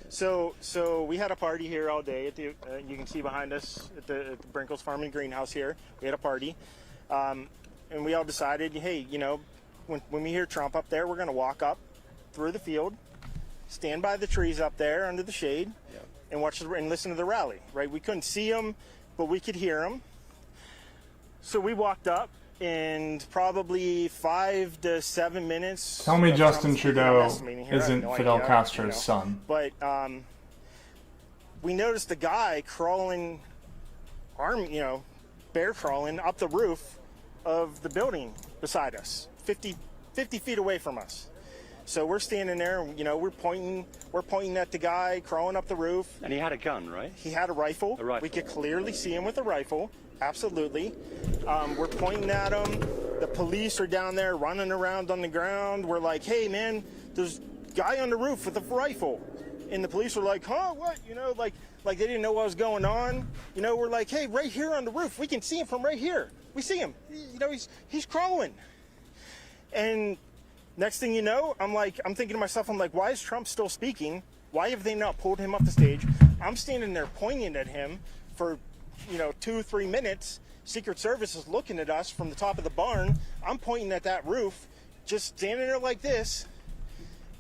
So we had a party here all day. At the, you can see behind us at the Brinkles Farm and Greenhouse here. We had a party, and we all decided, hey, you know, when we hear Trump up there, we're going to walk up through the field, stand by the trees up there under the shade, and watch and listen to the rally. Right? We couldn't see him, but we could hear him. So we walked up. In probably 5 to 7 minutes. Tell me Justin Trudeau isn't no Fidel idea, Castro's son. But we noticed a guy crawling, bear crawling up the roof of the building beside us, 50 feet away from us. So we're standing there, you know, we're pointing at the guy crawling up the roof. And he had a gun, right? He had a rifle. A rifle. We could clearly see him with a rifle. Absolutely. We're pointing at him. The police are down there running around on the ground. We're like, hey, man, there's a guy on the roof with a rifle. And the police were like, huh, what? You know, like they didn't know what was going on. You know, we're like, hey, right here on the roof. We can see him from right here. We see him. You know, he's crawling. And next thing you know, I'm thinking to myself, I'm like, why is Trump still speaking? Why have they not pulled him off the stage? I'm standing there pointing at him for 2-3 minutes. Secret Service is looking at us from the top of the barn. I'm pointing at that roof, just standing there like this.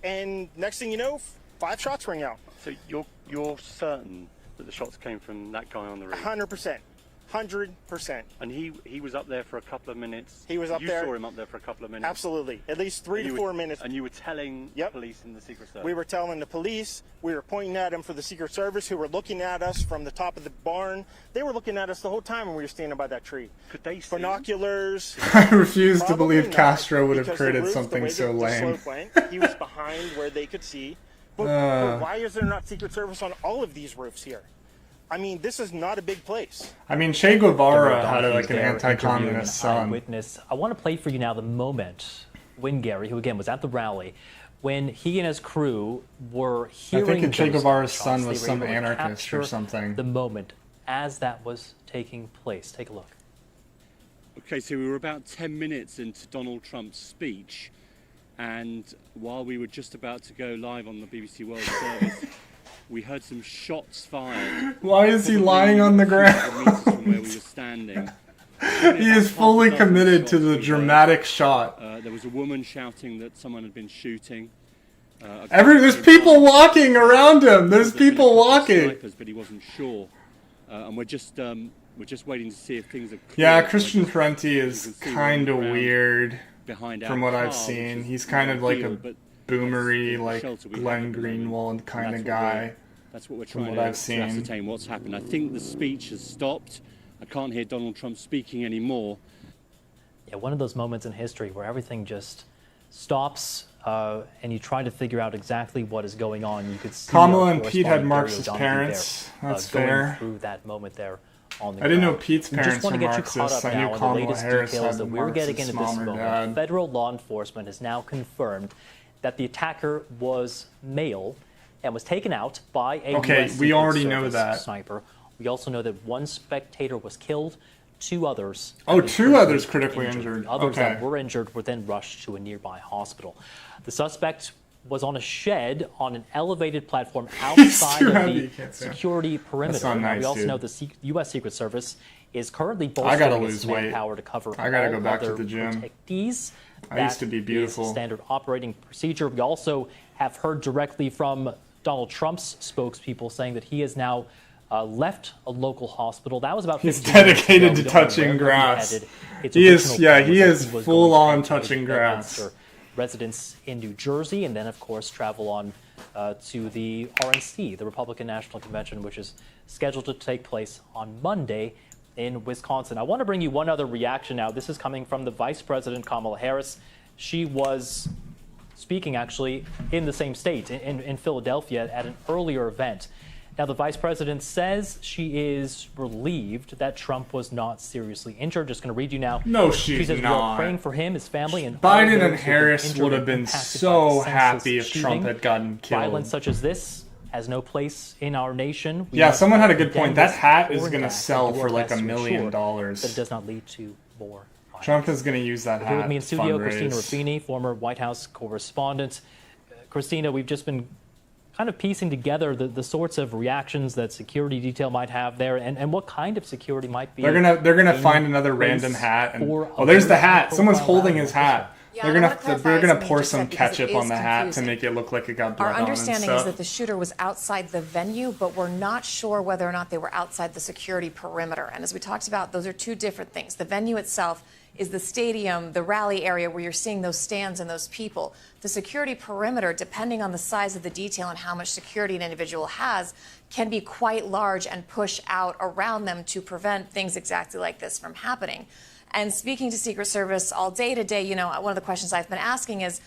And next thing you know, 5 shots ring out. So you're certain that the shots came from that guy on the roof? 100%. 100%. And he was up there for a couple of minutes? He was up there. You saw him up there for a couple of minutes? Absolutely. At least 3 to 4 minutes. And you were telling the police and the Secret Service? We were telling the police. We were pointing at him for the Secret Service, who were looking at us from the top of the barn. They were looking at us the whole time when we were standing by that tree. Could they see binoculars? I refuse to believe not, Castro would have because created the roof, something the way so the lame. slope went, he was behind where they could see. But why is there not Secret Service on all of these roofs here? I mean, this is not a big place. I mean, Che Guevara had an anti-communist son. Witness. I want to play for you now the moment when Gary, who again was at the rally, when he and his crew were hearing. I think Che Guevara's son was some anarchist or something. The moment as that was taking place. Take a look. Okay, so we were about 10 minutes into Donald Trump's speech, and while we were just about to go live on the BBC World Service, we heard some shots fired. Why is he lying on the ground? From where we were standing. He is fully committed to the dramatic shot. There was a woman shouting that someone had been shooting. There's people walking around him. There's people walking. Snipers, but he wasn't sure. And we're just waiting to see if things are clear. Yeah, Christian Parenti is kind of weird from what I've seen. He's kind of like a boomery, like Glenn Greenwald kind of guy. That's what we're trying to ascertain what's happened. I think the speech has stopped. I can't hear Donald Trump speaking anymore. Yeah, one of those moments in history where everything just stops and you try to figure out exactly what is going on. You could see Kamala and Pete had Marxist parents. That's fair. Going through that moment there on the I didn't know ground. Pete's parents were Marxists. I knew Kamala Harris had that we're getting into this moment. Dad. Federal law enforcement has now confirmed that the attacker was male and was taken out by a US we already Secret know Service that. sniper. We also know that one spectator was killed, 2 others. Two others critically injured. Others that were injured were then rushed to a nearby hospital. The suspect was on a shed on an elevated platform outside of the security perimeter. That's not nice, we also dude. know the U.S. Secret Service is currently bolstering its manpower to cover I gotta all go back to other the gym. protectees. I used to be beautiful. That is standard operating procedure. We also have heard directly from Donald Trump's spokespeople saying that he has now left a local hospital. That was about 15 He's dedicated minutes to ago. touching grass. He is full on touching grass. Residents in New Jersey, and then of course travel on to the RNC, the Republican National Convention, which is scheduled to take place on Monday in Wisconsin. I want to bring you one other reaction now. This is coming from the Vice President Kamala Harris. She was speaking actually in the same state, in Philadelphia, at an earlier event. Now, the vice president says she is relieved that Trump was not seriously injured. Just going to read you now. No, she's She says, not. "We're praying for him, his family, and Biden all and those Harris who've would been have been injured and impacted so by the happy senseless if Trump shooting. had gotten killed. Violence such as this has no place in our nation. We Yeah, must someone had a good condemn point. That this hat is foreign going to act sell and do for our like best $1 to million. ensure that it does not lead to more. Trump is going to use that Here hat with me in to studio, fundraise. Christina Ruffini, former White House correspondent. Christina, we've just been kind of piecing together the sorts of reactions that security detail might have there, and what kind of security might be. They're gonna find another place random hat, and for oh, there's the a hat. Someone's profile holding of his an hat. Yeah, they're I wanna gonna clarify pour something you some just said because ketchup it on is the hat to confusing. make it look like it got blood Our on and understanding is stuff. that the shooter was outside the venue, but we're not sure whether or not they were outside the security perimeter. And as we talked about, those are two different things. The venue itself is the stadium, the rally area where you're seeing those stands and those people. The security perimeter, depending on the size of the detail and how much security an individual has, can be quite large and push out around them to prevent things exactly like this from happening. And speaking to Secret Service all day today, you know, one of the questions I've been asking is,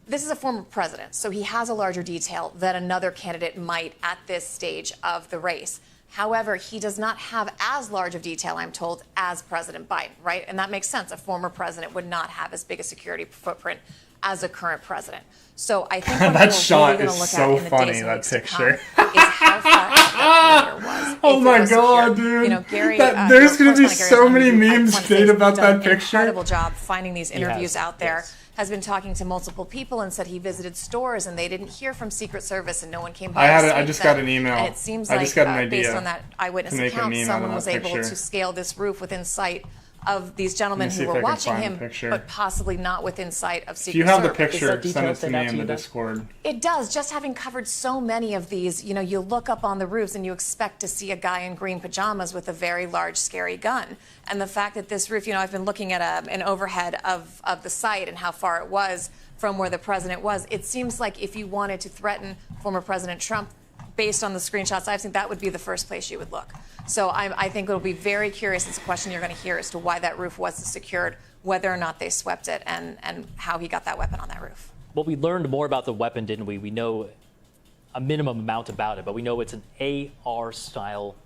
this is a former president, so he has a larger detail than another candidate might at this stage of the race. However, he does not have as large of detail, I'm told, as President Biden, right? And that makes sense. A former president would not have as big a security footprint as a current president. So I think what That we're shot really going is to look so at in the funny, days and that weeks to picture. come is how far out that perimeter was. Oh if it my was god, secure. dude! You know, Gary, There's your gonna be correspondent Gary so Lehman, many who I memes wanna say made has about done that an picture. Incredible job finding these He has, interviews out there. yes. Has been talking to multiple people and said he visited stores and they didn't hear from Secret Service and no one came by. I just got an email. And it seems I like just got an idea based on that eyewitness to make a account, meme out of someone that was able picture. to scale this roof within sight of these gentlemen Let me see who if were I can watching find him, the picture. but possibly not within sight of If Secret you have the Service. picture, send it to me in the Discord. It does. Just having covered so many of these, you know, you look up on the roofs and you expect to see a guy in green pajamas with a very large, scary gun. And the fact that this roof, you know, I've been looking at an overhead of the site and how far it was from where the president was. It seems like if you wanted to threaten former President Trump, based on the screenshots I've seen, that would be the first place you would look. So I think it'll be very curious. It's a question you're going to hear as to why that roof was secured, whether or not they swept it, and how he got that weapon on that roof. Well, we learned more about the weapon, didn't we? We know a minimum amount about it, but we know it's an AR-style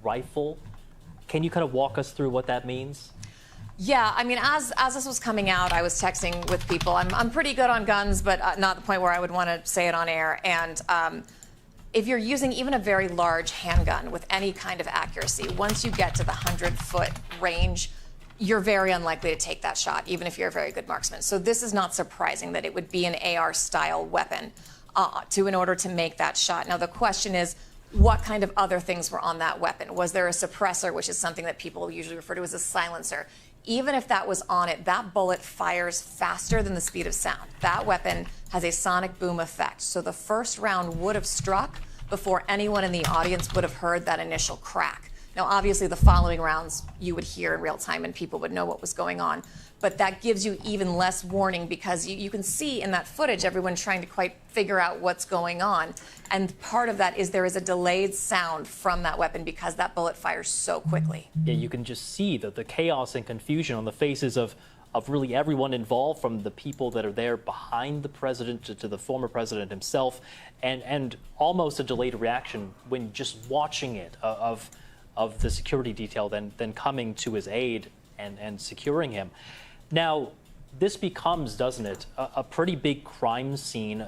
rifle. Can you kind of walk us through what that means? Yeah, I mean, as this was coming out, I was texting with people. I'm pretty good on guns, but not the point where I would want to say it on air. And if you're using even a very large handgun with any kind of accuracy, once you get to the 100-foot range, you're very unlikely to take that shot, even if you're a very good marksman. So this is not surprising that it would be an AR-style weapon in order to make that shot. Now, the question is, what kind of other things were on that weapon? Was there a suppressor, which is something that people usually refer to as a silencer? Even if that was on it, that bullet fires faster than the speed of sound. That weapon has a sonic boom effect. So the first round would have struck before anyone in the audience would have heard that initial crack. Now, obviously, the following rounds you would hear in real time and people would know what was going on. But that gives you even less warning because you can see in that footage everyone trying to quite figure out what's going on. And part of that is there is a delayed sound from that weapon because that bullet fires so quickly. Yeah, you can just see the chaos and confusion on the faces of really everyone involved, from the people that are there behind the president to the former president himself, and almost a delayed reaction when just watching it of the security detail then coming to his aid and securing him. Now, this becomes, doesn't it, a pretty big crime scene.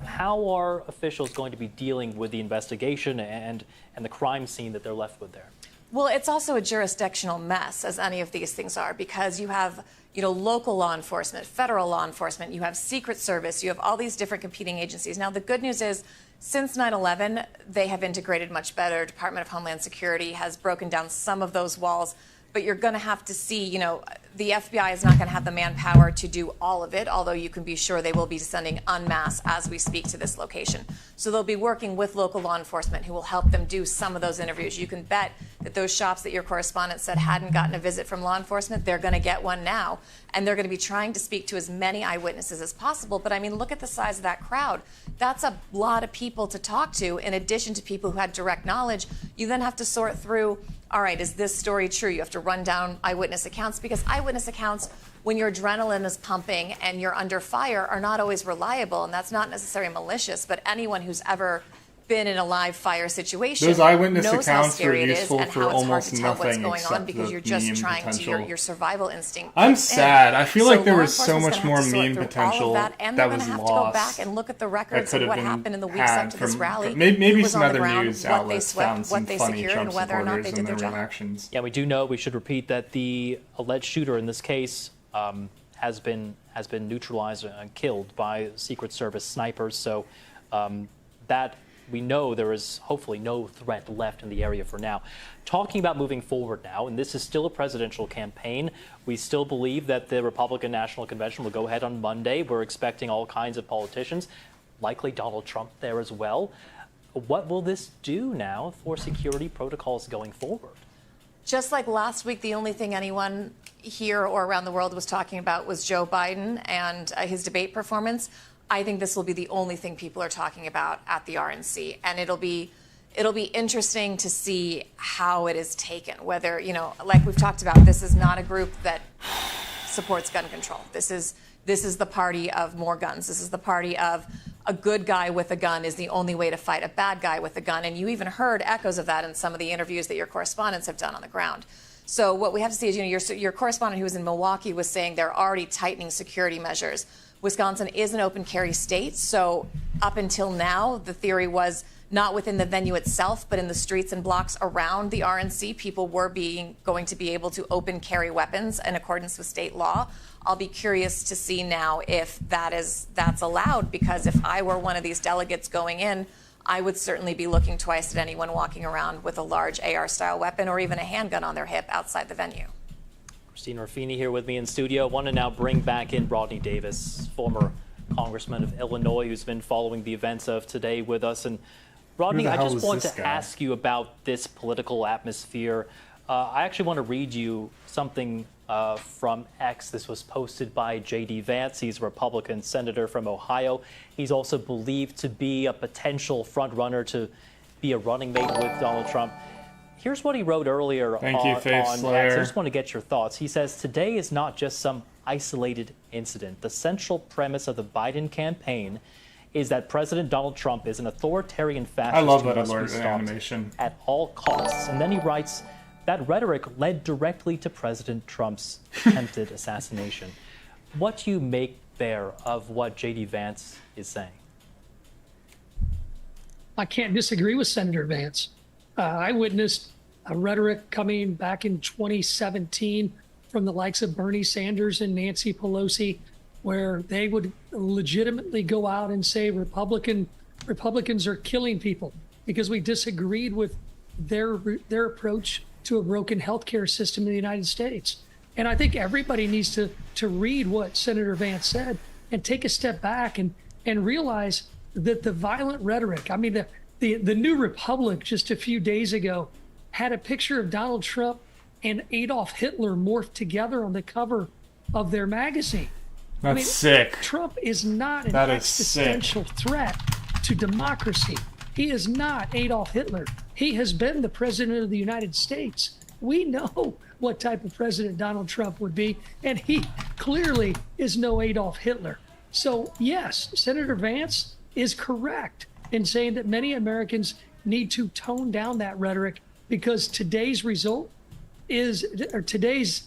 How are officials going to be dealing with the investigation and the crime scene that they're left with there? Well, it's also a jurisdictional mess, as any of these things are, because you have, you know, local law enforcement, federal law enforcement, you have Secret Service, you have all these different competing agencies. Now, the good news is, since 9/11, they have integrated much better. Department of Homeland Security has broken down some of those walls. But you're going to have to see, you know, the FBI is not going to have the manpower to do all of it, although you can be sure they will be descending en masse as we speak to this location. So they'll be working with local law enforcement who will help them do some of those interviews. You can bet that those shops that your correspondent said hadn't gotten a visit from law enforcement, they're going to get one now. And they're going to be trying to speak to as many eyewitnesses as possible. But I mean, look at the size of that crowd. That's a lot of people to talk to, in addition to people who had direct knowledge. You then have to sort through, all right, is this story true? You have to run down eyewitness accounts, because eyewitness accounts, when your adrenaline is pumping and you're under fire, are not always reliable. And that's not necessarily malicious, but anyone who's ever been in a live fire situation Those eyewitness knows how accounts were scary it is useful and for how it's hard almost to tell what's nothing going on except because the you're just meme trying to potential. your survival instinct. I'm kicks in. sad. I feel like there law was so enforcement's much gonna more have to sort meme through all potential of that, and that they're was going to have to lost. go back and look at the records could of have what been happened in the weeks had up to this from- rally. maybe who was some on the other ground, news what they outlets found swept, some what they funny secured, and Trump whether or not they supporters did in their their job. reactions. Yeah, we do know, we should repeat that the alleged shooter in this case has been neutralized and killed by Secret Service snipers. So that we know there is hopefully no threat left in the area for now. Talking about moving forward now, and this is still a presidential campaign, we still believe that the Republican National Convention will go ahead on Monday. We're expecting all kinds of politicians, likely Donald Trump there as well. What will this do now for security protocols going forward? Just like last week, the only thing anyone here or around the world was talking about was Joe Biden and his debate performance. I think this will be the only thing people are talking about at the RNC, and it'll be interesting to see how it is taken. Whether, you know, like we've talked about, this is not a group that supports gun control. This is the party of more guns. This is the party of a good guy with a gun is the only way to fight a bad guy with a gun. And you even heard echoes of that in some of the interviews that your correspondents have done on the ground. So what we have to see is, you know, your correspondent who was in Milwaukee was saying they're already tightening security measures. Wisconsin is an open carry state, so up until now, the theory was not within the venue itself, but in the streets and blocks around the RNC, people were going to be able to open carry weapons in accordance with state law. I'll be curious to see now if that's allowed, because if I were one of these delegates going in, I would certainly be looking twice at anyone walking around with a large AR-style weapon or even a handgun on their hip outside the venue. Christina Ruffini here with me in studio. I want to now bring back in Rodney Davis, former congressman of Illinois, who's been following the events of today with us. And Rodney, I just want to ask you about this political atmosphere. I actually want to read you something from X. This was posted by J.D. Vance. He's a Republican senator from Ohio. He's also believed to be a potential frontrunner to be a running mate with Donald Trump. Here's what he wrote earlier on X. I just want to get your thoughts. He says, today is not just some isolated incident. The central premise of the Biden campaign is that President Donald Trump is an authoritarian fascist. I love who that must be alert stopped animation. At all costs. And then he writes, that rhetoric led directly to President Trump's attempted assassination. What do you make there of what J.D. Vance is saying? I can't disagree with Senator Vance. I witnessed a rhetoric coming back in 2017 from the likes of Bernie Sanders and Nancy Pelosi, where they would legitimately go out and say Republicans are killing people because we disagreed with their approach to a broken healthcare system in the United States. And I think everybody needs to read what Senator Vance said and take a step back and realize that the violent rhetoric, I mean, the New Republic just a few days ago had a picture of Donald Trump and Adolf Hitler morphed together on the cover of their magazine. That's sick. Trump is not an That is existential threat to democracy. He is not Adolf Hitler. He has been the president of the United States. We know what type of president Donald Trump would be, and he clearly is no Adolf Hitler. So yes, Senator Vance is correct in saying that many Americans need to tone down that rhetoric, because today's result is, or today's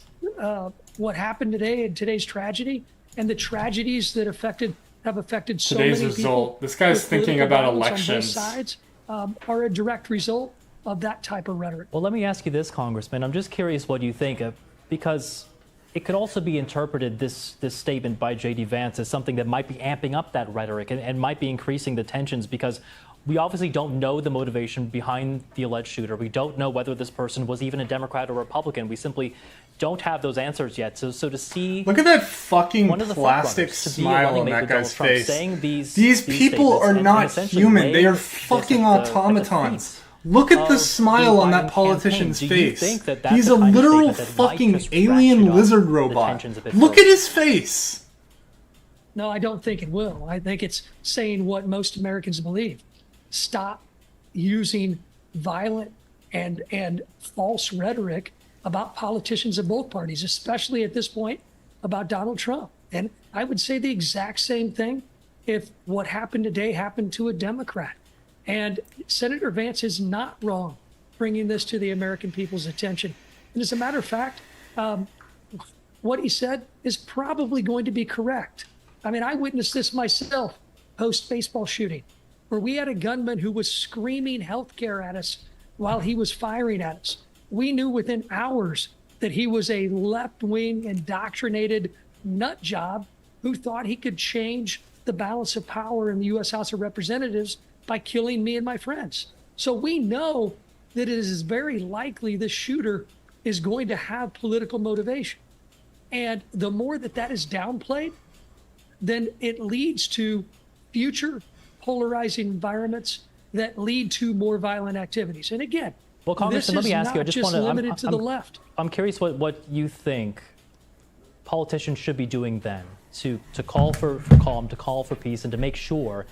what happened today and today's tragedy and the tragedies that have affected so Today's many result. people. This guy's with thinking political about violence elections. on both sides are a direct result of that type of rhetoric. Well, let me ask you this, Congressman. I'm just curious what you think of, because it could also be interpreted, this statement by J.D. Vance, as something that might be amping up that rhetoric and might be increasing the tensions, because we obviously don't know the motivation behind the alleged shooter. We don't know whether this person was even a Democrat or Republican. We simply don't have those answers yet. So to see... Look at that fucking one of the plastic frontrunners to be smile running on mate that with guy's Donald Trump, face. saying These people statements are and not essentially human. They laying are this fucking at the automatons. Look at the smile on that politician's face. He's a literal fucking alien lizard robot. Look at his face. No, I don't think it will. I think it's saying what most Americans believe. Stop using violent and false rhetoric about politicians of both parties, especially at this point about Donald Trump. And I would say the exact same thing if what happened today happened to a Democrat. And Senator Vance is not wrong bringing this to the American people's attention. And as a matter of fact, what he said is probably going to be correct. I mean, I witnessed this myself post-baseball shooting, where we had a gunman who was screaming healthcare at us while he was firing at us. We knew within hours that he was a left-wing indoctrinated nut job who thought he could change the balance of power in the U.S. House of Representatives by killing me and my friends. So we know that it is very likely the shooter is going to have political motivation. And the more that that is downplayed, then it leads to future polarizing environments that lead to more violent activities. And again, well, Congressman, let me ask you. I just want to. Limited to the left. I'm curious what you think politicians should be doing then to call for calm, to call for peace, and to make sure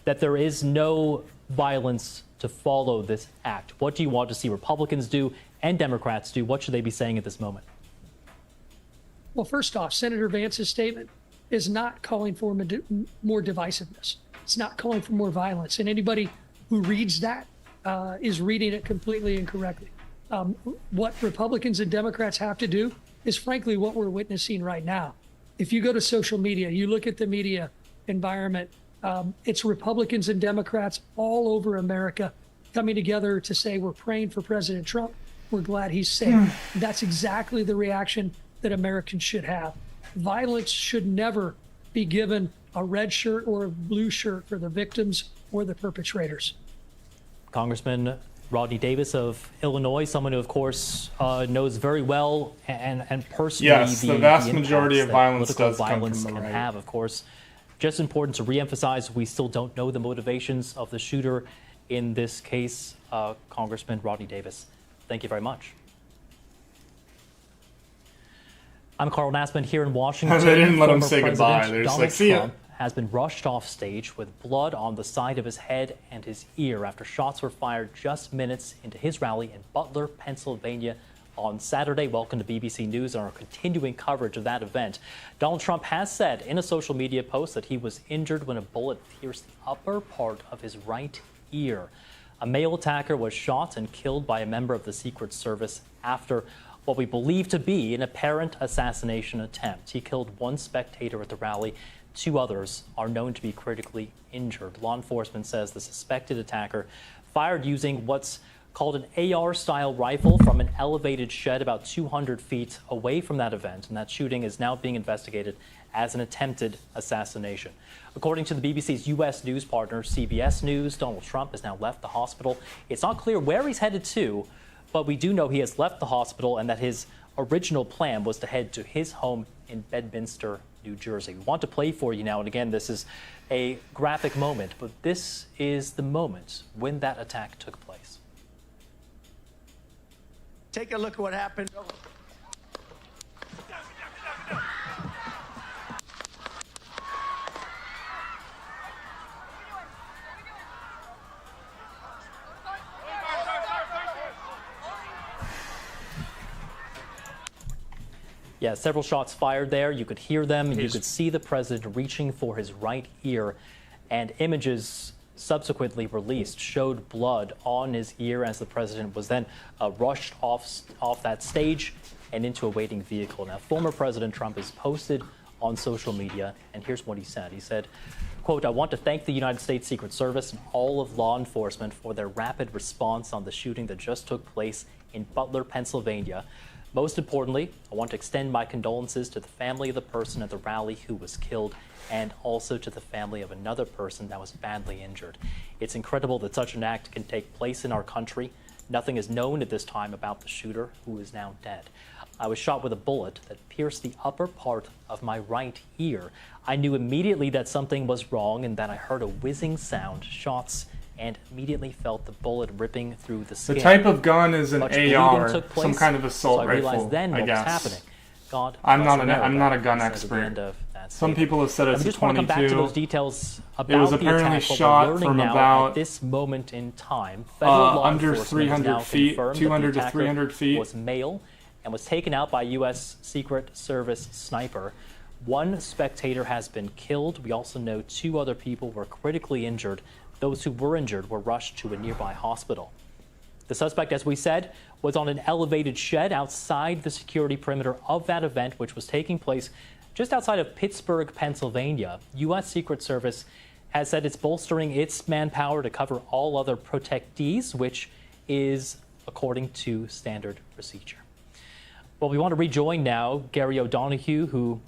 that there is no violence to follow this act. What do you want to see Republicans do and Democrats do? What should they be saying at this moment? Well, first off, Senator Vance's statement is not calling for more divisiveness. It's not calling for more violence. And anybody who reads that is reading it completely incorrectly. What Republicans and Democrats have to do is frankly what we're witnessing right now. If you go to social media, you look at the media environment, it's Republicans and Democrats all over America coming together to say we're praying for President Trump. We're glad he's safe. That's exactly the reaction that Americans should have. Violence should never be given a red shirt or a blue shirt for the victims or the perpetrators. Congressman Rodney Davis of Illinois, someone who, of course, knows very well and personally the vast majority of violence political does violence come from the can right. have. Of course, just important to reemphasize, we still don't know the motivations of the shooter in this case. Congressman Rodney Davis, thank you very much. I'm Carl Nassman here in Washington. They didn't let him Former say goodbye. President They're just Donald like, see ya. Trump has been rushed off stage with blood on the side of his head and his ear after shots were fired just minutes into his rally in Butler, Pennsylvania on Saturday. Welcome to BBC News and our continuing coverage of that event. Donald Trump has said in a social media post that he was injured when a bullet pierced the upper part of his right ear. A male attacker was shot and killed by a member of the Secret Service after what we believe to be an apparent assassination attempt. He killed one spectator at the rally. Two others are known to be critically injured. Law enforcement says the suspected attacker fired using what's called an AR-style rifle from an elevated shed about 200 feet away from that event, and that shooting is now being investigated as an attempted assassination. According to the BBC's U.S. news partner, CBS News, Donald Trump has now left the hospital. It's not clear where he's headed to, but we do know he has left the hospital and that his original plan was to head to his home in Bedminster, New Jersey. We want to play for you now, and again, this is a graphic moment, but this is the moment when that attack took place. Take a look at what happened. Yeah, several shots fired there. You could hear them. You could see the president reaching for his right ear, and images subsequently released showed blood on his ear as the president was then rushed off that stage and into a waiting vehicle. Now, former President Trump is posted on social media, and here's what he said. He said, quote, "I want to thank the United States Secret Service and all of law enforcement for their rapid response on the shooting that just took place in Butler, Pennsylvania. Most importantly, I want to extend my condolences to the family of the person at the rally who was killed and also to the family of another person that was badly injured. It's incredible that such an act can take place in our country. Nothing is known at this time about the shooter, who is now dead. I was shot with a bullet that pierced the upper part of my right ear. I knew immediately that something was wrong and that I heard a whizzing sound, shots, and immediately felt the bullet ripping through the skin. The type of gun is an Much AR, bleeding took place, some kind of assault so I realized rifle, then I what guess. was happening. God I'm bless not America, a gun said at the expert. end of that Some statement. people have said it's I a just want to come back to 22. those details about It was the apparently attack. What shot we're learning from now about at this moment in time. Federal law under enforcement 300 has now feet, confirmed that 200 the to attacker 300 feet. was male and was taken out by U.S. Secret Service sniper. One spectator has been killed. We also know two other people were critically injured. Those who were injured were rushed to a nearby hospital. The suspect, as we said, was on an elevated shed outside the security perimeter of that event, which was taking place just outside of Pittsburgh, Pennsylvania. U.S. Secret Service has said it's bolstering its manpower to cover all other protectees, which is according to standard procedure. Well, we want to rejoin now Gary O'Donoghue, who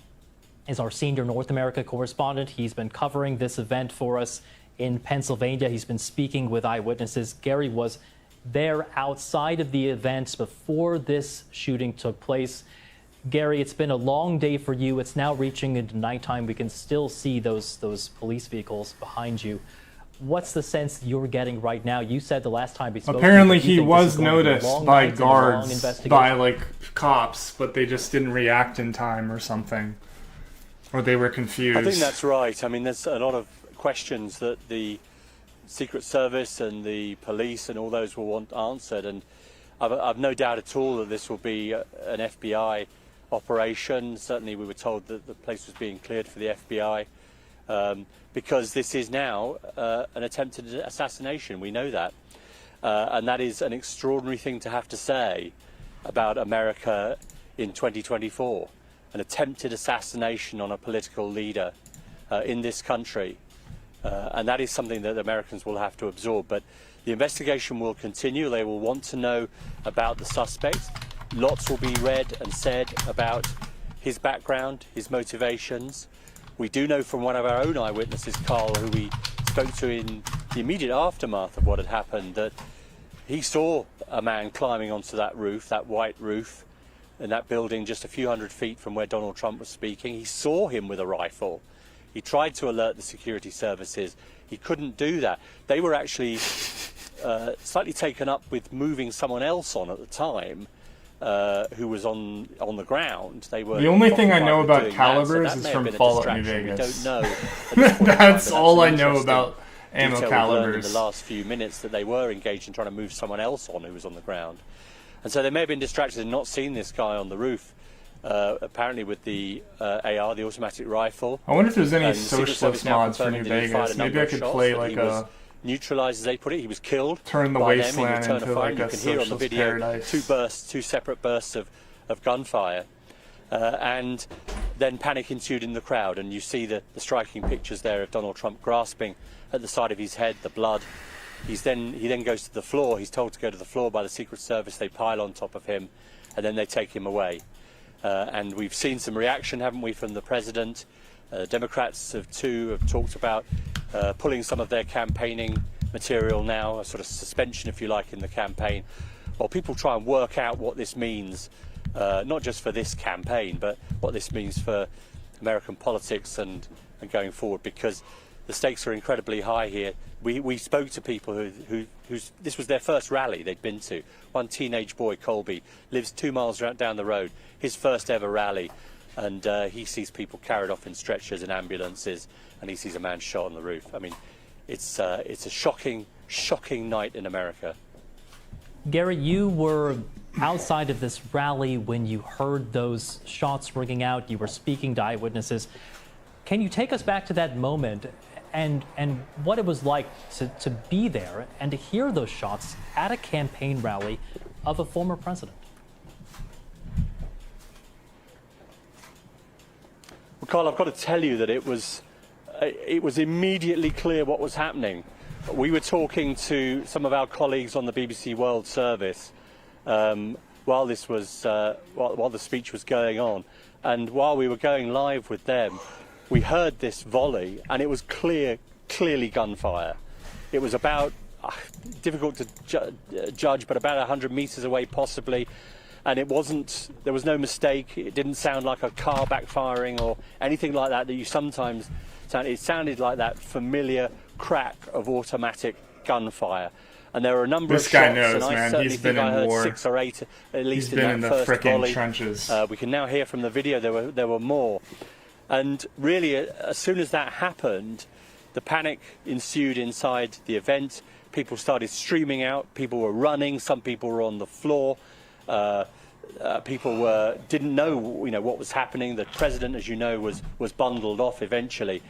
is our senior North America correspondent. He's been covering this event for us in Pennsylvania. He's been speaking with eyewitnesses. Gary was there outside of the event before this shooting took place. Gary, it's been a long day for you. It's now reaching into nighttime. We can still see those police vehicles behind you. What's the sense you're getting right now? You said the last time we spoke. Apparently he was noticed by guards, by like cops, but they just didn't react in time or something. Or they were confused. I think that's right. I mean, there's a lot of questions that the Secret Service and the police and all those will want answered. And I've no doubt at all that this will be an FBI operation. Certainly we were told that the place was being cleared for the FBI. Because this is now an attempted assassination. We know that. And that is an extraordinary thing to have to say about America in 2024. An attempted assassination on a political leader in this country. And that is something that Americans will have to absorb. But the investigation will continue. They will want to know about the suspect. Lots will be read and said about his background, his motivations. We do know from one of our own eyewitnesses, Carl, who we spoke to in the immediate aftermath of what had happened, that he saw a man climbing onto that roof, that white roof, in that building just a few hundred feet from where Donald Trump was speaking. He saw him with a rifle. He tried to alert the security services. He couldn't do that. They were actually slightly taken up with moving someone else on at the time. Who was on the ground. They were. The only thing I know about calibers is from Fallout New Vegas. We don't know. That's all I know about ammo calibers. In the last few minutes that they were engaged in trying to move someone else on who was on the ground. And so they may have been distracted and not seen this guy on the roof, apparently with the AR, the automatic rifle. I wonder if there's any socialist mods for New Vegas. Maybe I could play like a... neutralized, as they put it. He was killed. Turn the wasteland into like a socialist paradise. Two separate bursts of gunfire. And then panic ensued in the crowd. And you see the striking pictures there of Donald Trump grasping at the side of his head, the blood. He then goes to the floor. He's told to go to the floor by the Secret Service. They pile on top of him, and then they take him away. And we've seen some reaction, haven't we, from the president? Democrats have talked about pulling some of their campaigning material now, a sort of suspension, if you like, in the campaign. While people try and work out what this means, not just for this campaign, but what this means for American politics and going forward, because the stakes are incredibly high here. We spoke to people who this was their first rally they'd been to. One teenage boy, Colby, lives 2 miles down the road, his first ever rally. And he sees people carried off in stretchers and ambulances, and he sees a man shot on the roof. I mean, it's a shocking night in America. Gary, you were outside of this rally when you heard those shots ringing out. You were speaking to eyewitnesses. Can you take us back to that moment and what it was like to be there and to hear those shots at a campaign rally of a former president? Well, Carl, I've got to tell you that it was immediately clear what was happening. We were talking to some of our colleagues on the BBC World Service while this was while the speech was going on, and while we were going live with them, we heard this volley, and it was clearly gunfire. It was about difficult to judge, but about 100 meters away, possibly. And there was no mistake. It didn't sound like a car backfiring or anything like that you sometimes sound. It sounded like that familiar crack of automatic gunfire. And there were a number of shots. This guy knows, and I man. certainly He's been think I in heard war. 6 or 8, at least. He's been in the frickin' trenches. We can now hear from the video there were more. And really, as soon as that happened, the panic ensued inside the event. People started streaming out. People were running. Some people were on the floor. People didn't know, what was happening. The president, as you know, was bundled off eventually.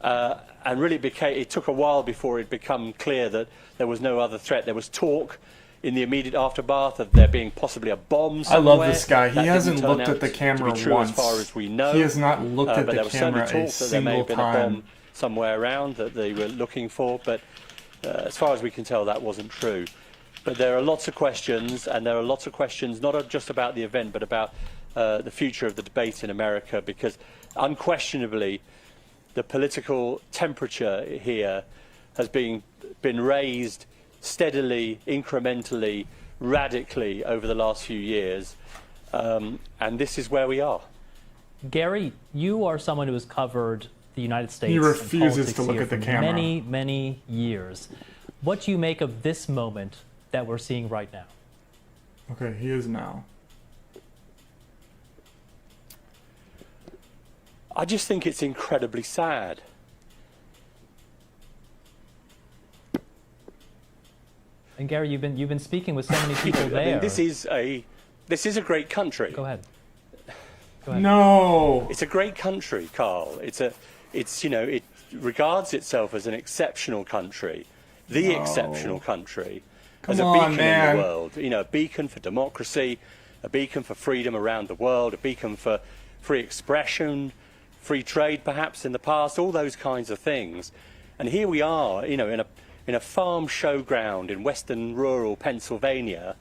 And really it took a while before it became clear that there was no other threat. There was talk in the immediate aftermath of there being possibly a bomb somewhere. I love this guy. He hasn't looked at the camera once. As far as we know. He has not looked at the camera a that there may single have been a time. bomb somewhere around that they were looking for, but as far as we can tell, that wasn't true. But there are lots of questions, and there are lots of questions not just about the event, but about the future of the debate in America, because unquestionably the political temperature here has been raised steadily, incrementally, radically over the last few years, and this is where we are. Gary, you are someone who has covered the United States. He refuses and to look here at the for camera. Many, many years. What do you make of this moment that we're seeing right now? Okay, he is now. I just think it's incredibly sad. And Gary, you've been speaking with so many people there. I mean, this is a great country. Go ahead. No. It's a great country, Carl. It regards itself as an exceptional country, the exceptional country, as a beacon in the world. You know, a beacon for democracy, a beacon for freedom around the world, a beacon for free expression, free trade, perhaps in the past, all those kinds of things. And here we are, you know, in a farm showground in western rural Pennsylvania,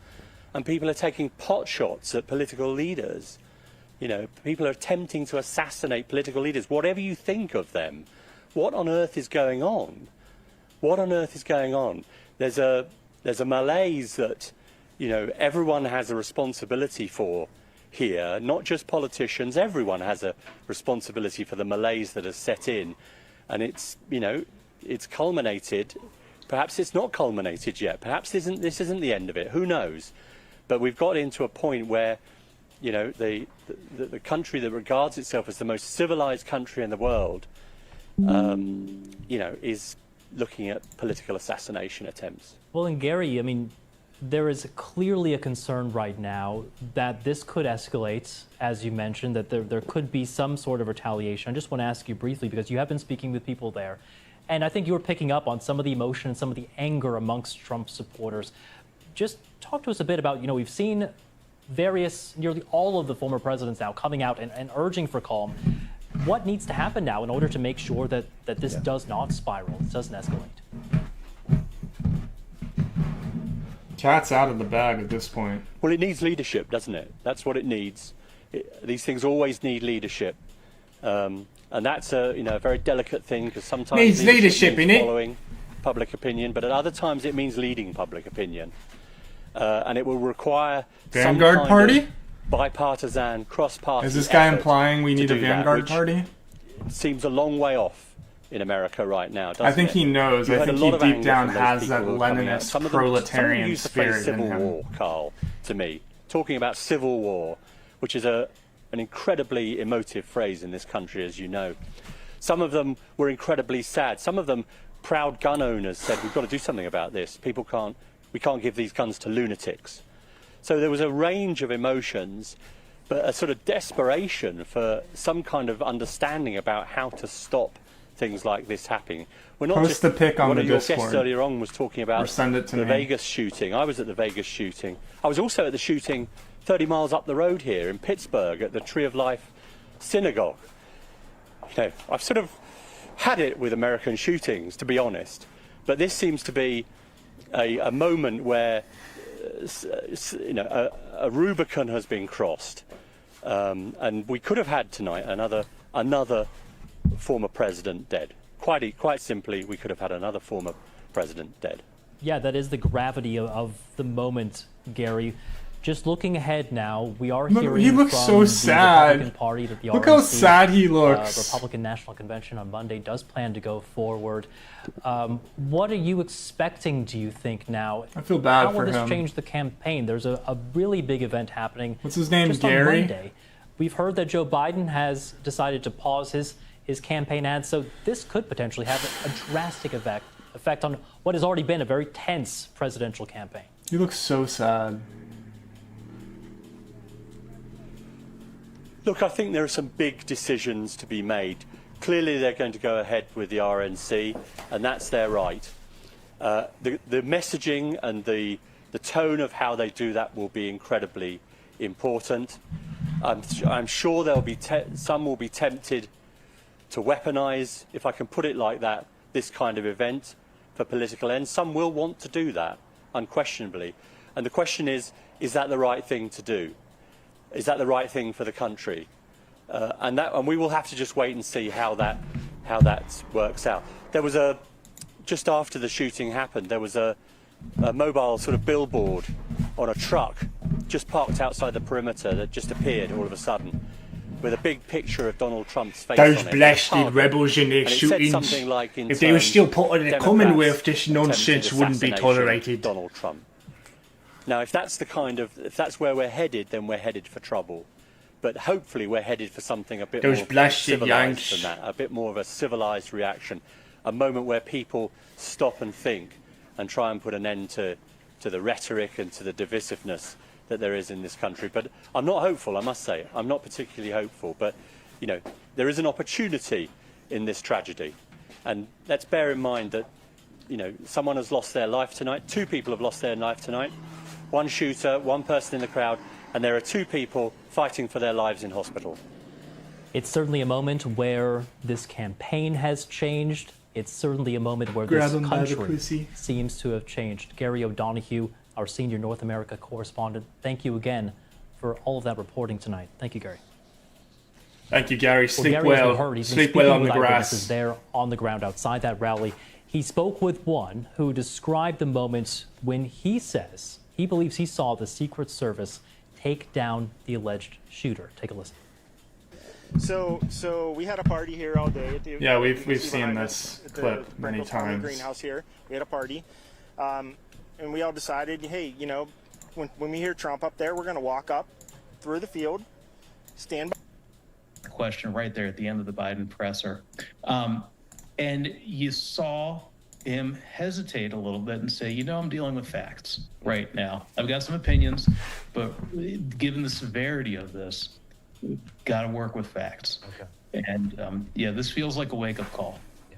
and people are taking pot shots at political leaders. You know, people are attempting to assassinate political leaders, whatever you think of them. What on earth is going on? What on earth is going on? There's a malaise that, you know, everyone has a responsibility for here, not just politicians. Everyone has a responsibility for the malaise that has set in. And it's, you know, it's culminated. Perhaps it's not culminated yet. Perhaps this isn't the end of it. Who knows? But we've got into a point where, you know, the country that regards itself as the most civilized country in the world, you know, is looking at political assassination attempts. Well, and Gary, I mean, there is clearly a concern right now that this could escalate, as you mentioned, that there could be some sort of retaliation. I just want to ask you briefly, because you have been speaking with people there, and I think you were picking up on some of the emotion and some of the anger amongst Trump supporters. Just talk to us a bit about, you know, we've seen nearly all of the former presidents now coming out and urging for calm. What needs to happen now in order to make sure that this does not spiral, it doesn't escalate? Cat's out of the bag at this point. Well, it needs leadership, doesn't it? That's what it needs. These things always need leadership. And that's a very delicate thing, because sometimes needs leadership means in it. Following public opinion, but at other times it means leading public opinion. And it will require Vanguard some kind Party? of bipartisan, cross-party. Is this guy effort implying we need to a do that, Vanguard which Party? Seems a long way off in America right now, doesn't I think it? he knows. You I heard think a lot he of deep anger down from those has people that who are coming out. Leninist Some of them proletarian used the phrase spirit in civil him. war, Carl, to me, talking about civil war, which is an incredibly emotive phrase in this country, as you know. Some of them were incredibly sad. Some of them, proud gun owners, said, we've got to do something about this. We can't give these guns to lunatics. So there was a range of emotions, but a sort of desperation for some kind of understanding about how to stop things like this happening. We're not Post just, the pic on one the of your Discord. guests earlier on was talking about Or send it to the me. Vegas shooting. I was at the Vegas shooting. I was also at the shooting 30 miles up the road here in Pittsburgh at the Tree of Life Synagogue. You know, I've sort of had it with American shootings, to be honest. But this seems to be a moment where a Rubicon has been crossed, and we could have had tonight another former president dead. Quite simply, we could have had another former president dead. Yeah, that is the gravity of the moment, Gary. Just looking ahead now, we are hearing he looks from so the sad. Republican Party that the Look how RNC, sad he looks. Republican National Convention on Monday does plan to go forward. What are you expecting, do you think, now? I feel bad How will for this him. change the campaign? There's a really big event happening. What's his name, just Gary? On Monday. We've heard that Joe Biden has decided to pause his campaign ads, so this could potentially have a drastic effect on what has already been a very tense presidential campaign. He looks so sad. Look, I think there are some big decisions to be made Clearly, they're going to go ahead with the RNC, and that's their right. The messaging and the tone of how they do that will be incredibly important. I'm sure there'll be some will be tempted to weaponise, if I can put it like that, this kind of event for political ends. Some will want to do that, unquestionably. And the question is that the right thing to do? Is that the right thing for the country? And we will have to just wait and see how that works out. There was just after the shooting happened, there was a mobile sort of billboard on a truck just parked outside the perimeter that just appeared all of a sudden with a big picture of Donald Trump's face Those on it. blasted rebels in their And it said shootings. something like, in If they were terms, still part of the Commonwealth, Democrats this nonsense attempted wouldn't be assassination of tolerated. Donald Trump. Now, if that's where we're headed, then we're headed for trouble. But hopefully we're headed for something a bit Those more blasted civilised Yanks. than that, a bit more of a civilised reaction, a moment where people stop and think and try and put an end to the rhetoric and to the divisiveness that there is in this country. But I'm not hopeful, I must say. I'm not particularly hopeful. But, you know, there is an opportunity in this tragedy. And let's bear in mind that, you know, someone has lost their life tonight. 2 people have lost their life tonight. 1 shooter, 1 person in the crowd, and there are 2 people fighting for their lives in hospital. It's certainly a moment where this campaign has changed. It's certainly a moment where Grab this him by the country pussy. seems to have changed. Gary O'Donoghue, our senior North America correspondent, thank you again for all of that reporting tonight. Thank you, Gary. Thank you, Gary. Sleep Gary, as we well. heard, he's been Sleep well speaking on the with eyewitnesses grass. there on the ground outside that rally. He spoke with one who described the moment when he says he believes he saw the Secret Service take down the alleged shooter. Take a listen. So we had a party here all day. Yeah, we've seen this clip many times. Greenhouse here. We had a party, and we all decided, hey, you know, when we hear Trump up there, we're going to walk up through the field, stand by. Question right there at the end of the Biden presser, and you saw him hesitate a little bit and say, you know, I'm dealing with facts right now. I've got some opinions, but given the severity of this, got to work with facts. Okay. And yeah, this feels like a wake-up call. Yeah.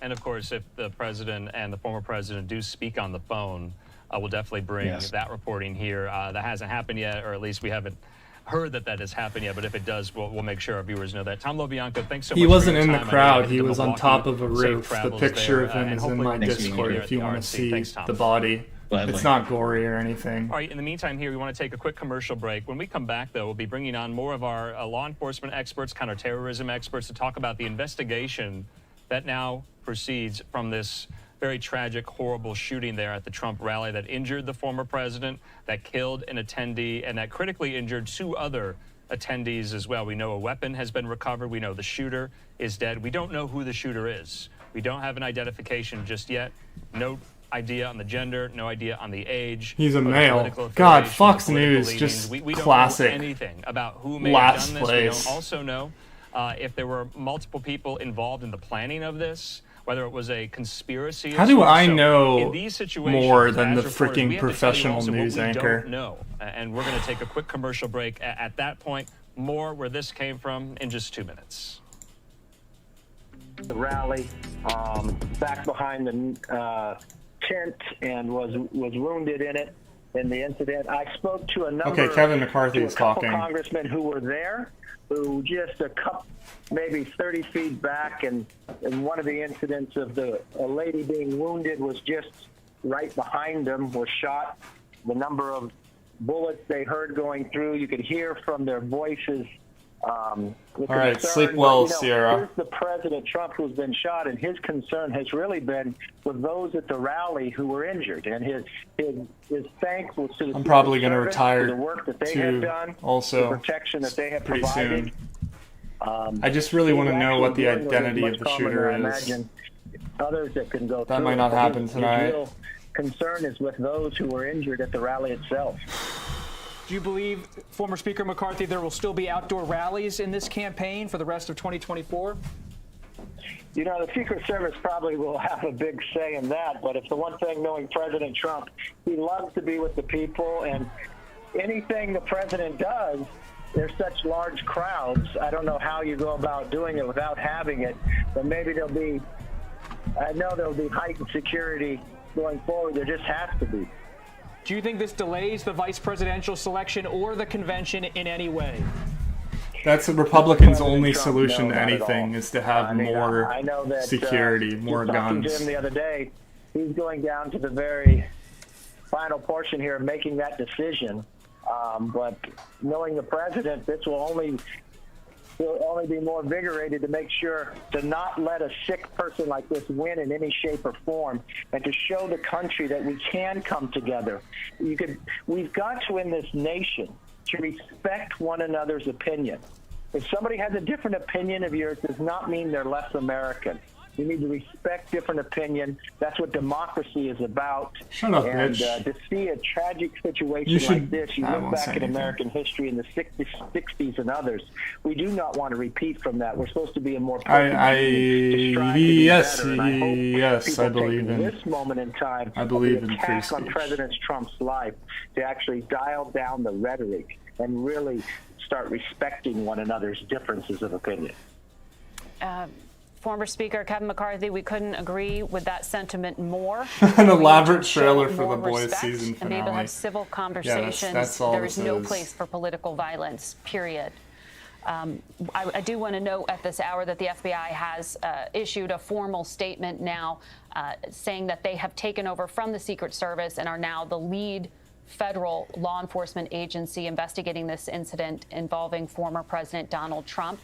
And of course, if the president and the former president do speak on the phone, we'll definitely bring that reporting here. That hasn't happened yet, or at least we haven't heard that has happened yet. But if it does, we'll make sure our viewers know that. Tom LoBianco, thanks so much. He wasn't for your in the time. crowd. He was on top of a roof. The picture of him is in my Discord if you want to see the body. It's not gory or anything. All right, in the meantime here, we want to take a quick commercial break. When we come back, though, we'll be bringing on more of our law enforcement experts, counterterrorism experts, to talk about the investigation that now proceeds from this very tragic, horrible shooting there at the Trump rally that injured the former president, that killed an attendee, and that critically injured 2 other attendees as well. We know a weapon has been recovered. We know the shooter is dead. We don't know who the shooter is. We don't have an identification just yet. No idea on the gender, no idea on the age. He's a male. God, Fox News, just we classic. Don't know anything about who may have done this. Place. We don't also know if there were multiple people involved in the planning of this, whether it was a conspiracy. How do I know in these situations, more than the as reporters, freaking we have to professional tell you also news what we anchor? Don't know. And we're going to take a quick commercial break. At that point, more where this came from in just 2 minutes. The rally, back behind the tent, and was wounded in it in the incident. I spoke to a number. Okay, Kevin McCarthy is couple talking. Congressmen who were there, who just a couple, maybe 30 feet back, and in one of the incidents of a lady being wounded was just right behind them, was shot. The number of bullets they heard going through, you could hear from their voices. All right, sleep well, Sierra. Here's the President Trump who's been shot, and his concern has really been with those at the rally who were injured, and his thanks was to the I'm probably going to retire the work that they too, have done, also, the protection that they have pretty provided. soon. I just really want to know what the identity of the shooter is. Imagine others that can go that through might it, not but happen his tonight. real concern is with those who were injured at the rally itself. Do you believe, former Speaker McCarthy, there will still be outdoor rallies in this campaign for the rest of 2024? You know, the Secret Service probably will have a big say in that, but if the one thing knowing President Trump, he loves to be with the people, and anything the president does there's such large crowds. I don't know how you go about doing it without having it, but maybe I know there'll be heightened security going forward. There just has to be. Do you think this delays the vice presidential selection or the convention in any way? That's the Republicans' only solution to anything, is to have more security, more guns. To him the other day, he's going down to the very final portion here of making that decision. But knowing the president, this will only be more invigorated to make sure to not let a sick person like this win in any shape or form, and to show the country that we can come together. We've got to, in this nation, to respect one another's opinion. If somebody has a different opinion of yours, does not mean they're less American. You need to respect different opinion. That's what democracy is about. Shut up, and bitch. To see a tragic situation like this, you look back at anything. American history in the 60s and others. We do not want to repeat from that. We're supposed to be a more yes, I believe in this moment in time. I believe in free attack on speech. President Trump's life to actually dial down the rhetoric and really start respecting one another's differences of opinion. Former Speaker Kevin McCarthy, we couldn't agree with that sentiment more. An elaborate trailer for the Boys season and be able to finale. have civil conversations. that's all There is this no is. place for political violence, period. I do want to note at this hour that the FBI has issued a formal statement now saying that they have taken over from the Secret Service and are now the lead federal law enforcement agency investigating this incident involving former President Donald Trump.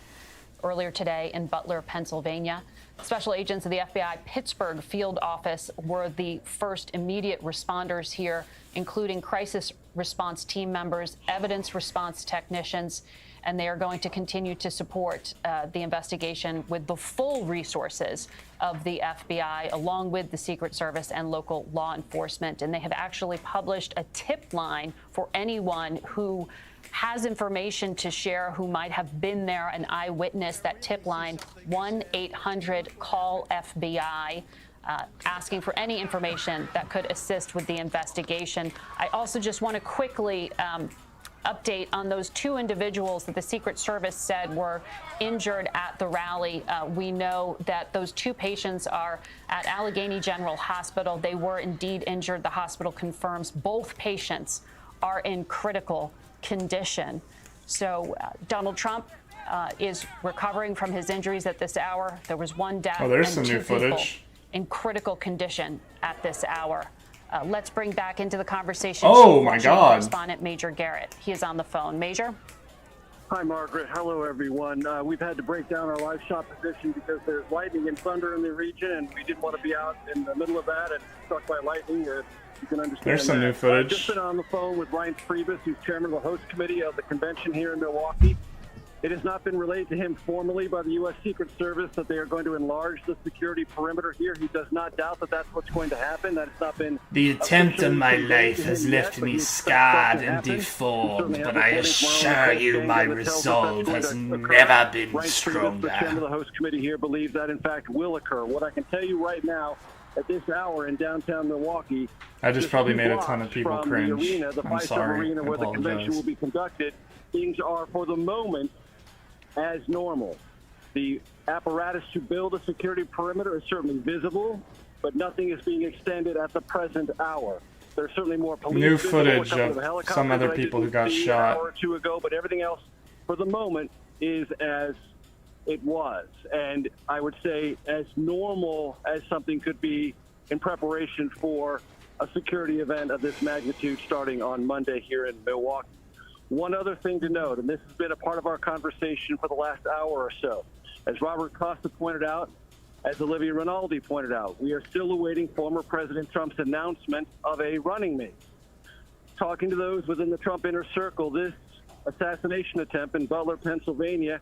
Earlier today in Butler, Pennsylvania, special agents of the FBI Pittsburgh field office were the first immediate responders here, including crisis response team members, evidence response technicians, and they are going to continue to support the investigation with the full resources of the FBI, along with the Secret Service and local law enforcement. And they have actually published a tip line for anyone who has information to share, who might have been there, an eyewitness. That tip line, 1-800-CALL-FBI, asking for any information that could assist with the investigation. I also just want to quickly update on those two individuals that the Secret Service said were injured at the rally. We know that those two patients are at Allegheny General Hospital. They were indeed injured. The hospital confirms both patients are in critical condition. So Donald Trump is recovering from his injuries at this hour. There was one death there's and some two new people footage. in critical condition at this hour. Let's bring back into the conversation Oh, my Chief God. Correspondent Major Garrett. He is on the phone. Major? Hi, Margaret. Hello, everyone. We've had to break down our live shot position because there's lightning and thunder in the region, and we didn't want to be out in the middle of that and struck by lightning. You can understand There's some that. new footage. I've just been on the phone with Ryan Priebus, who's chairman of the host committee of the convention here in Milwaukee. It has not been relayed to him formally by the U.S. Secret Service that they are going to enlarge the security perimeter here. He does not doubt that that's what's going to happen. That has not been The attempt on my officially life has conveyed to him left yet, but me he expects scarred that to and happen. He deformed, certainly but has I reported assure tomorrow you saying my that it tells us resolve that's has going to occur. never been Ryan Priebus, the stronger. chairman of the host committee here, believes that in fact will occur. What I can tell you right now, at this hour in downtown Milwaukee, I just probably few made a blocks ton of people from cringe. The arena, the I'm five-star sorry. arena I where the convention apologize. will be conducted, things are for the moment as normal. The apparatus to build a security perimeter is certainly visible, but nothing is being extended at the present hour. There's certainly more police. New visible, a footage couple of helicopters some other that I people who didn't got see shot. an hour or two ago, but everything else for the moment is as it was. And I would say as normal as something could be in preparation for a security event of this magnitude starting on Monday here in Milwaukee. One other thing to note, and this has been a part of our conversation for the last hour or so, as Robert Costa pointed out, as Olivia Rinaldi pointed out, we are still awaiting former President Trump's announcement of a running mate. Talking to those within the Trump inner circle, this assassination attempt in Butler, Pennsylvania,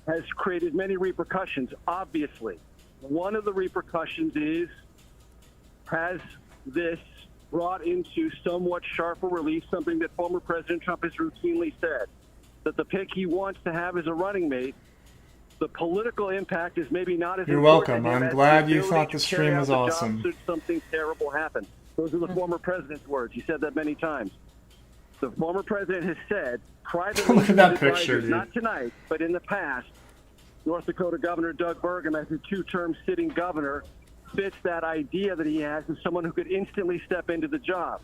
has created many repercussions, obviously. One of the repercussions is, has this brought into somewhat sharper relief something that former President Trump has routinely said, that the pick he wants to have as a running mate, the political impact is maybe not as You're important welcome. to him I'm as glad the you ability thought to the carry stream out was the job awesome. should something terrible happen. Those are the former president's words. He said that many times. The former president has said privately, Look at that picture, dude. not tonight, but in the past, North Dakota Governor Doug Burgum, as a two-term sitting governor, fits that idea that he has as someone who could instantly step into the job.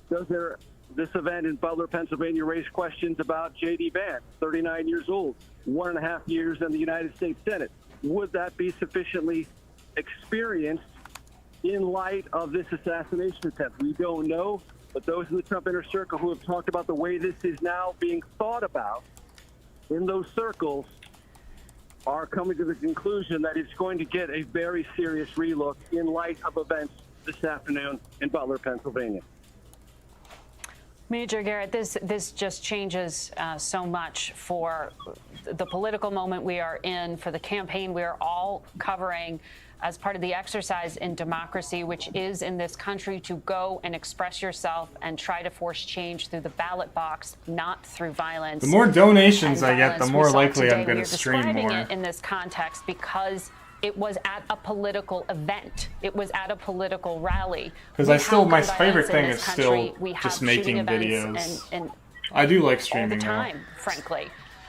This event in Butler, Pennsylvania, raised questions about J.D. Vance, 39 years old, 1.5 years in the United States Senate. Would that be sufficiently experienced in light of this assassination attempt? We don't know, but those in the Trump inner circle who have talked about the way this is now being thought about in those circles are coming to the conclusion that it's going to get a very serious relook in light of events this afternoon in Butler, Pennsylvania. Major Garrett, this just changes so much for the political moment we are in, for the campaign we are all covering as part of the exercise in democracy, which is in this country to go and express yourself and try to force change through the ballot box, not through violence. The more donations I get, the We more saw likely today, I'm going we to are stream describing more. it in this context because it was at a political event. It was at a political rally. Because We I still, have my gun favorite violence in thing this is country. still We have just shooting making events videos. and I do like all streaming the though. time, frankly.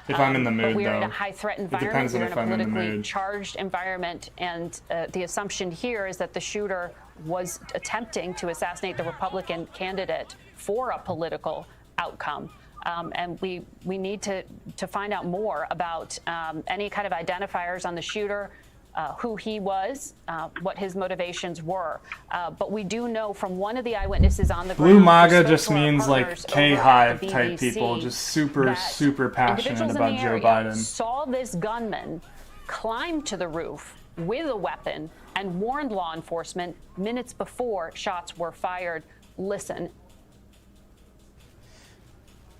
If I'm in the mood, but we're in though. a high-threat It environment. depends on We're if in a I'm in the politically mood. charged environment, and the assumption here is that the shooter was attempting to assassinate the Republican candidate for a political outcome. And we need to find out more about any kind of identifiers on the shooter, who he was, what his motivations were. But we do know from one of the eyewitnesses on the ground. Blue who MAGA spoke just to our means like partners over K-Hive at the type people, BBC, just super passionate individuals about in the Joe area Biden. saw this gunman climb to the roof with a weapon and warned law enforcement minutes before shots were fired. Listen.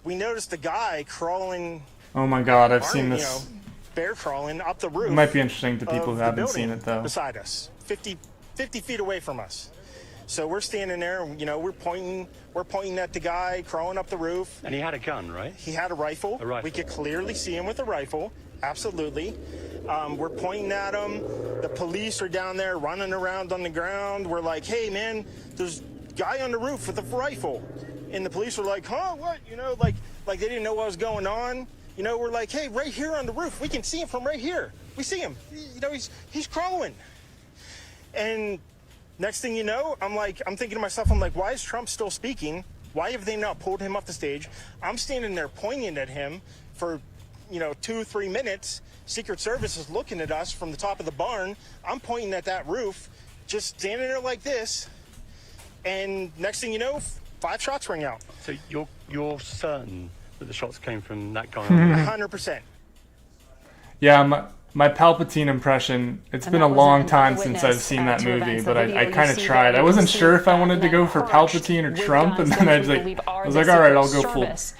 We noticed a guy crawling. Oh my God, I've seen you this. know, bear crawling up the roof. It might be interesting to people of who the haven't seen building it though. Beside us, 50 feet away from us. So we're standing there, and, you know, we're pointing at the guy crawling up the roof. And he had a gun, right? He had a rifle. A rifle. We could clearly see him with a rifle. Absolutely. We're pointing at him. The police are down there running around on the ground. We're like, hey, man, there's a guy on the roof with a rifle. And the police are like, huh, what? You know, like they didn't know what was going on. You know, we're like, hey, right here on the roof. We can see him from right here. We see him. You know, he's crawling. And next thing you know, I'm thinking to myself, why is Trump still speaking? Why have they not pulled him off the stage? I'm standing there pointing at him for, 2-3 minutes. Secret Service is looking at us from the top of the barn. I'm pointing at that roof, just standing there like this. And next thing you know, 5 shots ring out. So you're certain that the shots came from that guy? 100%. Yeah, my Palpatine impression, it's been a long time since I've seen that movie, but I kind of tried. I wasn't sure if I wanted to go for Palpatine or Trump, and then I was like, all right,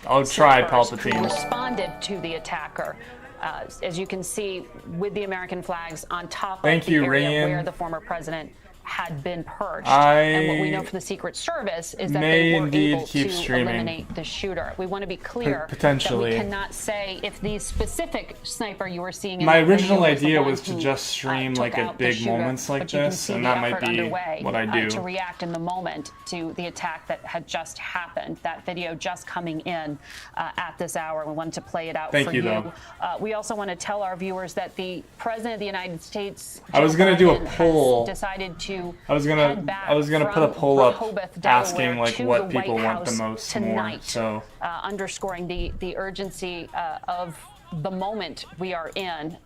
I'll try Palpatine. Responded to the attacker. As you can see, with the American flags on top Thank of the you, area Ryan. where the former president had been perched. And what we know from the Secret Service is that they were able to eliminate the shooter. We want to be clear Potentially. that we cannot say if the specific sniper you were seeing in My that video original the idea one was to who, just stream took like at out the big shooter. moments like But you can this, see and the that might effort be underway, what I do. to react in the moment to the attack that had just happened. That video just coming in at this hour. We wanted to play it out Thank for you, you. though. We also want to tell our viewers that the President of the United States, I was Joe gonna do a Biden, has poll. decided to I was gonna put a poll up asking like what people want the most more. So underscoring the urgency of the moment we are in.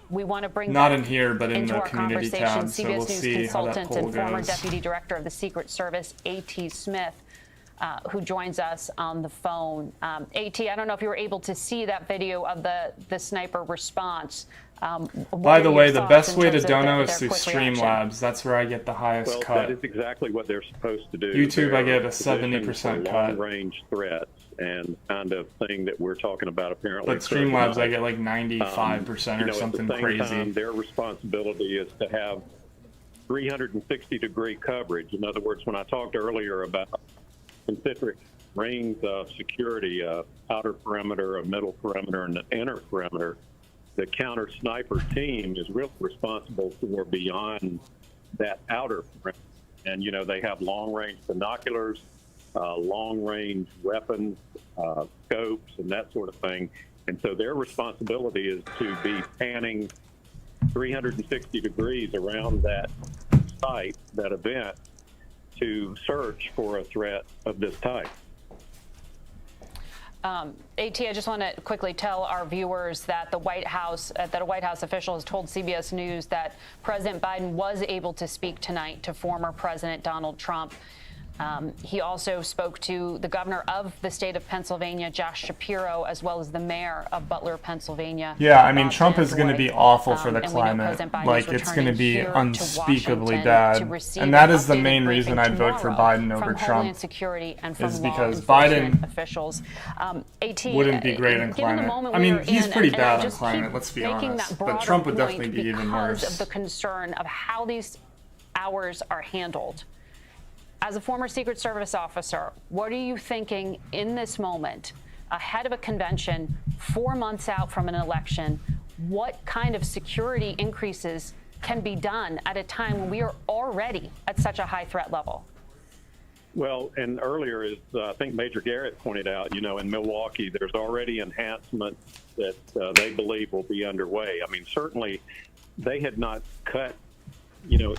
We want to bring not back in here, but in into the our community conversation tab. So CBS we'll News see how that consultant poll and former goes. Deputy Director of the Secret Service, A.T. Smith, who joins us on the phone. A.T., I don't know if you were able to see that video of the sniper response. By the way, the best way to dono is their through quick reaction? Streamlabs. That's where I get the highest Well, cut. that is exactly what they're supposed to do. YouTube, I They're get a positioned 70% for cut. long-range threats and kind of thing that we're talking about apparently. But Streamlabs, I get like 95% or something at the same crazy. Time, their responsibility is to have 360-degree coverage. In other words, when I talked earlier about concentric rings of security, outer perimeter, a middle perimeter, and an inner perimeter, the counter sniper team is really responsible for beyond that outer perimeter. And, they have long range binoculars. long-range weapons, scopes, and that sort of thing. And so their responsibility is to be panning 360 degrees around that site, that event, to search for a threat of this type. AT, I just want to quickly tell our viewers that a White House official has told CBS News that President Biden was able to speak tonight to former President Donald Trump. He also spoke to the governor of the state of Pennsylvania, Josh Shapiro, as well as the mayor of Butler, Pennsylvania. Yeah, I mean, Trump is going to be awful for the climate. Like, it's going to be unspeakably bad. And that is the main reason I'd vote for Biden over Trump, is because Biden officials. wouldn't be great on climate. I mean, he's pretty bad on climate, let's be honest. But Trump would definitely be even worse. Because of the concern of how these hours are handled. As a former Secret Service officer, what are you thinking in this moment, ahead of a convention, 4 months out from an election? What kind of security increases can be done at a time when we are already at such a high threat level? Well, and earlier, as I think Major Garrett pointed out, in Milwaukee, there's already enhancements that they believe will be underway. I mean, certainly they had not cut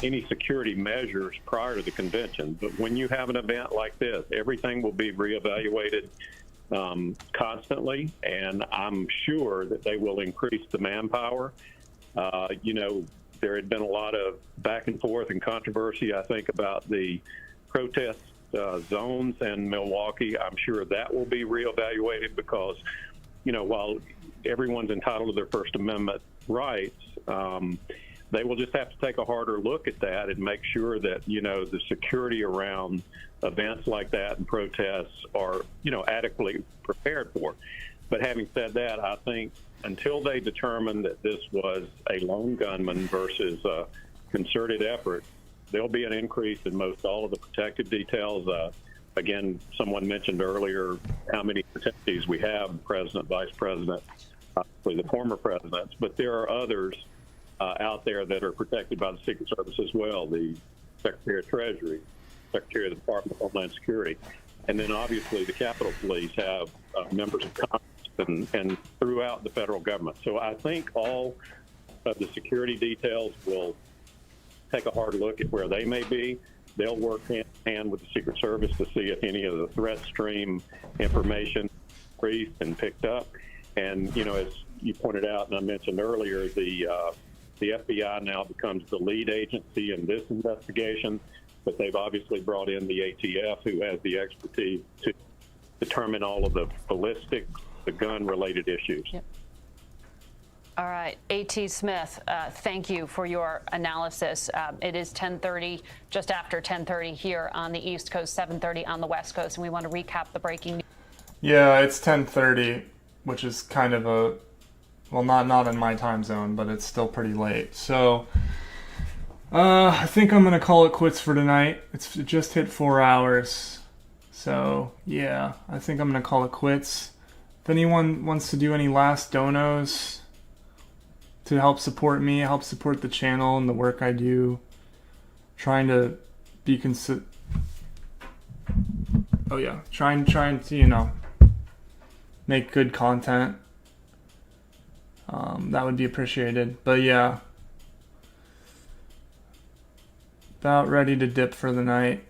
any security measures prior to the convention. But when you have an event like this, everything will be reevaluated constantly, and I'm sure that they will increase the manpower. There had been a lot of back and forth and controversy, I think, about the protest zones in Milwaukee. I'm sure that will be reevaluated because, while everyone's entitled to their First Amendment rights, they will just have to take a harder look at that and make sure that, the security around events like that and protests are, adequately prepared for. But having said that, I think until they determine that this was a lone gunman versus a concerted effort, there'll be an increase in most all of the protective details. Again, someone mentioned earlier how many protectees we have, the president, vice president, the former presidents, but there are others out there that are protected by the Secret Service as well, the Secretary of Treasury, Secretary of the Department of Homeland Security. And then obviously the Capitol Police have members of Congress and throughout the federal government. So I think all of the security details will take a hard look at where they may be. They'll work hand in hand with the Secret Service to see if any of the threat stream information increased and picked up. And, as you pointed out and I mentioned earlier, the FBI now becomes the lead agency in this investigation, but they've obviously brought in the ATF, who has the expertise to determine all of the ballistic, the gun-related issues. Yep. All right, A.T. Smith, thank you for your analysis. It is 10:30, just after 10:30 here on the East Coast, 7:30 on the West Coast, and we want to recap the breaking news. Yeah, it's 10:30, which is kind of a, well, not in my time zone, but it's still pretty late. So, I think I'm going to call it quits for tonight. It just hit 4 hours. So, yeah, I think I'm going to call it quits. If anyone wants to do any last donos to help support me, help support the channel and the work I do, trying to be trying to, make good content. That would be appreciated. But yeah, about ready to dip for the night.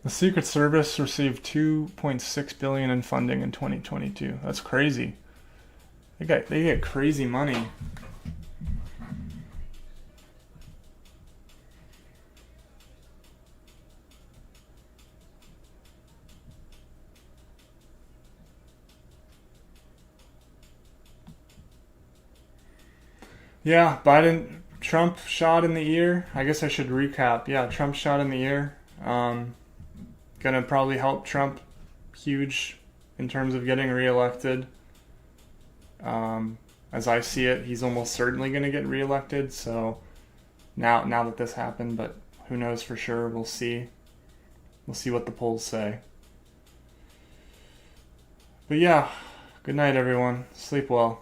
The Secret Service received $2.6 billion in funding in 2022. That's crazy. They get crazy money. Yeah, Trump shot in the ear. I guess I should recap. Yeah, Trump shot in the ear. Gonna probably help Trump huge in terms of getting reelected. As I see it, he's almost certainly gonna get reelected. So now that this happened, but who knows for sure. We'll see. We'll see what the polls say. But yeah, good night everyone. Sleep well.